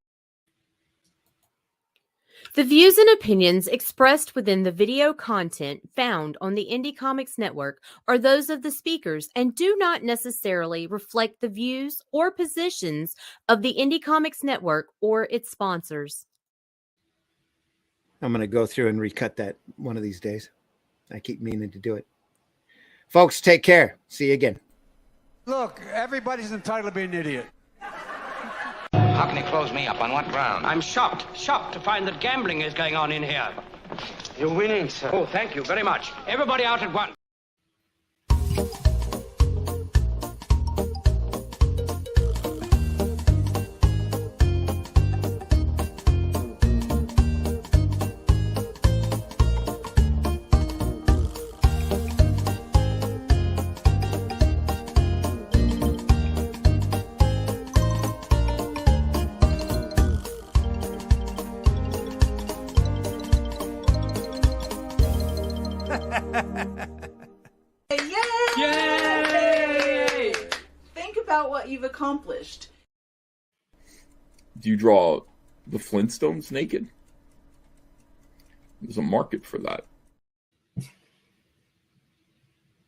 The views and opinions expressed within the video content found on the Indie Comics Network are those of the speakers and do not necessarily reflect the views or positions of the Indie Comics Network or its sponsors. I'm going to go through and recut that one of these days. I keep meaning to do it. Folks, take care. See you again. Look, everybody's entitled to be an idiot. How can you close me up? On what ground? I'm shocked to find that gambling is going on in here. You're winning, sir. Oh, thank you very much. Everybody out at once. Yay! Think about what you've accomplished. Do you draw the Flintstones naked? There's a market for that.